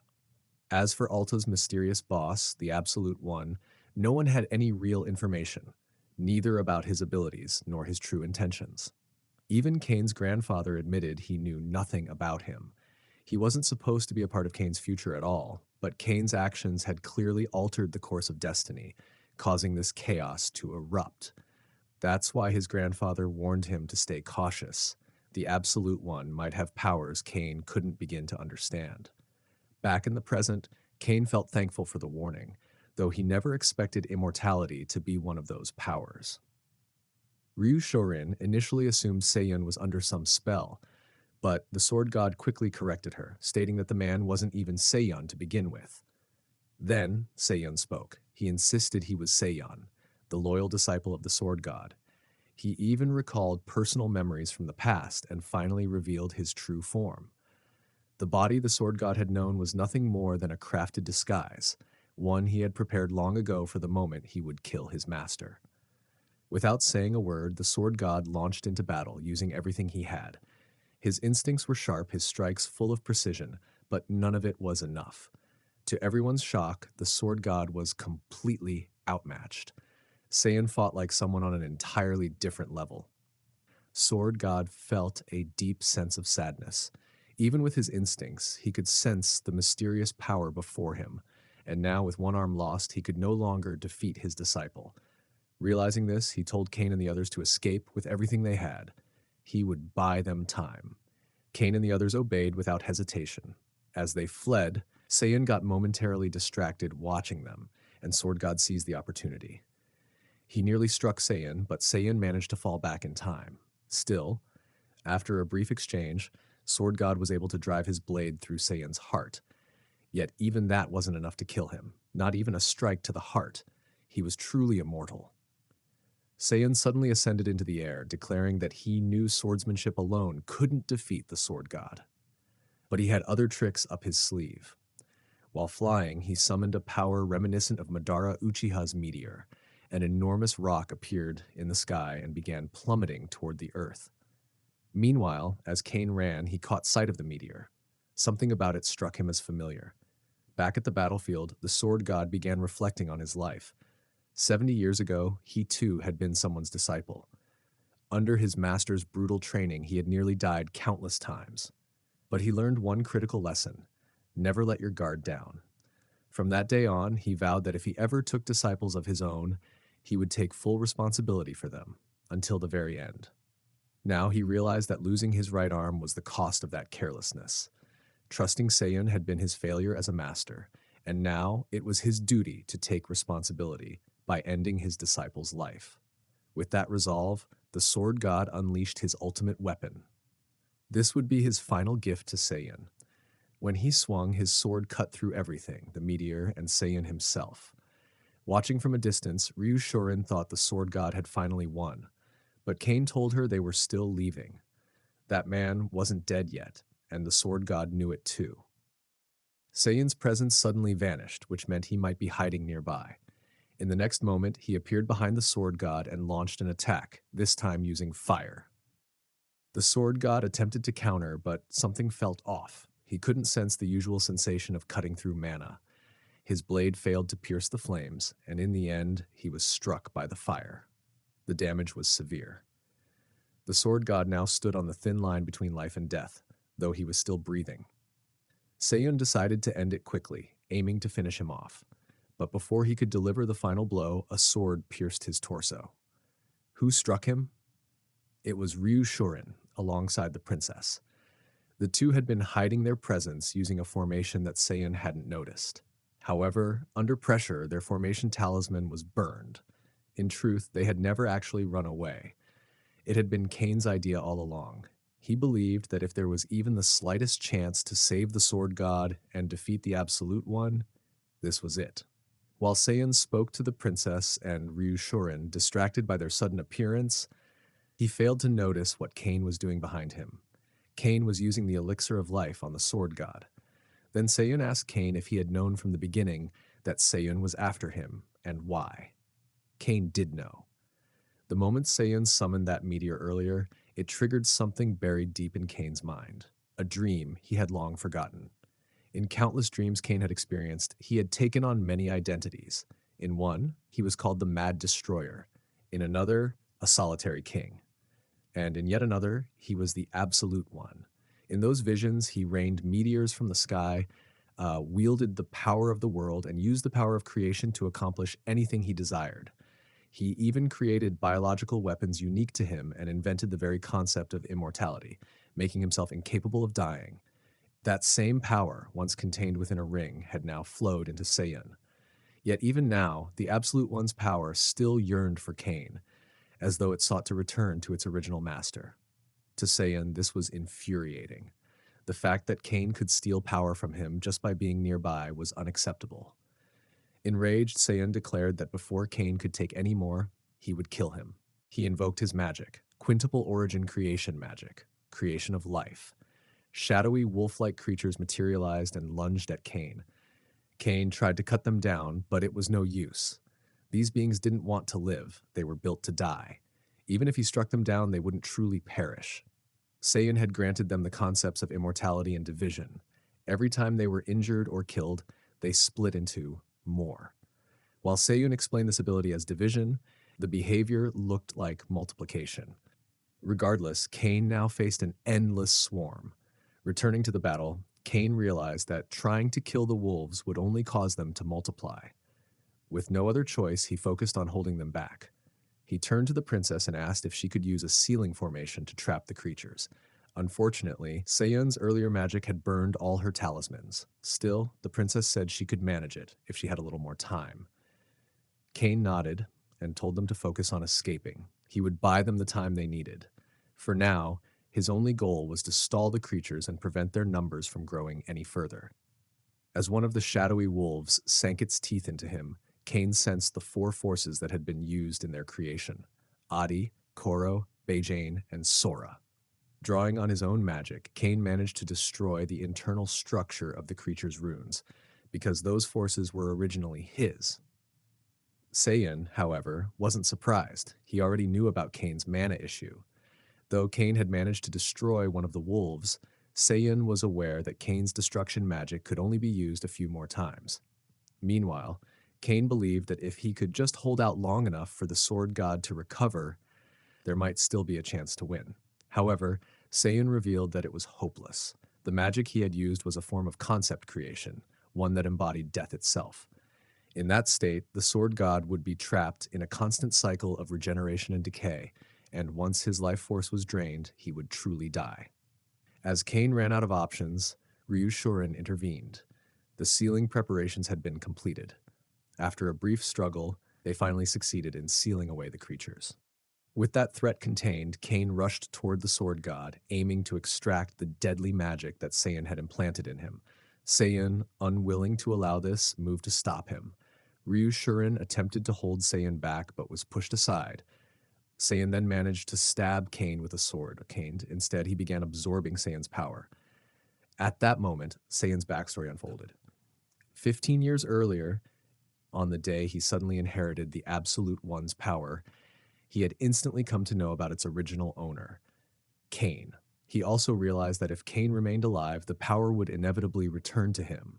As for Alta's mysterious boss, the Absolute One, no one had any real information, neither about his abilities nor his true intentions. Even Kane's grandfather admitted he knew nothing about him. He wasn't supposed to be a part of Kane's future at all, but Kane's actions had clearly altered the course of destiny, causing this chaos to erupt. That's why his grandfather warned him to stay cautious. The Absolute One might have powers Kane couldn't begin to understand. Back in the present, Kane felt thankful for the warning, though he never expected immortality to be one of those powers. Ryu Shorin initially assumed Seiyun was under some spell, but the Sword God quickly corrected her, stating that the man wasn't even Seiyun to begin with. Then Seiyun spoke. He insisted he was Seiyun, the loyal disciple of the Sword God. He even recalled personal memories from the past and finally revealed his true form. The body the Sword God had known was nothing more than a crafted disguise, one he had prepared long ago for the moment he would kill his master. Without saying a word, the Sword God launched into battle, using everything he had. His instincts were sharp, his strikes full of precision, but none of it was enough. To everyone's shock, the Sword God was completely outmatched. Saiyan fought like someone on an entirely different level. Sword God felt a deep sense of sadness. Even with his instincts, he could sense the mysterious power before him, and now with one arm lost, he could no longer defeat his disciple. Realizing this, he told Kane and the others to escape with everything they had. He would buy them time. Kane and the others obeyed without hesitation. As they fled, Saiyan got momentarily distracted watching them, and Sword God seized the opportunity. He nearly struck Saiyan, but Saiyan managed to fall back in time. Still, after a brief exchange, Sword God was able to drive his blade through Saiyan's heart. Yet even that wasn't enough to kill him, not even a strike to the heart. He was truly immortal. Saiyan suddenly ascended into the air, declaring that he knew swordsmanship alone couldn't defeat the Sword God. But he had other tricks up his sleeve. While flying, he summoned a power reminiscent of Madara Uchiha's meteor. An enormous rock appeared in the sky and began plummeting toward the earth. Meanwhile, as Kane ran, he caught sight of the meteor. Something about it struck him as familiar. Back at the battlefield, the Sword God began reflecting on his life. 70 years ago, he too had been someone's disciple. Under his master's brutal training, he had nearly died countless times. But he learned one critical lesson: never let your guard down. From that day on, he vowed that if he ever took disciples of his own, he would take full responsibility for them, until the very end. Now he realized that losing his right arm was the cost of that carelessness. Trusting Saiyan had been his failure as a master, and now it was his duty to take responsibility by ending his disciple's life. With that resolve, the Sword God unleashed his ultimate weapon. This would be his final gift to Saiyan. When he swung, his sword cut through everything, the meteor and Saiyan himself. Watching from a distance, Ryu Shorin thought the Sword God had finally won, but Kane told her they were still leaving. That man wasn't dead yet, and the Sword God knew it too. Saiyan's presence suddenly vanished, which meant he might be hiding nearby. In the next moment, he appeared behind the Sword God and launched an attack, this time using fire. The Sword God attempted to counter, but something felt off. He couldn't sense the usual sensation of cutting through mana. His blade failed to pierce the flames, and in the end, he was struck by the fire. The damage was severe. The Sword God now stood on the thin line between life and death, though he was still breathing. Saiyan decided to end it quickly, aiming to finish him off. But before he could deliver the final blow, a sword pierced his torso. Who struck him? It was Ryu Shorin, alongside the princess. The two had been hiding their presence using a formation that Saiyan hadn't noticed. However, under pressure, their formation talisman was burned. In truth, they had never actually run away. It had been Kane's idea all along. He believed that if there was even the slightest chance to save the Sword God and defeat the Absolute One, this was it. While Saiyan spoke to the princess and Ryu Shorin, distracted by their sudden appearance, he failed to notice what Kane was doing behind him. Kane was using the elixir of life on the Sword God. Then Saiyan asked Kane if he had known from the beginning that Saiyan was after him, and why. Kane did know. The moment Saiyan summoned that meteor earlier, it triggered something buried deep in Kane's mind, a dream he had long forgotten. In countless dreams Kane had experienced, he had taken on many identities. In one, he was called the Mad Destroyer. In another, a solitary king. And in yet another, he was the Absolute One. In those visions, he rained meteors from the sky, wielded the power of the world, and used the power of creation to accomplish anything he desired. He even created biological weapons unique to him and invented the very concept of immortality, making himself incapable of dying. That same power, once contained within a ring, had now flowed into Saiyan. Yet even now, the Absolute One's power still yearned for Kane, as though it sought to return to its original master. To Saiyan, this was infuriating. The fact that Kane could steal power from him just by being nearby was unacceptable. Enraged, Saiyan declared that before Kane could take any more, he would kill him. He invoked his magic, quintuple origin creation magic, creation of life. Shadowy wolf-like creatures materialized and lunged at Kane. Kane tried to cut them down, but it was no use. These beings didn't want to live, they were built to die. Even if he struck them down, they wouldn't truly perish. Saiyan had granted them the concepts of immortality and division. Every time they were injured or killed, they split into more. While Saiyan explained this ability as division, the behavior looked like multiplication. Regardless, Kane now faced an endless swarm. Returning to the battle, Kane realized that trying to kill the wolves would only cause them to multiply. With no other choice, he focused on holding them back. He turned to the princess and asked if she could use a ceiling formation to trap the creatures, Unfortunately, Seiyun's earlier magic had burned all her talismans. Still, the princess said she could manage it if she had a little more time. Kane nodded and told them to focus on escaping. He would buy them the time they needed. For now, his only goal was to stall the creatures and prevent their numbers from growing any further. As one of the shadowy wolves sank its teeth into him, Kane sensed the four forces that had been used in their creation: Adi, Koro, Beijane, and Sora. Drawing on his own magic, Kane managed to destroy the internal structure of the creature's runes, because those forces were originally his. Seiyan, however, wasn't surprised. He already knew about Kane's mana issue. Though Kane had managed to destroy one of the wolves, Seiyan was aware that Kane's destruction magic could only be used a few more times. Meanwhile, Kane believed that if he could just hold out long enough for the sword god to recover, there might still be a chance to win. However, Seiyan revealed that it was hopeless. The magic he had used was a form of concept creation, one that embodied death itself. In that state, the sword god would be trapped in a constant cycle of regeneration and decay, and once his life force was drained, he would truly die. As Kane ran out of options, Ryu Shuren intervened. The sealing preparations had been completed. After a brief struggle, they finally succeeded in sealing away the creatures. With that threat contained, Kane rushed toward the sword god, aiming to extract the deadly magic that Seiyan had implanted in him. Seiyan, unwilling to allow this, moved to stop him. Ryu Shuren attempted to hold Seiyan back, but was pushed aside. Seiyan then managed to stab Kane with a sword. Instead, he began absorbing Seiyan's power. At that moment, Seiyan's backstory unfolded. 15 years earlier, on the day he suddenly inherited the Absolute One's power, he had instantly come to know about its original owner, Kane. He also realized that if Kane remained alive, the power would inevitably return to him.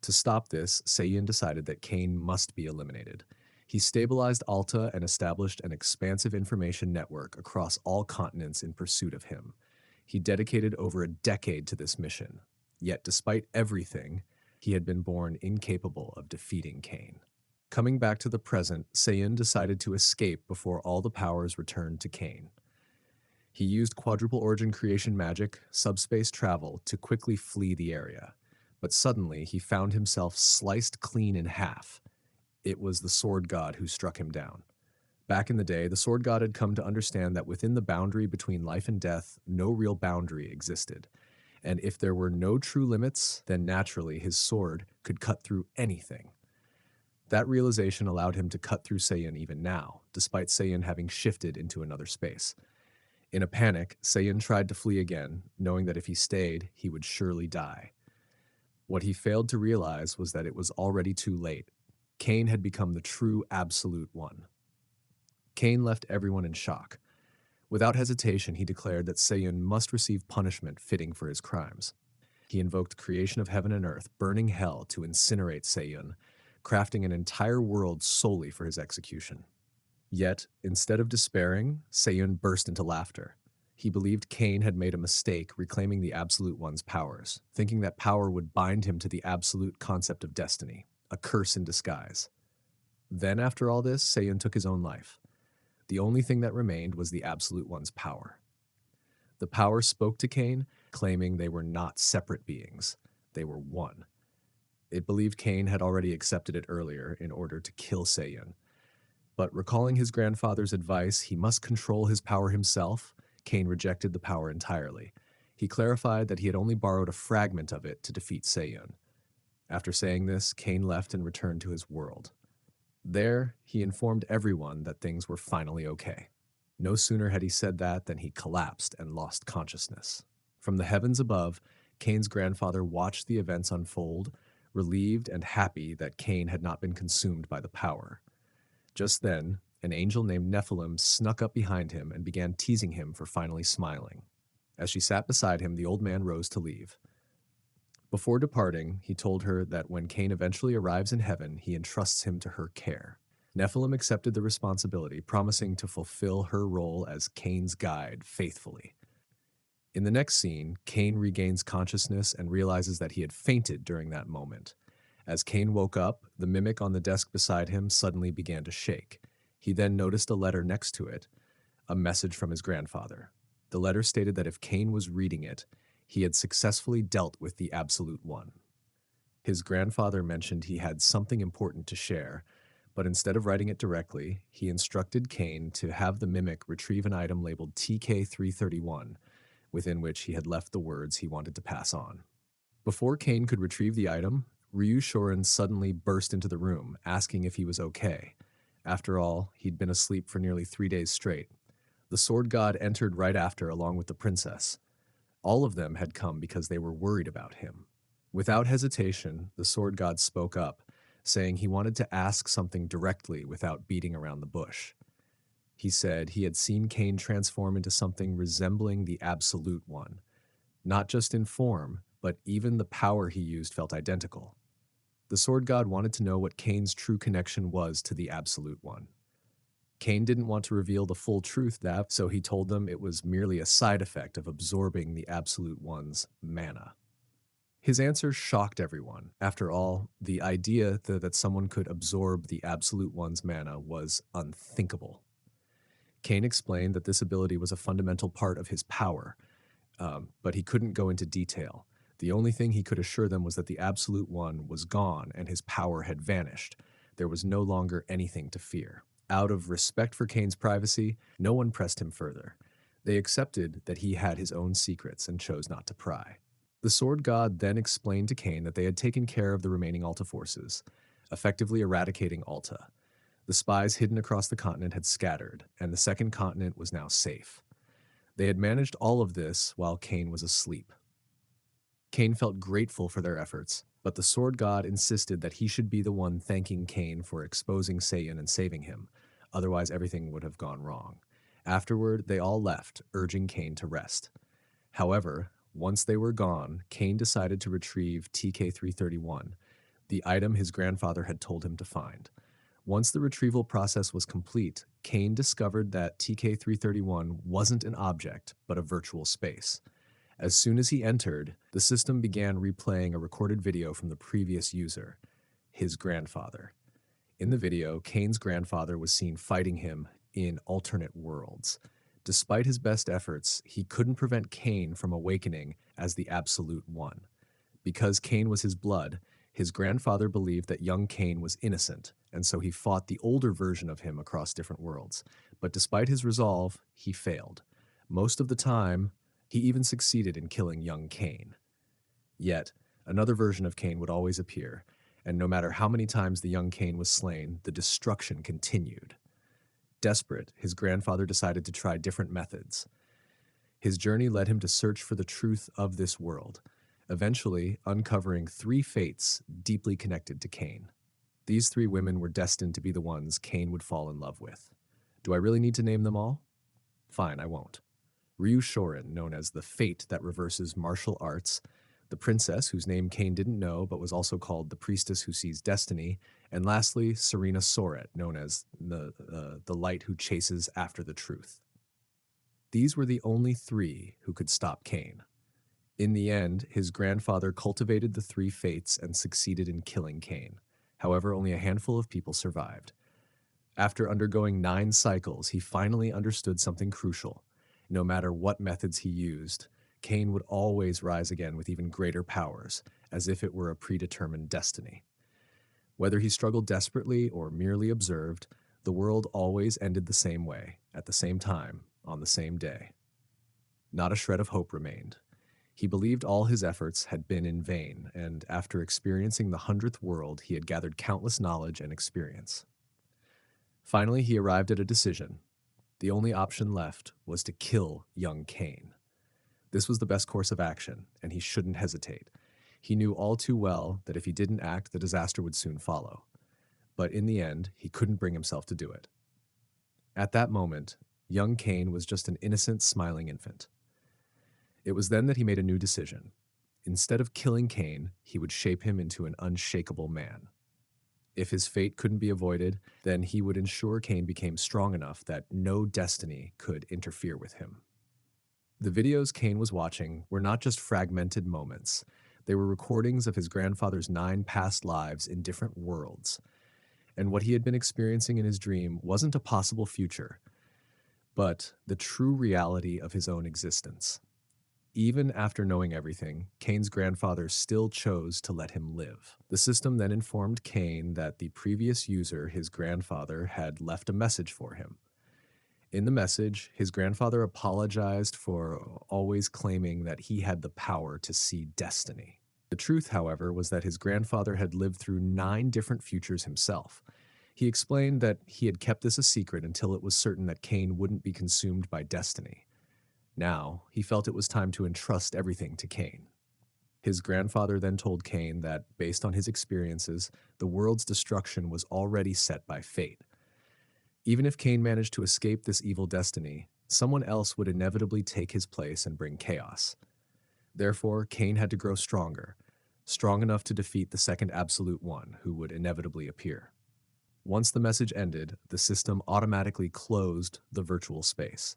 To stop this, Seiyan decided that Kane must be eliminated. He stabilized Alta and established an expansive information network across all continents in pursuit of him. He dedicated over a decade to this mission. Yet, despite everything, he had been born incapable of defeating Kane. Coming back to the present, Seiyan decided to escape before all the powers returned to Kane. He used quadruple origin creation magic, subspace travel, to quickly flee the area. But suddenly, he found himself sliced clean in half. It was the sword god who struck him down. Back in the day, the sword god had come to understand that within the boundary between life and death, no real boundary existed. And if there were no true limits, then naturally his sword could cut through anything. That realization allowed him to cut through Seiyan even now, despite Seiyan having shifted into another space. In a panic, Seiyan tried to flee again, knowing that if he stayed, he would surely die. What he failed to realize was that it was already too late. Kane had become the true Absolute One. Kane left everyone in shock. Without hesitation, he declared that Seiyan must receive punishment fitting for his crimes. He invoked creation of heaven and earth, burning hell to incinerate Seiyan, crafting an entire world solely for his execution. Yet, instead of despairing, Seiyan burst into laughter. He believed Kane had made a mistake reclaiming the Absolute One's powers, thinking that power would bind him to the absolute concept of destiny, a curse in disguise. Then, after all this, Seiyan took his own life. The only thing that remained was the Absolute One's power. The power spoke to Kane, claiming they were not separate beings. They were one. It believed Kane had already accepted it earlier in order to kill Seiyan. But recalling his grandfather's advice, he must control his power himself, Kane rejected the power entirely. He clarified that he had only borrowed a fragment of it to defeat Seiyan. After saying this, Kane left and returned to his world. There, he informed everyone that things were finally okay. No sooner had he said that than he collapsed and lost consciousness. From the heavens above, Kane's grandfather watched the events unfold, relieved and happy that Kane had not been consumed by the power. Just then, an angel named Nephilim snuck up behind him and began teasing him for finally smiling. As she sat beside him, the old man rose to leave. Before departing, he told her that when Kane eventually arrives in heaven, he entrusts him to her care. Nephilim accepted the responsibility, promising to fulfill her role as Kane's guide faithfully. In the next scene, Kane regains consciousness and realizes that he had fainted during that moment. As Kane woke up, the mimic on the desk beside him suddenly began to shake. He then noticed a letter next to it, a message from his grandfather. The letter stated that if Cain was reading it, he had successfully dealt with the Absolute One. His grandfather mentioned he had something important to share, but instead of writing it directly, he instructed Cain to have the mimic retrieve an item labeled TK331, within which he had left the words he wanted to pass on. Before Cain could retrieve the item, Ryu Shorin suddenly burst into the room, asking if he was okay. After all, he'd been asleep for nearly 3 days straight. The sword god entered right after, along with the princess. All of them had come because they were worried about him. Without hesitation, the sword god spoke up, saying he wanted to ask something directly without beating around the bush. He said he had seen Cain transform into something resembling the Absolute One. Not just in form, but even the power he used felt identical. The sword god wanted to know what Cain's true connection was to the Absolute One. Cain didn't want to reveal the full truth, so he told them it was merely a side effect of absorbing the Absolute One's mana. His answer shocked everyone. After all, the idea that someone could absorb the Absolute One's mana was unthinkable. Cain explained that this ability was a fundamental part of his power, but he couldn't go into detail. The only thing he could assure them was that the Absolute One was gone and his power had vanished. There was no longer anything to fear. Out of respect for Cain's privacy, no one pressed him further. They accepted that he had his own secrets and chose not to pry. The sword god then explained to Cain that they had taken care of the remaining Alta forces, effectively eradicating Alta. The spies hidden across the continent had scattered, and the second continent was now safe. They had managed all of this while Cain was asleep. Cain felt grateful for their efforts, but the sword god insisted that he should be the one thanking Cain for exposing Satan and saving him, otherwise everything would have gone wrong. Afterward, they all left, urging Cain to rest. However, once they were gone, Cain decided to retrieve TK331, the item his grandfather had told him to find. Once the retrieval process was complete, Cain discovered that TK331 wasn't an object, but a virtual space. As soon as he entered, the system began replaying a recorded video from the previous user, his grandfather. In the video, Cain's grandfather was seen fighting him in alternate worlds. Despite his best efforts, he couldn't prevent Cain from awakening as the Absolute One. Because Cain was his blood, his grandfather believed that young Cain was innocent, and so he fought the older version of him across different worlds. But despite his resolve, he failed. Most of the time, he even succeeded in killing young Cain. Yet, another version of Cain would always appear, and no matter how many times the young Cain was slain, the destruction continued. Desperate, his grandfather decided to try different methods. His journey led him to search for the truth of this world, eventually uncovering 3 fates deeply connected to Cain. These 3 women were destined to be the ones Cain would fall in love with. Do I really need to name them all? Fine, I won't. Ryu Shorin, known as the Fate that reverses martial arts, the princess, whose name Cain didn't know but was also called the priestess who sees destiny, and lastly, Serena Soret, known as the light who chases after the truth. These were the only 3 who could stop Cain. In the end, his grandfather cultivated the 3 fates and succeeded in killing Cain. However, only a handful of people survived. After undergoing 9 cycles, he finally understood something crucial. No matter what methods he used, Cain would always rise again with even greater powers, as if it were a predetermined destiny. Whether he struggled desperately or merely observed, the world always ended the same way, at the same time, on the same day. Not a shred of hope remained. He believed all his efforts had been in vain, and after experiencing the 100th world, he had gathered countless knowledge and experience. Finally, he arrived at a decision. The only option left was to kill young Cain. This was the best course of action, and he shouldn't hesitate. He knew all too well that if he didn't act, the disaster would soon follow. But in the end, he couldn't bring himself to do it. At that moment, young Cain was just an innocent, smiling infant. It was then that he made a new decision. Instead of killing Cain, he would shape him into an unshakable man. If his fate couldn't be avoided, then he would ensure Cain became strong enough that no destiny could interfere with him. The videos Cain was watching were not just fragmented moments. They were recordings of his grandfather's 9 past lives in different worlds. And what he had been experiencing in his dream wasn't a possible future, but the true reality of his own existence. Even after knowing everything, Cain's grandfather still chose to let him live. The system then informed Cain that the previous user, his grandfather, had left a message for him. In the message, his grandfather apologized for always claiming that he had the power to see destiny. The truth, however, was that his grandfather had lived through 9 different futures himself. He explained that he had kept this a secret until it was certain that Cain wouldn't be consumed by destiny. Now, he felt it was time to entrust everything to Cain. His grandfather then told Cain that, based on his experiences, the world's destruction was already set by fate. Even if Cain managed to escape this evil destiny, someone else would inevitably take his place and bring chaos. Therefore, Cain had to grow stronger, strong enough to defeat the second absolute one who would inevitably appear. Once the message ended, the system automatically closed the virtual space.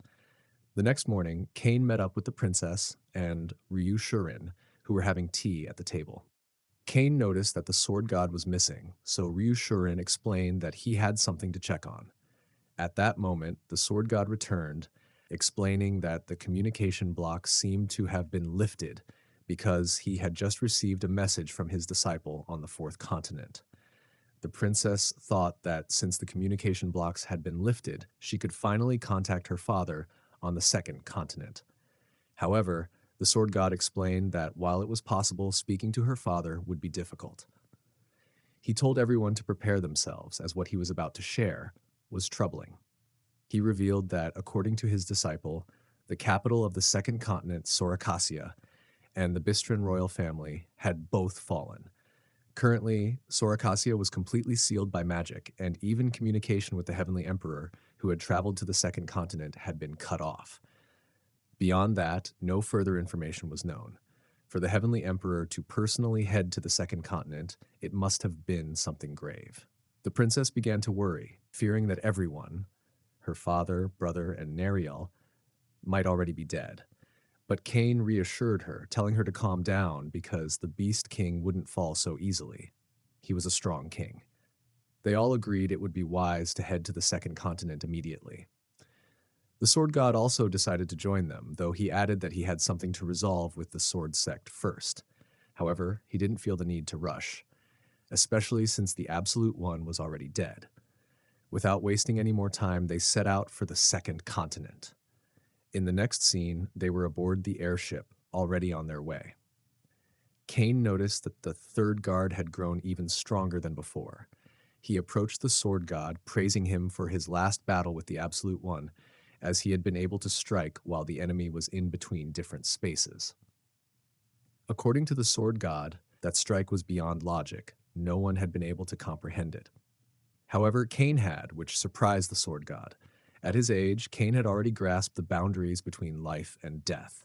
The next morning, Cain met up with the princess and Ryu Shurin, who were having tea at the table. Cain noticed that the sword god was missing, so Ryu Shurin explained that he had something to check on. At that moment, the sword god returned, explaining that the communication block seemed to have been lifted because he had just received a message from his disciple on the fourth continent. The princess thought that since the communication blocks had been lifted, she could finally contact her father on the second continent. However, the sword god explained that while it was possible, speaking to her father would be difficult. He told everyone to prepare themselves, as what he was about to share was troubling. He revealed that, according to his disciple, the capital of the second continent, Sorakasia, and the Bistran royal family had both fallen. Currently, Sorakasia was completely sealed by magic, and even communication with the Heavenly Emperor, who had traveled to the second continent, had been cut off. Beyond that, no further information was known. For the Heavenly Emperor to personally head to the second continent, it must have been something grave. The princess began to worry, fearing that everyone, her father, brother, and Neriel, might already be dead. But Cain reassured her, telling her to calm down because the Beast King wouldn't fall so easily. He was a strong king. They all agreed it would be wise to head to the second continent immediately. The sword god also decided to join them, though he added that he had something to resolve with the sword sect first. However, he didn't feel the need to rush, especially since the Absolute One was already dead. Without wasting any more time, they set out for the second continent. In the next scene, they were aboard the airship, already on their way. Cain noticed that the third guard had grown even stronger than before. He approached the sword god, praising him for his last battle with the Absolute One, as he had been able to strike while the enemy was in between different spaces. According to the sword god, that strike was beyond logic. No one had been able to comprehend it. However, Cain had, which surprised the sword god. At his age, Cain had already grasped the boundaries between life and death.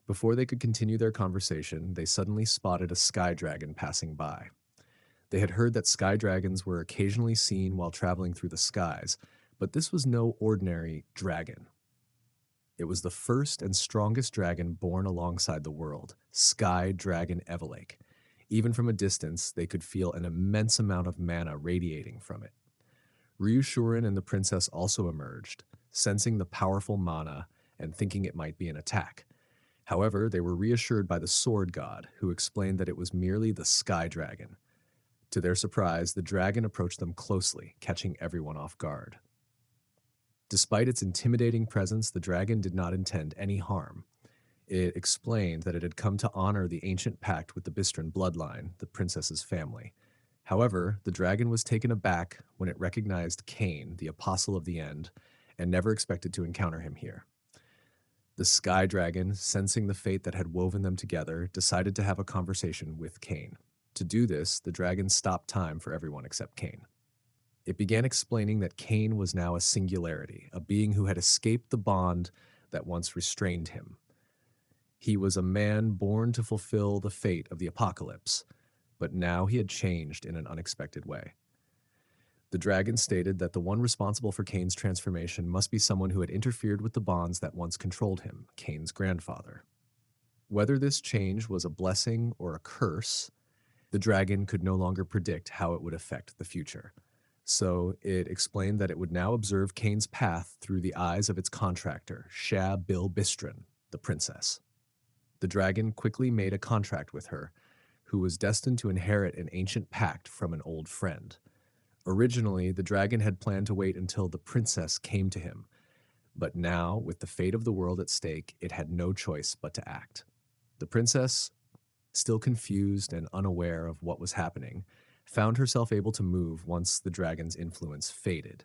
Before they could continue their conversation, they suddenly spotted a sky dragon passing by. They had heard that sky dragons were occasionally seen while traveling through the skies, but this was no ordinary dragon. It was the first and strongest dragon born alongside the world, Sky Dragon Evelake. Even from a distance, they could feel an immense amount of mana radiating from it. Ryu Shurin and the princess also emerged, sensing the powerful mana and thinking it might be an attack. However, they were reassured by the sword god, who explained that it was merely the sky dragon. To their surprise, the dragon approached them closely, catching everyone off guard. Despite its intimidating presence, the dragon did not intend any harm. It explained that it had come to honor the ancient pact with the Bistran bloodline, the princess's family. However, the dragon was taken aback when it recognized Cain, the apostle of the end, and never expected to encounter him here. The sky dragon, sensing the fate that had woven them together, decided to have a conversation with Cain. To do this, the dragon stopped time for everyone except Cain. It began explaining that Cain was now a singularity, a being who had escaped the bond that once restrained him. He was a man born to fulfill the fate of the apocalypse, but now he had changed in an unexpected way. The dragon stated that the one responsible for Cain's transformation must be someone who had interfered with the bonds that once controlled him, Cain's grandfather. Whether this change was a blessing or a curse, the dragon could no longer predict how it would affect the future. So it explained that it would now observe Kane's path through the eyes of its contractor, Shah Bil Bistrin, the princess. The dragon quickly made a contract with her, who was destined to inherit an ancient pact from an old friend. Originally, the dragon had planned to wait until the princess came to him, but now, with the fate of the world at stake, it had no choice but to act. The princess, still confused and unaware of what was happening, found herself able to move once the dragon's influence faded.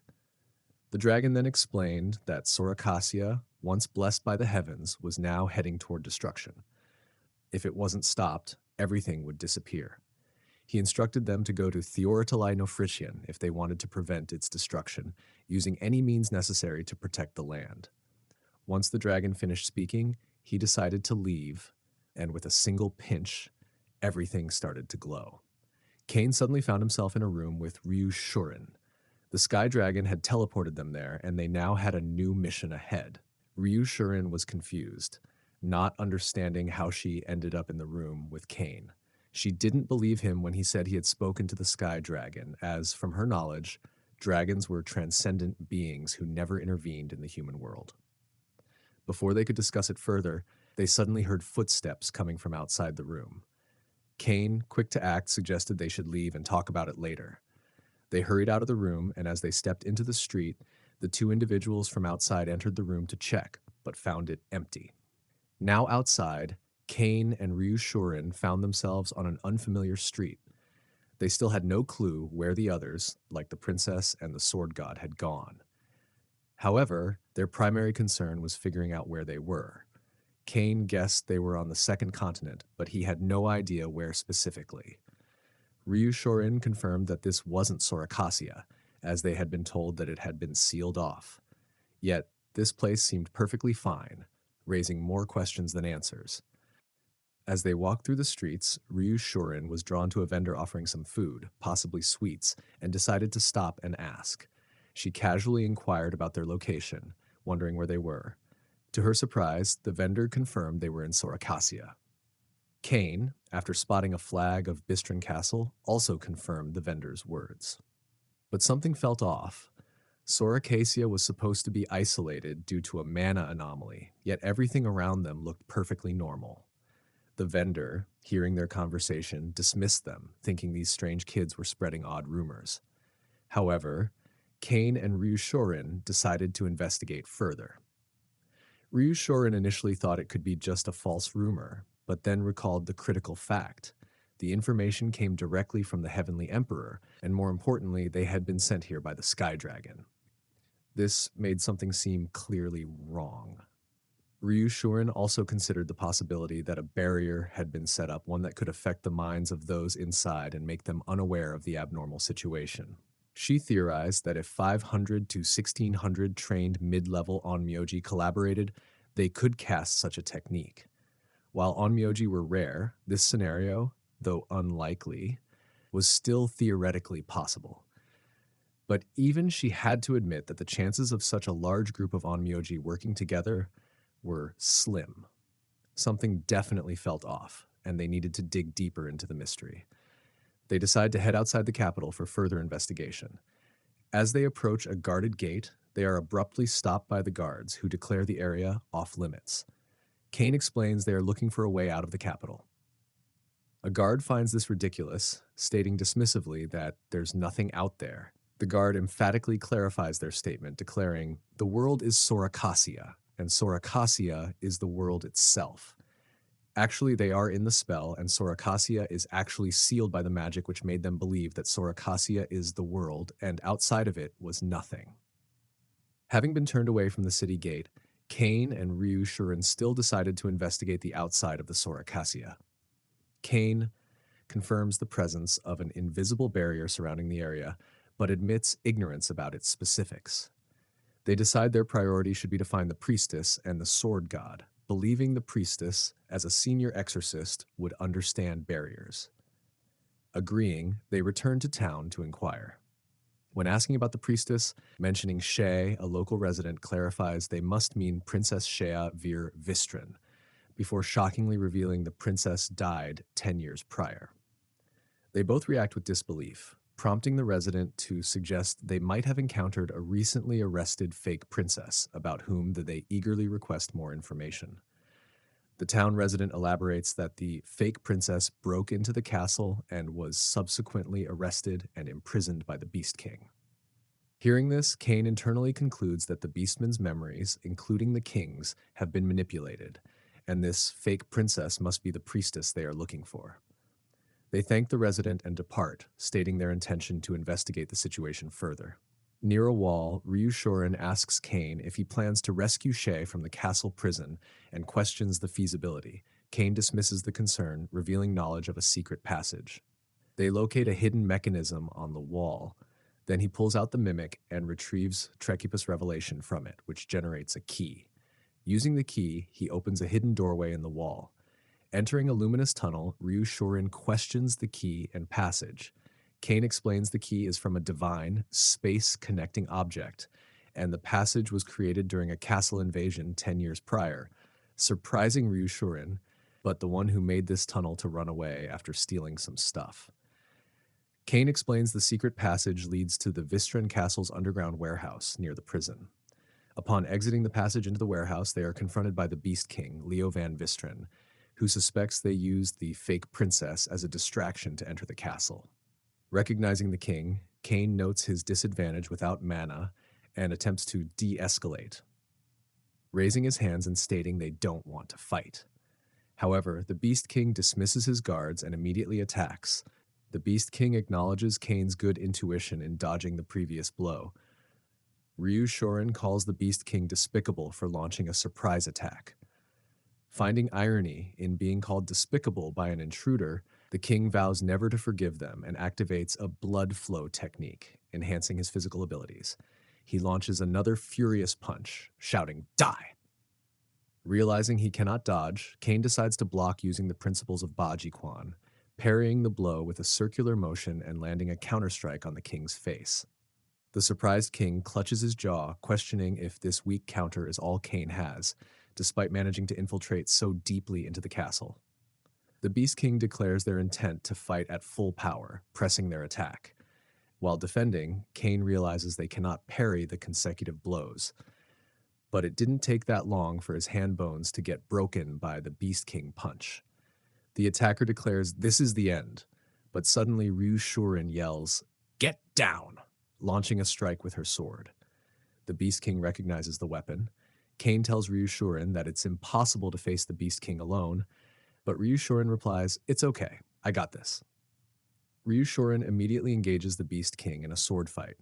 The dragon then explained that Sorakasia, once blessed by the heavens, was now heading toward destruction. If it wasn't stopped, everything would disappear. He instructed them to go to Theoratalai no Frisian if they wanted to prevent its destruction, using any means necessary to protect the land. Once the dragon finished speaking, he decided to leave, and with a single pinch, everything started to glow. Kane suddenly found himself in a room with Ryu Shurin. The Sky Dragon had teleported them there, and they now had a new mission ahead. Ryu Shurin was confused, not understanding how she ended up in the room with Kane. She didn't believe him when he said he had spoken to the Sky Dragon, as, from her knowledge, dragons were transcendent beings who never intervened in the human world. Before they could discuss it further, they suddenly heard footsteps coming from outside the room. Kane, quick to act, suggested they should leave and talk about it later. They hurried out of the room, and as they stepped into the street, the two individuals from outside entered the room to check, but found it empty. Now outside, Kane and Ryu Shurin found themselves on an unfamiliar street. They still had no clue where the others, like the princess and the sword god, had gone. However, their primary concern was figuring out where they were. Kane guessed they were on the second continent, but he had no idea where specifically. Ryu Shurin confirmed that this wasn't Sorakasia, as they had been told that it had been sealed off. Yet, this place seemed perfectly fine, raising more questions than answers. As they walked through the streets, Ryu Shurin was drawn to a vendor offering some food, possibly sweets, and decided to stop and ask. She casually inquired about their location, wondering where they were. To her surprise, the vendor confirmed they were in Sorakasia. Kane, after spotting a flag of Bistrin Castle, also confirmed the vendor's words. But something felt off. Sorakasia was supposed to be isolated due to a mana anomaly, yet everything around them looked perfectly normal. The vendor, hearing their conversation, dismissed them, thinking these strange kids were spreading odd rumors. However, Kane and Ryu Shurin decided to investigate further. Ryu Shurin initially thought it could be just a false rumor, but then recalled the critical fact. The information came directly from the Heavenly Emperor, and more importantly, they had been sent here by the Sky Dragon. This made something seem clearly wrong. Ryu Shurin also considered the possibility that a barrier had been set up, one that could affect the minds of those inside and make them unaware of the abnormal situation. She theorized that if 500 to 1,600 trained mid-level onmyoji collaborated, they could cast such a technique. While onmyoji were rare, this scenario, though unlikely, was still theoretically possible. But even she had to admit that the chances of such a large group of onmyoji working together were slim. Something definitely felt off, and they needed to dig deeper into the mystery. They decide to head outside the capital for further investigation. As they approach a guarded gate, they are abruptly stopped by the guards, who declare the area off limits. Kane explains they are looking for a way out of the capital. A guard finds this ridiculous, stating dismissively that there's nothing out there. The guard emphatically clarifies their statement, declaring, "The world is Sorakasia, and Sorakasia is the world itself." Actually, they are in the spell, and Sorakasia is actually sealed by the magic which made them believe that Sorakasia is the world, and outside of it was nothing. Having been turned away from the city gate, Kane and Ryu Shurin still decided to investigate the outside of the Sorakasia. Kane confirms the presence of an invisible barrier surrounding the area, but admits ignorance about its specifics. They decide their priority should be to find the priestess and the sword god, believing the priestess, as a senior exorcist, would understand barriers. Agreeing, they return to town to inquire. When asking about the priestess, mentioning Shea, a local resident, clarifies they must mean Princess Shea Vir Vistrin, before shockingly revealing the princess died 10 years prior. They both react with disbelief. prompting the resident to suggest they might have encountered a recently arrested fake princess about whom they eagerly request more information. The town resident elaborates that the fake princess broke into the castle and was subsequently arrested and imprisoned by the Beast King. Hearing this, Cain internally concludes that the Beastman's memories, including the king's, have been manipulated, and this fake princess must be the priestess they are looking for. They thank the resident and depart, stating their intention to investigate the situation further. Near a wall, Ryu Shorin asks Cain if he plans to rescue Shay from the castle prison and questions the feasibility. Cain dismisses the concern, revealing knowledge of a secret passage. They locate a hidden mechanism on the wall. Then he pulls out the mimic and retrieves Trecupus Revelation from it, which generates a key. Using the key, he opens a hidden doorway in the wall. Entering a luminous tunnel, Ryu Shorin questions the key and passage. Cain explains the key is from a divine, space-connecting object, and the passage was created during a castle invasion 10 years prior, surprising Ryu Shorin, but the one who made this tunnel to run away after stealing some stuff. Cain explains the secret passage leads to the Vistran Castle's underground warehouse near the prison. Upon exiting the passage into the warehouse, they are confronted by the Beast King, Leo Van Vistran, who suspects they used the fake princess as a distraction to enter the castle. Recognizing the king, Cain notes his disadvantage without mana and attempts to de-escalate, raising his hands and stating they don't want to fight. However, the Beast King dismisses his guards and immediately attacks. The Beast King acknowledges Cain's good intuition in dodging the previous blow. Ryu Shorin calls the Beast King despicable for launching a surprise attack. Finding irony in being called despicable by an intruder, the king vows never to forgive them and activates a blood flow technique, enhancing his physical abilities. He launches another furious punch, shouting, "Die!" Realizing he cannot dodge, Cain decides to block using the principles of Baji Quan, parrying the blow with a circular motion and landing a counterstrike on the king's face. The surprised king clutches his jaw, questioning if this weak counter is all Cain has, despite managing to infiltrate so deeply into the castle. The Beast King declares their intent to fight at full power, pressing their attack. While defending, Cain realizes they cannot parry the consecutive blows. But it didn't take that long for his hand bones to get broken by the Beast King punch. The attacker declares this is the end, but suddenly Ryu Shorin yells, "Get down!" launching a strike with her sword. The Beast King recognizes the weapon. Cain tells Ryu Shorin that it's impossible to face the Beast King alone, but Ryu Shorin replies, "It's okay, I got this." Ryu Shorin immediately engages the Beast King in a sword fight.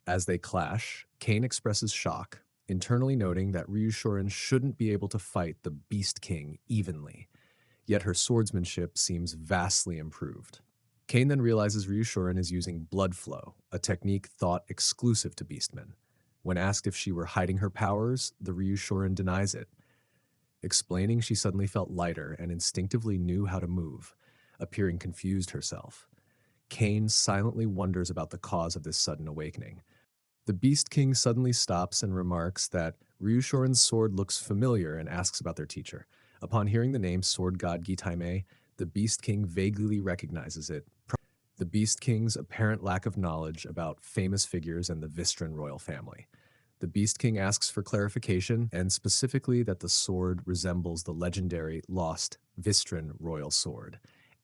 As they clash, Cain expresses shock, internally noting that Ryu Shorin shouldn't be able to fight the Beast King evenly, yet her swordsmanship seems vastly improved. Cain then realizes Ryu Shorin is using blood flow, a technique thought exclusive to Beastmen. When asked if she were hiding her powers, the Ryu Shorin denies it, explaining she suddenly felt lighter and instinctively knew how to move, appearing confused herself. Cain silently wonders about the cause of this sudden awakening. The Beast King suddenly stops and remarks that Ryu Shorin's sword looks familiar and asks about their teacher. Upon hearing the name Sword God Gitaime, the Beast King vaguely recognizes it. The Beast King's apparent lack of knowledge about famous figures and the Vistran royal family. The Beast King asks for clarification, and specifically that the sword resembles the legendary lost Vistran royal sword,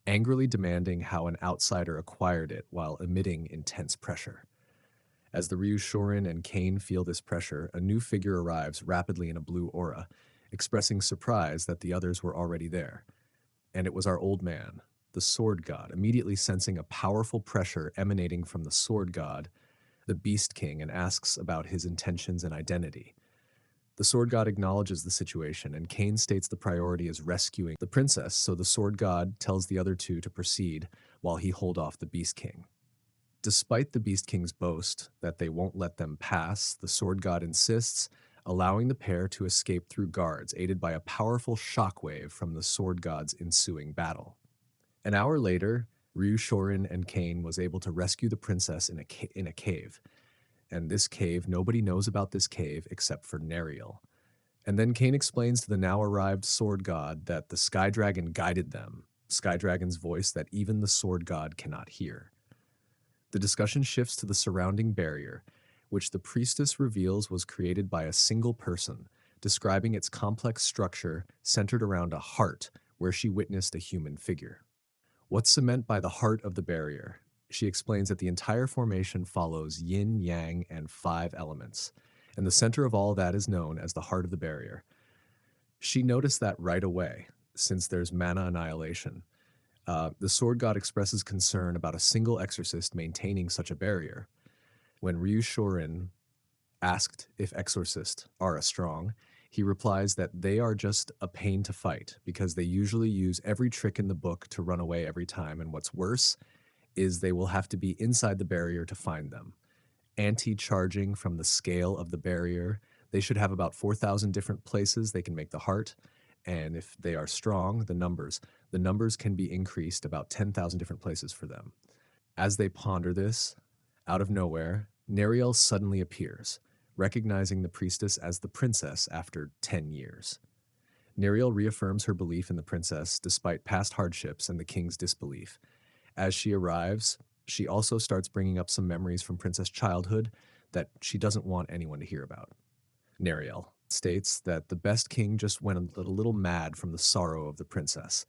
angrily demanding how an outsider acquired it while emitting intense pressure. As the Ryu Shorin and Cain feel this pressure, a new figure arrives rapidly in a blue aura, expressing surprise that the others were already there. And it was our old man, the Sword God, immediately sensing a powerful pressure emanating from the Sword God, the Beast King, and asks about his intentions and identity. The Sword God acknowledges the situation, and Cain states the priority is rescuing the princess, so the Sword God tells the other two to proceed while he hold off the Beast King. Despite the Beast King's boast that they won't let them pass, the Sword God insists, allowing the pair to escape through guards, aided by a powerful shockwave from the Sword God's ensuing battle. An hour later, Ryu Shorin and Cain was able to rescue the princess in a cave. And this cave, nobody knows about this cave except for Neriel. And then Cain explains to the now arrived Sword God that the Sky Dragon guided them, Sky Dragon's voice that even the Sword God cannot hear. The discussion shifts to the surrounding barrier, which the priestess reveals was created by a single person, describing its complex structure centered around a heart where she witnessed a human figure. What's meant by the heart of the barrier? She explains that the entire formation follows yin, yang, and five elements, and the center of all that is known as the heart of the barrier. She noticed that right away, since there's mana annihilation. The sword god expresses concern about a single exorcist maintaining such a barrier. When Ryu Shorin asked if exorcists are a strong, he replies that they are just a pain to fight because they usually use every trick in the book to run away every time, and what's worse is they will have to be inside the barrier to find them. Anti-charging from the scale of the barrier, they should have about 4,000 different places they can make the heart, and if they are strong, the numbers can be increased about 10,000 different places for them. As they ponder this, out of nowhere, Neriel suddenly appears, recognizing the priestess as the princess after 10 years. Neriel reaffirms her belief in the princess despite past hardships and the king's disbelief. As she arrives, she also starts bringing up some memories from Princess' childhood that she doesn't want anyone to hear about. Neriel states that the best king just went a little mad from the sorrow of the princess,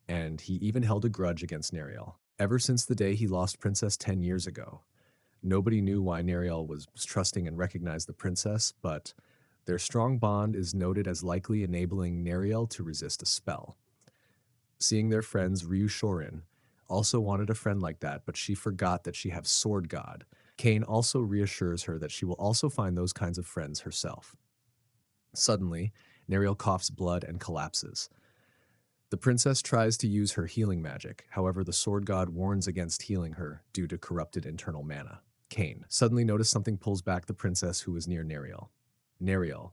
and he even held a grudge against Neriel. Ever since the day he lost Princess 10 years ago, nobody knew why Neriel was trusting and recognized the princess, but their strong bond is noted as likely enabling Neriel to resist a spell. Seeing their friends Ryu Shorin also wanted a friend like that, but she forgot that she has Sword God. Kane also reassures her that she will also find those kinds of friends herself. Suddenly, Neriel coughs blood and collapses. The princess tries to use her healing magic, however the sword god warns against healing her due to corrupted internal mana. Kane suddenly noticed something pulls back the princess who was near Neriel. Neriel,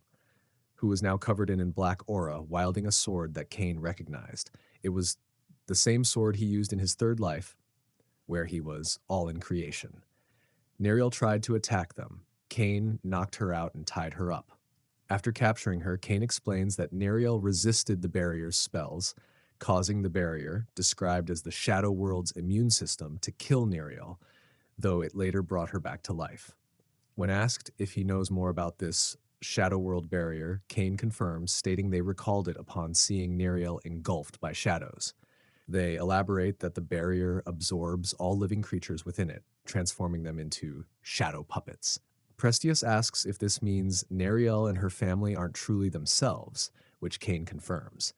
who was now covered in black aura, wielding a sword that Kane recognized. It was the same sword he used in his third life, where he was all in creation. Neriel tried to attack them. Kane knocked her out and tied her up. After capturing her, Kane explains that Neriel resisted the barrier's spells, causing the barrier, described as the Shadow World's immune system, to kill Neriel, though it later brought her back to life. When asked if he knows more about this Shadow World barrier, Kane confirms, stating they recalled it upon seeing Neriel engulfed by shadows. They elaborate that the barrier absorbs all living creatures within it, transforming them into shadow puppets. Prestius asks if this means Neriel and her family aren't truly themselves, which Kane confirms.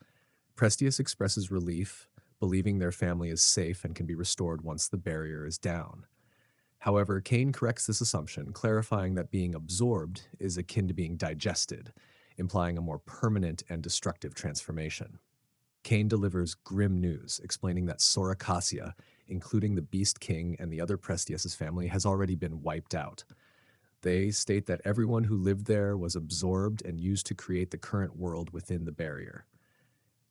Prestius expresses relief, believing their family is safe and can be restored once the barrier is down. However, Kane corrects this assumption, clarifying that being absorbed is akin to being digested, implying a more permanent and destructive transformation. Kane delivers grim news, explaining that Sorakasia, including the Beast King and the other Prestius' family, has already been wiped out. They state that everyone who lived there was absorbed and used to create the current world within the barrier.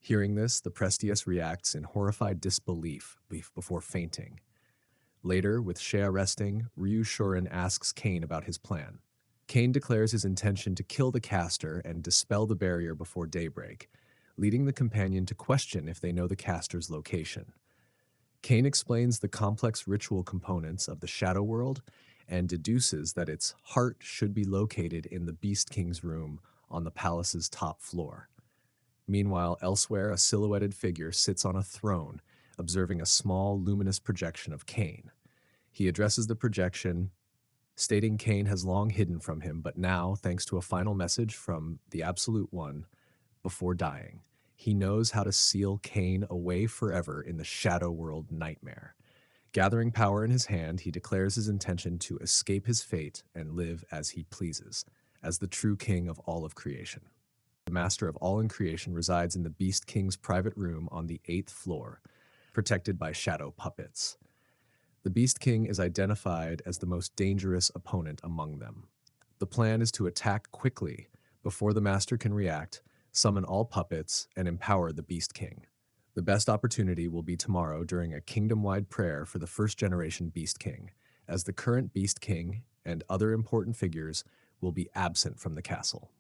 Hearing this, the Prestius reacts in horrified disbelief before fainting. Later, with Shea resting, Ryu Shorin asks Kane about his plan. Kane declares his intention to kill the caster and dispel the barrier before daybreak, leading the companion to question if they know the caster's location. Kane explains the complex ritual components of the Shadow World and deduces that its heart should be located in the Beast King's room on the palace's top floor. Meanwhile, elsewhere, a silhouetted figure sits on a throne, observing a small, luminous projection of Kane. He addresses the projection, stating Kane has long hidden from him, but now, thanks to a final message from the Absolute One, before dying, he knows how to seal Kane away forever in the Shadow World nightmare. Gathering power in his hand, he declares his intention to escape his fate and live as he pleases, as the true king of all of creation. The master of all in creation resides in the Beast King's private room on the 8th floor, protected by shadow puppets. The Beast King is identified as the most dangerous opponent among them. The plan is to attack quickly before the master can react, summon all puppets, and empower the Beast King. The best opportunity will be tomorrow during a kingdom-wide prayer for the first-generation Beast King, as the current Beast King and other important figures will be absent from the castle.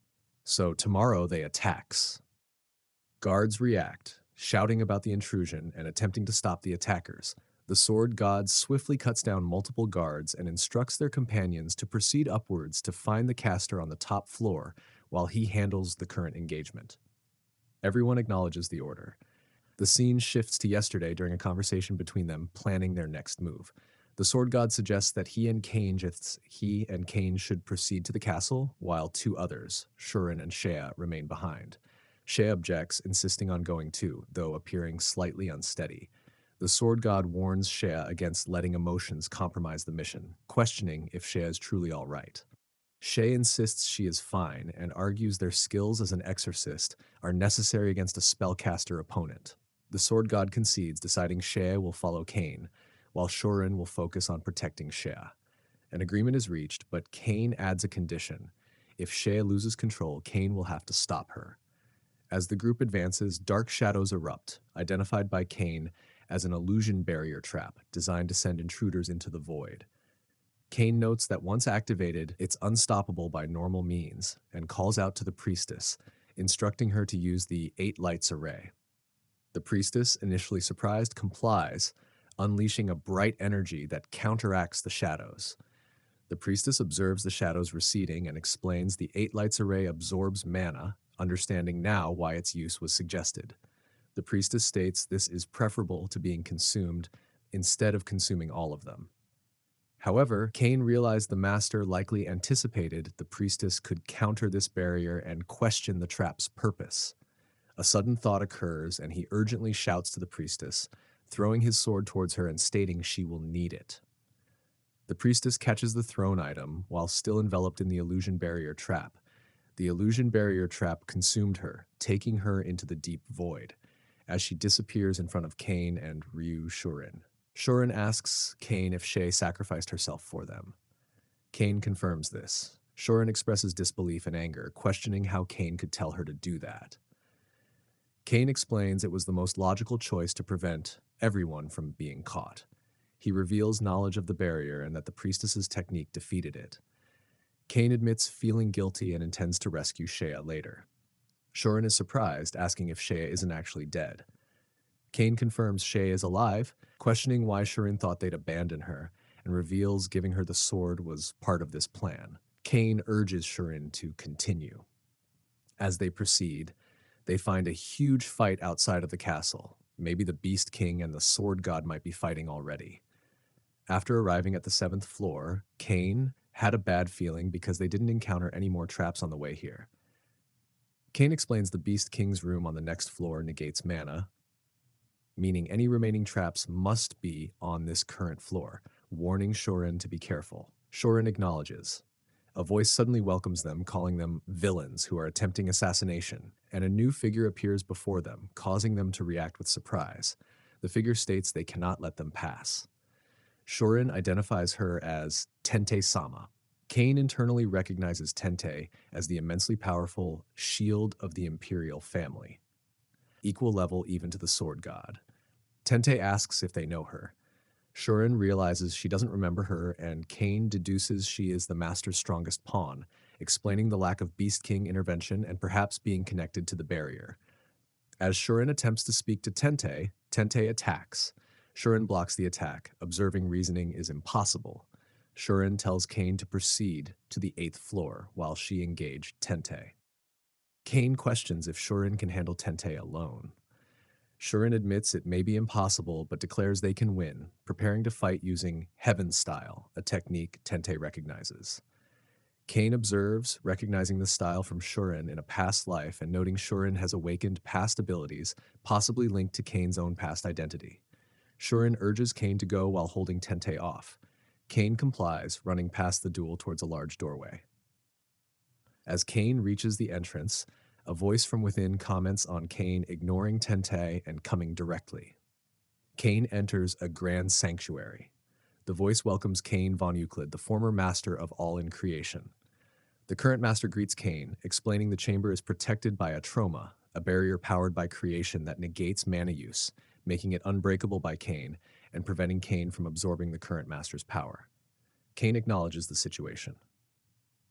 So tomorrow they attacks. Guards react, shouting about the intrusion and attempting to stop the attackers, The sword god swiftly cuts down multiple guards and instructs their companions to proceed upwards to find the caster on the top floor while he handles the current engagement. Everyone acknowledges the order. The scene shifts to yesterday during a conversation between them, planning their next move. The sword god suggests that he and Cain should proceed to the castle, while two others, Shurin and Shea, remain behind. Shea objects, insisting on going too, though appearing slightly unsteady. The sword god warns Shea against letting emotions compromise the mission, questioning if Shea is truly all right. Shea insists she is fine and argues their skills as an exorcist are necessary against a spellcaster opponent. The sword god concedes, deciding Shea will follow Cain, while Shorin will focus on protecting Shea. An agreement is reached, but Cain adds a condition. If Shea loses control, Cain will have to stop her. As the group advances, dark shadows erupt, identified by Cain as an illusion barrier trap designed to send intruders into the void. Cain notes that once activated, it's unstoppable by normal means, and calls out to the priestess, instructing her to use the 8 lights array. The priestess, initially surprised, complies, unleashing a bright energy that counteracts the shadows. The priestess observes the shadows receding and explains the 8 lights array absorbs mana, understanding now why its use was suggested. The priestess states this is preferable to being consumed instead of consuming all of them. However, Cain realized the master likely anticipated the priestess could counter this barrier and question the trap's purpose. A sudden thought occurs, and he urgently shouts to the priestess, throwing his sword towards her and stating she will need it. The priestess catches the thrown item while still enveloped in the illusion barrier trap. The illusion barrier trap consumed her, taking her into the deep void, as she disappears in front of Cain and Ryu Shurin. Shurin asks Cain if Shea sacrificed herself for them. Cain confirms this. Shurin expresses disbelief and anger, questioning how Cain could tell her to do that. Cain explains it was the most logical choice to prevent everyone from being caught. He reveals knowledge of the barrier and that the priestess's technique defeated it. Cain admits feeling guilty and intends to rescue Shea later. Shurin is surprised, asking if Shea isn't actually dead. Cain confirms Shea is alive, questioning why Shurin thought they'd abandon her, and reveals giving her the sword was part of this plan. Cain urges Shurin to continue. As they proceed, they find a huge fight outside of the castle. Maybe the Beast King and the Sword God might be fighting already. After arriving at the 7th floor, Cain had a bad feeling because they didn't encounter any more traps on the way here. Cain explains the Beast King's room on the next floor negates mana, meaning any remaining traps must be on this current floor, warning Shurin to be careful. Shurin acknowledges. A voice suddenly welcomes them, calling them villains who are attempting assassination, and a new figure appears before them, causing them to react with surprise. The figure states they cannot let them pass. Shurin identifies her as Tente-sama. Cain internally recognizes Tente as the immensely powerful shield of the imperial family, equal level even to the sword god. Tente asks if they know her. Shurin realizes she doesn't remember her, and Cain deduces she is the master's strongest pawn, explaining the lack of Beast King intervention and perhaps being connected to the barrier. As Shurin attempts to speak to Tente, Tente attacks. Shurin blocks the attack, observing reasoning is impossible. Shurin tells Cain to proceed to the 8th floor while she engaged Tente. Cain questions if Shurin can handle Tente alone. Shurin admits it may be impossible, but declares they can win, preparing to fight using Heaven Style, a technique Tente recognizes. Cain observes, recognizing the style from Shurin in a past life and noting Shurin has awakened past abilities, possibly linked to Cain's own past identity. Shurin urges Cain to go while holding Tente off. Cain complies, running past the duel towards a large doorway. As Cain reaches the entrance, a voice from within comments on Cain ignoring Tente and coming directly. Cain enters a grand sanctuary. The voice welcomes Cain von Euclid, the former master of all in creation. The current master greets Cain, explaining the chamber is protected by a trauma, a barrier powered by creation that negates mana use, making it unbreakable by Cain and preventing Cain from absorbing the current master's power. Cain acknowledges the situation.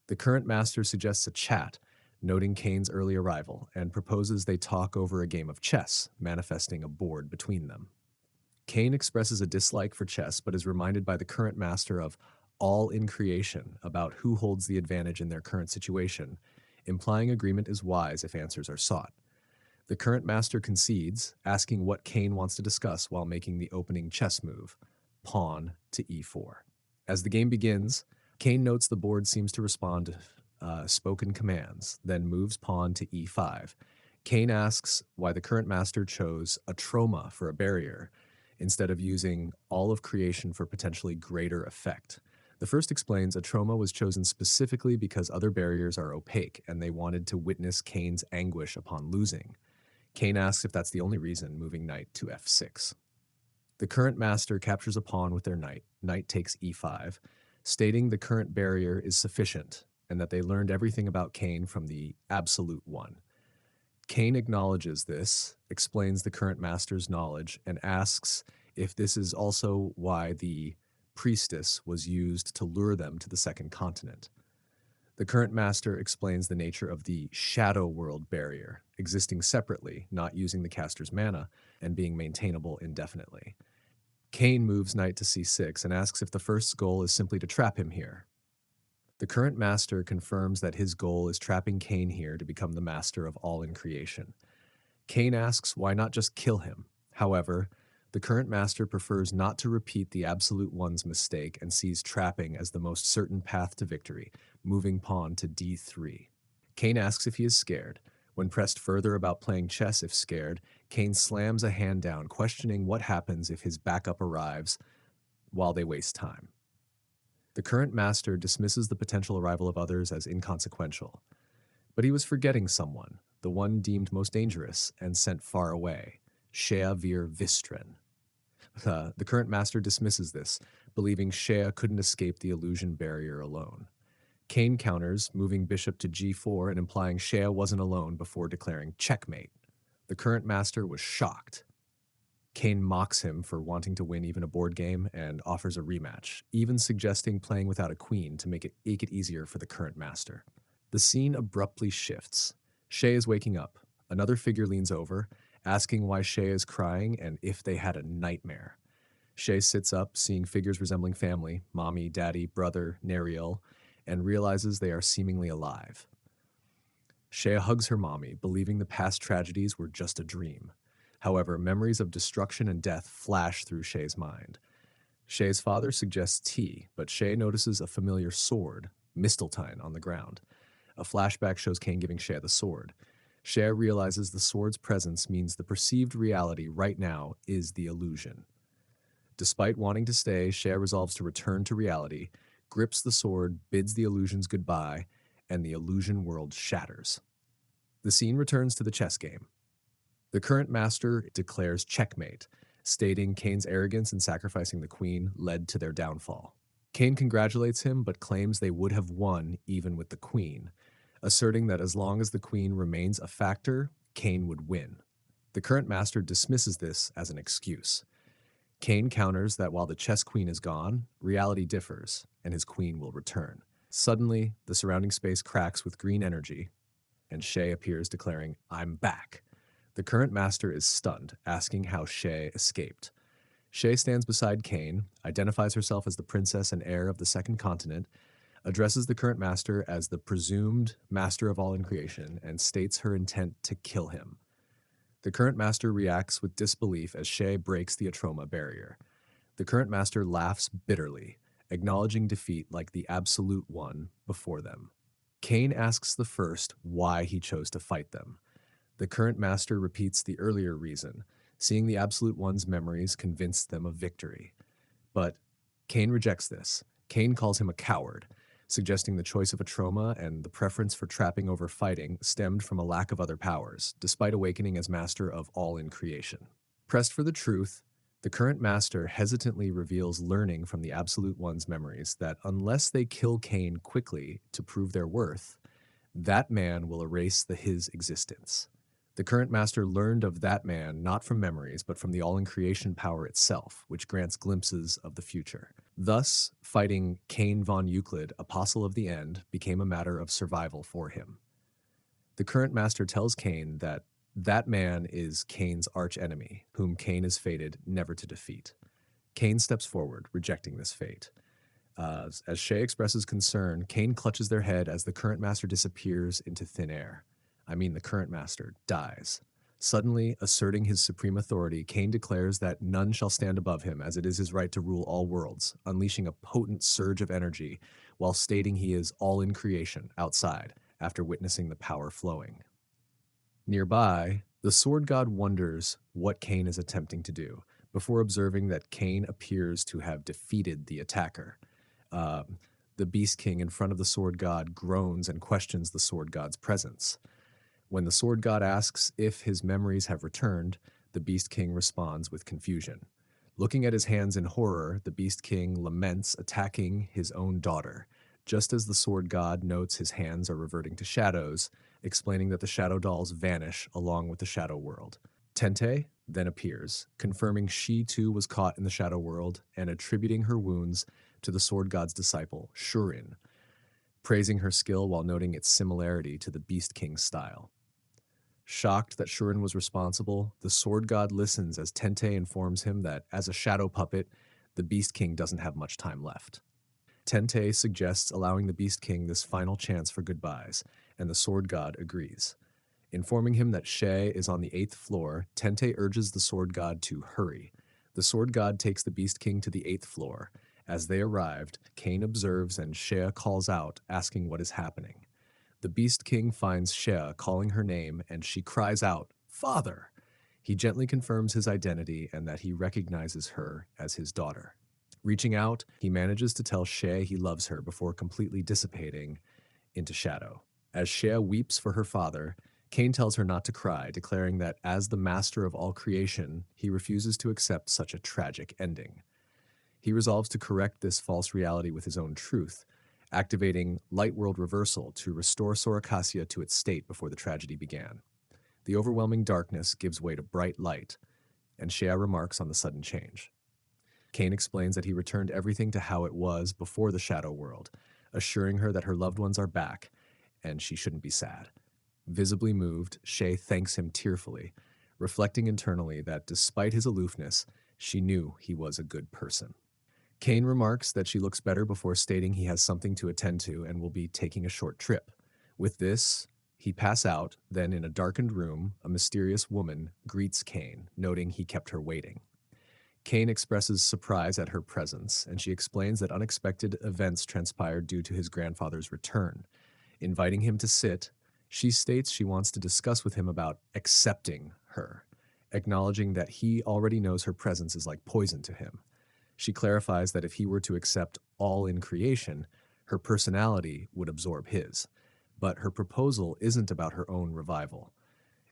The current master suggests a chat, noting Cain's early arrival, and proposes they talk over a game of chess, manifesting a board between them. Cain expresses a dislike for chess, but is reminded by the current master of all in creation about who holds the advantage in their current situation, implying agreement is wise if answers are sought. The current master concedes, asking what Cain wants to discuss while making the opening chess move, pawn to e4. As the game begins, Cain notes the board seems to respond to spoken commands, then moves pawn to e5. Cain asks why the current master chose a trauma for a barrier instead of using all of creation for potentially greater effect. The first explains a trauma was chosen specifically because other barriers are opaque and they wanted to witness Cain's anguish upon losing. Cain asks if that's the only reason, moving knight to f6. The current master captures a pawn with their knight. Knight takes e5, stating the current barrier is sufficient and that they learned everything about Cain from the absolute one. Cain acknowledges this, explains the current master's knowledge, and asks if this is also why the priestess was used to lure them to the second continent. The current master explains the nature of the shadow world barrier, existing separately, not using the caster's mana, and being maintainable indefinitely. Cain moves knight to c6 and asks if the first goal is simply to trap him here. The current master confirms that his goal is trapping Cain here to become the master of all in creation. Cain asks why not just kill him. However, the current master prefers not to repeat the Absolute One's mistake and sees trapping as the most certain path to victory, moving pawn to d3. Cain asks if he is scared. When pressed further about playing chess if scared, Cain slams a hand down, questioning what happens if his backup arrives while they waste time. The current master dismisses the potential arrival of others as inconsequential. But he was forgetting someone, the one deemed most dangerous and sent far away, Shea Vir Vistren. The current master dismisses this, believing Shea couldn't escape the illusion barrier alone. Cain counters, moving bishop to g4 and implying Shea wasn't alone before declaring checkmate. The current master was shocked. Cain mocks him for wanting to win even a board game and offers a rematch, even suggesting playing without a queen to make it easier for the current master. The scene abruptly shifts. Shea is waking up. Another figure leans over, asking why Shea is crying and if they had a nightmare. Shea sits up, seeing figures resembling family, mommy, daddy, brother, Neriel, and realizes they are seemingly alive. Shea hugs her mommy, believing the past tragedies were just a dream. However, memories of destruction and death flash through Shea's mind. Shea's father suggests tea, but Shea notices a familiar sword, Misteltein, on the ground. A flashback shows Cain giving Shea the sword. Shea realizes the sword's presence means the perceived reality right now is the illusion. Despite wanting to stay, Shea resolves to return to reality, grips the sword, bids the illusions goodbye, and the illusion world shatters. The scene returns to the chess game. The current master declares checkmate, stating Cain's arrogance in sacrificing the queen led to their downfall. Cain congratulates him, but claims they would have won even with the queen, asserting that as long as the queen remains a factor, Cain would win. The current master dismisses this as an excuse. Cain counters that while the chess queen is gone, reality differs, and his queen will return. Suddenly, the surrounding space cracks with green energy, and Shea appears declaring, "I'm back." The current master is stunned, asking how Shea escaped. Shea stands beside Cain, identifies herself as the princess and heir of the second continent, addresses the current master as the presumed master of all in creation, and states her intent to kill him. The current master reacts with disbelief as Shea breaks the Atroma barrier. The current master laughs bitterly, acknowledging defeat like the absolute one before them. Cain asks the first why he chose to fight them. The current master repeats the earlier reason, seeing the Absolute One's memories convinced them of victory. But Cain rejects this. Cain calls him a coward, suggesting the choice of Atroma and the preference for trapping over fighting stemmed from a lack of other powers, despite awakening as master of all in creation. Pressed for the truth, the current master hesitantly reveals learning from the Absolute One's memories that unless they kill Cain quickly to prove their worth, that man will erase his existence. The current master learned of that man not from memories, but from the all-in-creation power itself, which grants glimpses of the future. Thus, fighting Cain von Euclid, Apostle of the End, became a matter of survival for him. The current master tells Cain that That man is Cain's archenemy, whom Cain is fated never to defeat. Cain steps forward, rejecting this fate. As Shay expresses concern, Cain clutches their head as the current master disappears into thin air. I mean, the current master dies. Suddenly, asserting his supreme authority, Cain declares that none shall stand above him, as it is his right to rule all worlds, unleashing a potent surge of energy while stating he is all in creation outside after witnessing the power flowing. Nearby, the sword god wonders what Cain is attempting to do before observing that Cain appears to have defeated the attacker. Um, the Beast King in front of the sword god groans and questions the sword god's presence. When the sword god asks if his memories have returned, the Beast King responds with confusion. Looking at his hands in horror, the Beast King laments attacking his own daughter. Just as the sword god notes his hands are reverting to shadows, explaining that the shadow dolls vanish along with the shadow world. Tente then appears, confirming she too was caught in the shadow world and attributing her wounds to the sword god's disciple, Shurin, praising her skill while noting its similarity to the Beast King's style. Shocked that Shurin was responsible, the sword god listens as Tente informs him that, as a shadow puppet, the Beast King doesn't have much time left. Tente suggests allowing the Beast King this final chance for goodbyes, and the sword god agrees. Informing him that Shay is on the 8th floor, Tente urges the sword god to hurry. The sword god takes the Beast King to the 8th floor. As they arrived, Cain observes and Shea calls out, asking what is happening. The Beast King finds Shea calling her name, and she cries out, "Father!" He gently confirms his identity and that he recognizes her as his daughter. Reaching out, he manages to tell Shea he loves her before completely dissipating into shadow. As Shea weeps for her father, Cain tells her not to cry, declaring that as the master of all creation, he refuses to accept such a tragic ending. He resolves to correct this false reality with his own truth, activating Light World Reversal to restore Sorakasia to its state before the tragedy began. The overwhelming darkness gives way to bright light, and Shea remarks on the sudden change. Cain explains that he returned everything to how it was before the Shadow World, assuring her that her loved ones are back, and she shouldn't be sad. Visibly moved, Shay thanks him tearfully, reflecting internally that despite his aloofness, she knew he was a good person. Cain remarks that she looks better before stating he has something to attend to and will be taking a short trip. With this, he pass out, then in a darkened room, a mysterious woman greets Cain, noting he kept her waiting. Cain expresses surprise at her presence, and she explains that unexpected events transpired due to his grandfather's return. Inviting him to sit, she states she wants to discuss with him about accepting her, acknowledging that he already knows her presence is like poison to him. She clarifies that if he were to accept all in creation, her personality would absorb his. But her proposal isn't about her own revival.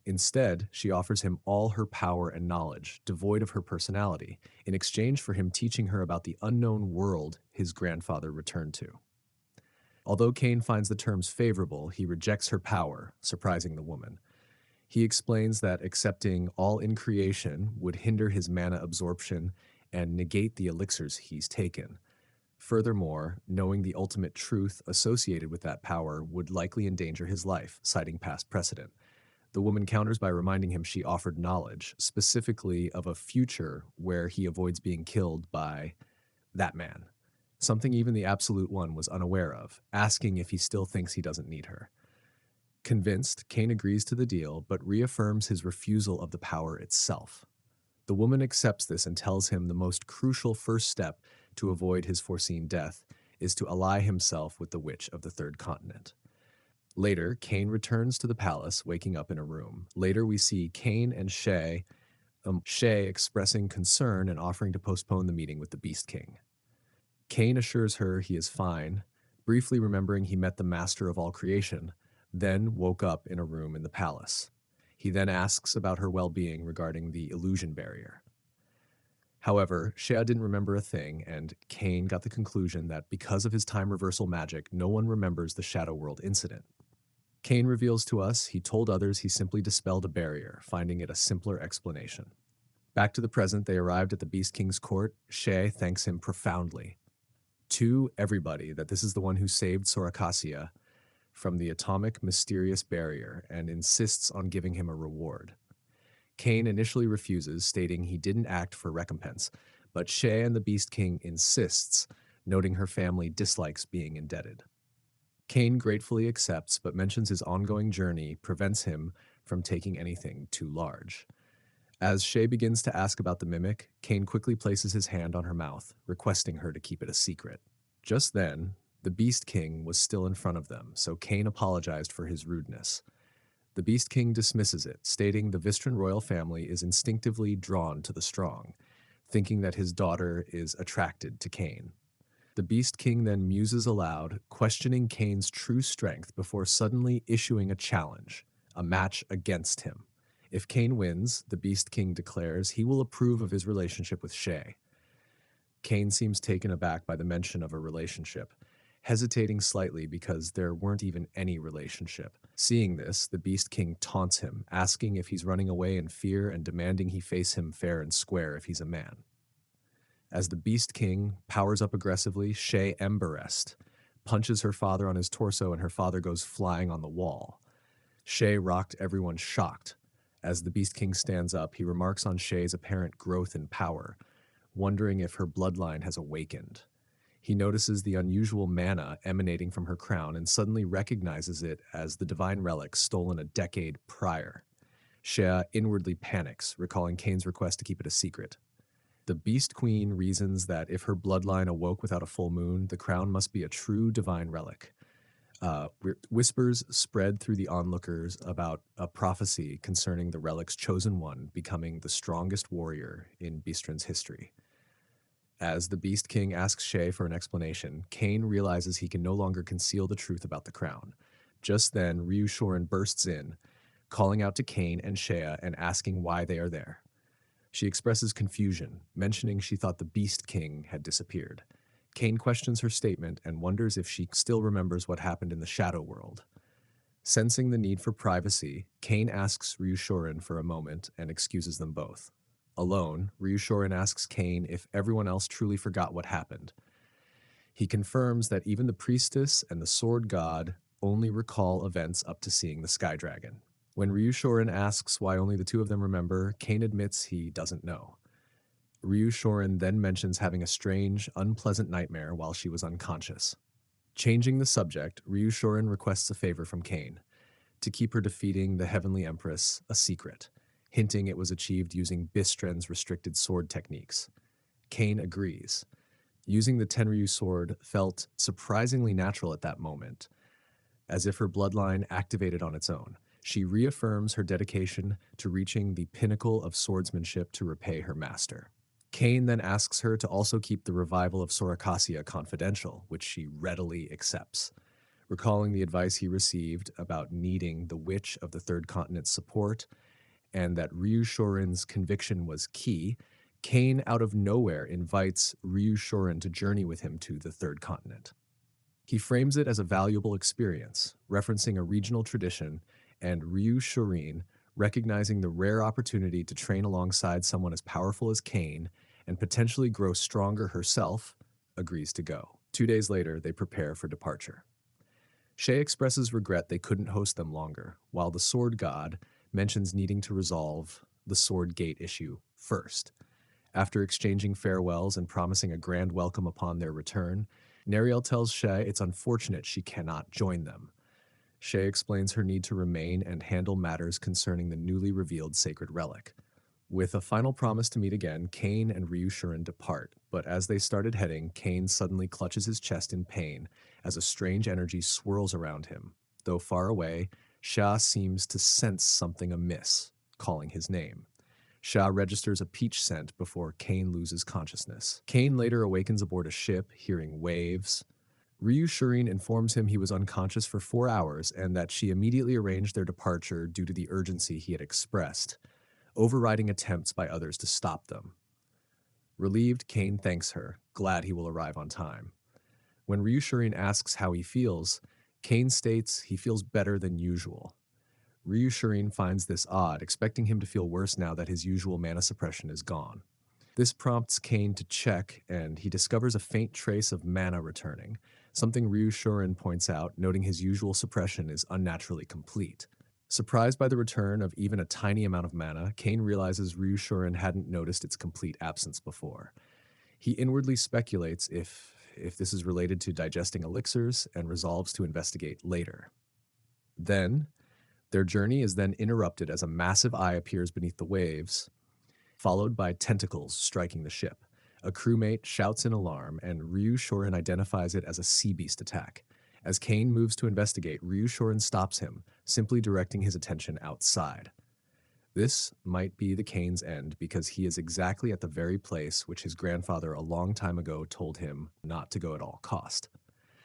Instead, she offers him all her power and knowledge, devoid of her personality, in exchange for him teaching her about the unknown world his grandfather returned to. Although Cain finds the terms favorable, he rejects her power, surprising the woman. He explains that accepting all in creation would hinder his mana absorption and negate the elixirs he's taken. Furthermore, knowing the ultimate truth associated with that power would likely endanger his life, citing past precedent. The woman counters by reminding him she offered knowledge, specifically of a future where he avoids being killed by that man, something even the Absolute One was unaware of, asking if he still thinks he doesn't need her. Convinced, Cain agrees to the deal, but reaffirms his refusal of the power itself. The woman accepts this and tells him the most crucial first step to avoid his foreseen death is to ally himself with the Witch of the Third Continent. Later, Cain returns to the palace, waking up in a room. Later, we see Cain and Shay expressing concern and offering to postpone the meeting with the Beast King. Cain assures her he is fine, briefly remembering he met the master of all creation, then woke up in a room in the palace. He then asks about her well-being regarding the illusion barrier. However, Shea didn't remember a thing, and Cain got the conclusion that because of his time reversal magic, no one remembers the Shadow World incident. Cain reveals to us he told others he simply dispelled a barrier, finding it a simpler explanation. Back to the present, they arrived at the Beast King's court. Shea thanks him profoundly. To everybody that this is the one who saved Sorakasia from the atomic mysterious barrier and insists on giving him a reward. Cain initially refuses, stating he didn't act for recompense, but Shay and the Beast King insists, noting her family dislikes being indebted. Cain gratefully accepts, but mentions his ongoing journey prevents him from taking anything too large. As Shay begins to ask about the mimic, Cain quickly places his hand on her mouth, requesting her to keep it a secret. Just then, the Beast King was still in front of them, so Cain apologized for his rudeness. The Beast King dismisses it, stating the Vistran royal family is instinctively drawn to the strong, thinking that his daughter is attracted to Cain. The Beast King then muses aloud, questioning Cain's true strength before suddenly issuing a challenge, a match against him. If Cain wins, the Beast King declares he will approve of his relationship with Shay. Cain seems taken aback by the mention of a relationship, hesitating slightly because there weren't even any relationship. Seeing this, the Beast King taunts him, asking if he's running away in fear and demanding he face him fair and square if he's a man. As the Beast King powers up aggressively, Shay Emberest punches her father on his torso and her father goes flying on the wall. Shay rocked everyone shocked. As the Beast King stands up, he remarks on Shay's apparent growth in power, wondering if her bloodline has awakened. He notices the unusual mana emanating from her crown and suddenly recognizes it as the divine relic stolen a decade prior. Shea inwardly panics, recalling Cain's request to keep it a secret. The Beast Queen reasons that if her bloodline awoke without a full moon, the crown must be a true divine relic. Whispers spread through the onlookers about a prophecy concerning the relic's chosen one becoming the strongest warrior in Beastran's history. As the Beast King asks Shay for an explanation, Cain realizes he can no longer conceal the truth about the crown. Just then, Ryu Shorin bursts in, calling out to Cain and Shea and asking why they are there. She expresses confusion, mentioning she thought the Beast King had disappeared. Cain questions her statement and wonders if she still remembers what happened in the Shadow World. Sensing the need for privacy, Cain asks Ryushorin for a moment and excuses them both. Alone, Ryushorin asks Cain if everyone else truly forgot what happened. He confirms that even the priestess and the sword god only recall events up to seeing the Sky Dragon. When Ryushorin asks why only the two of them remember, Cain admits he doesn't know. Ryushorin then mentions having a strange, unpleasant nightmare while she was unconscious. Changing the subject, Ryushorin requests a favor from Cain, to keep her defeating the Heavenly Empress a secret, hinting it was achieved using Bistren's restricted sword techniques. Cain agrees. Using the Tenryu sword felt surprisingly natural at that moment, as if her bloodline activated on its own. She reaffirms her dedication to reaching the pinnacle of swordsmanship to repay her master. Cain then asks her to also keep the revival of Sorakasia confidential, which she readily accepts. Recalling the advice he received about needing the Witch of the Third Continent's support, and that Ryushorin's conviction was key, Cain out of nowhere invites Ryushorin to journey with him to the Third Continent. He frames it as a valuable experience, referencing a regional tradition, and Ryushorin, recognizing the rare opportunity to train alongside someone as powerful as Cain and potentially grow stronger herself, agrees to go. 2 days later, they prepare for departure. Shay expresses regret they couldn't host them longer, while the sword god mentions needing to resolve the sword gate issue first. After exchanging farewells and promising a grand welcome upon their return, Nariel tells Shay it's unfortunate she cannot join them. Shay explains her need to remain and handle matters concerning the newly revealed sacred relic. With a final promise to meet again, Cain and Ryushorin depart, but as they started heading, Cain suddenly clutches his chest in pain as a strange energy swirls around him. Though far away, Sha seems to sense something amiss, calling his name. Sha registers a peach scent before Cain loses consciousness. Cain later awakens aboard a ship, hearing waves. Ryushorin informs him he was unconscious for 4 hours and that she immediately arranged their departure due to the urgency he had expressed, overriding attempts by others to stop them. Relieved, Cain thanks her, glad he will arrive on time. When Ryushorin asks how he feels, Cain states he feels better than usual. Ryushorin finds this odd, expecting him to feel worse now that his usual mana suppression is gone. This prompts Cain to check, and he discovers a faint trace of mana returning, something Ryushorin points out, noting his usual suppression is unnaturally complete. Surprised by the return of even a tiny amount of mana, Kane realizes Ryushuren hadn't noticed its complete absence before. He inwardly speculates if this is related to digesting elixirs and resolves to investigate later. Then, their journey is then interrupted as a massive eye appears beneath the waves, followed by tentacles striking the ship. A crewmate shouts in alarm, and Ryushuren identifies it as a sea beast attack. As Kane moves to investigate, Ryushuren stops him, simply directing his attention outside. This might be the Kane's end because he is exactly at the very place which his grandfather a long time ago told him not to go at all cost.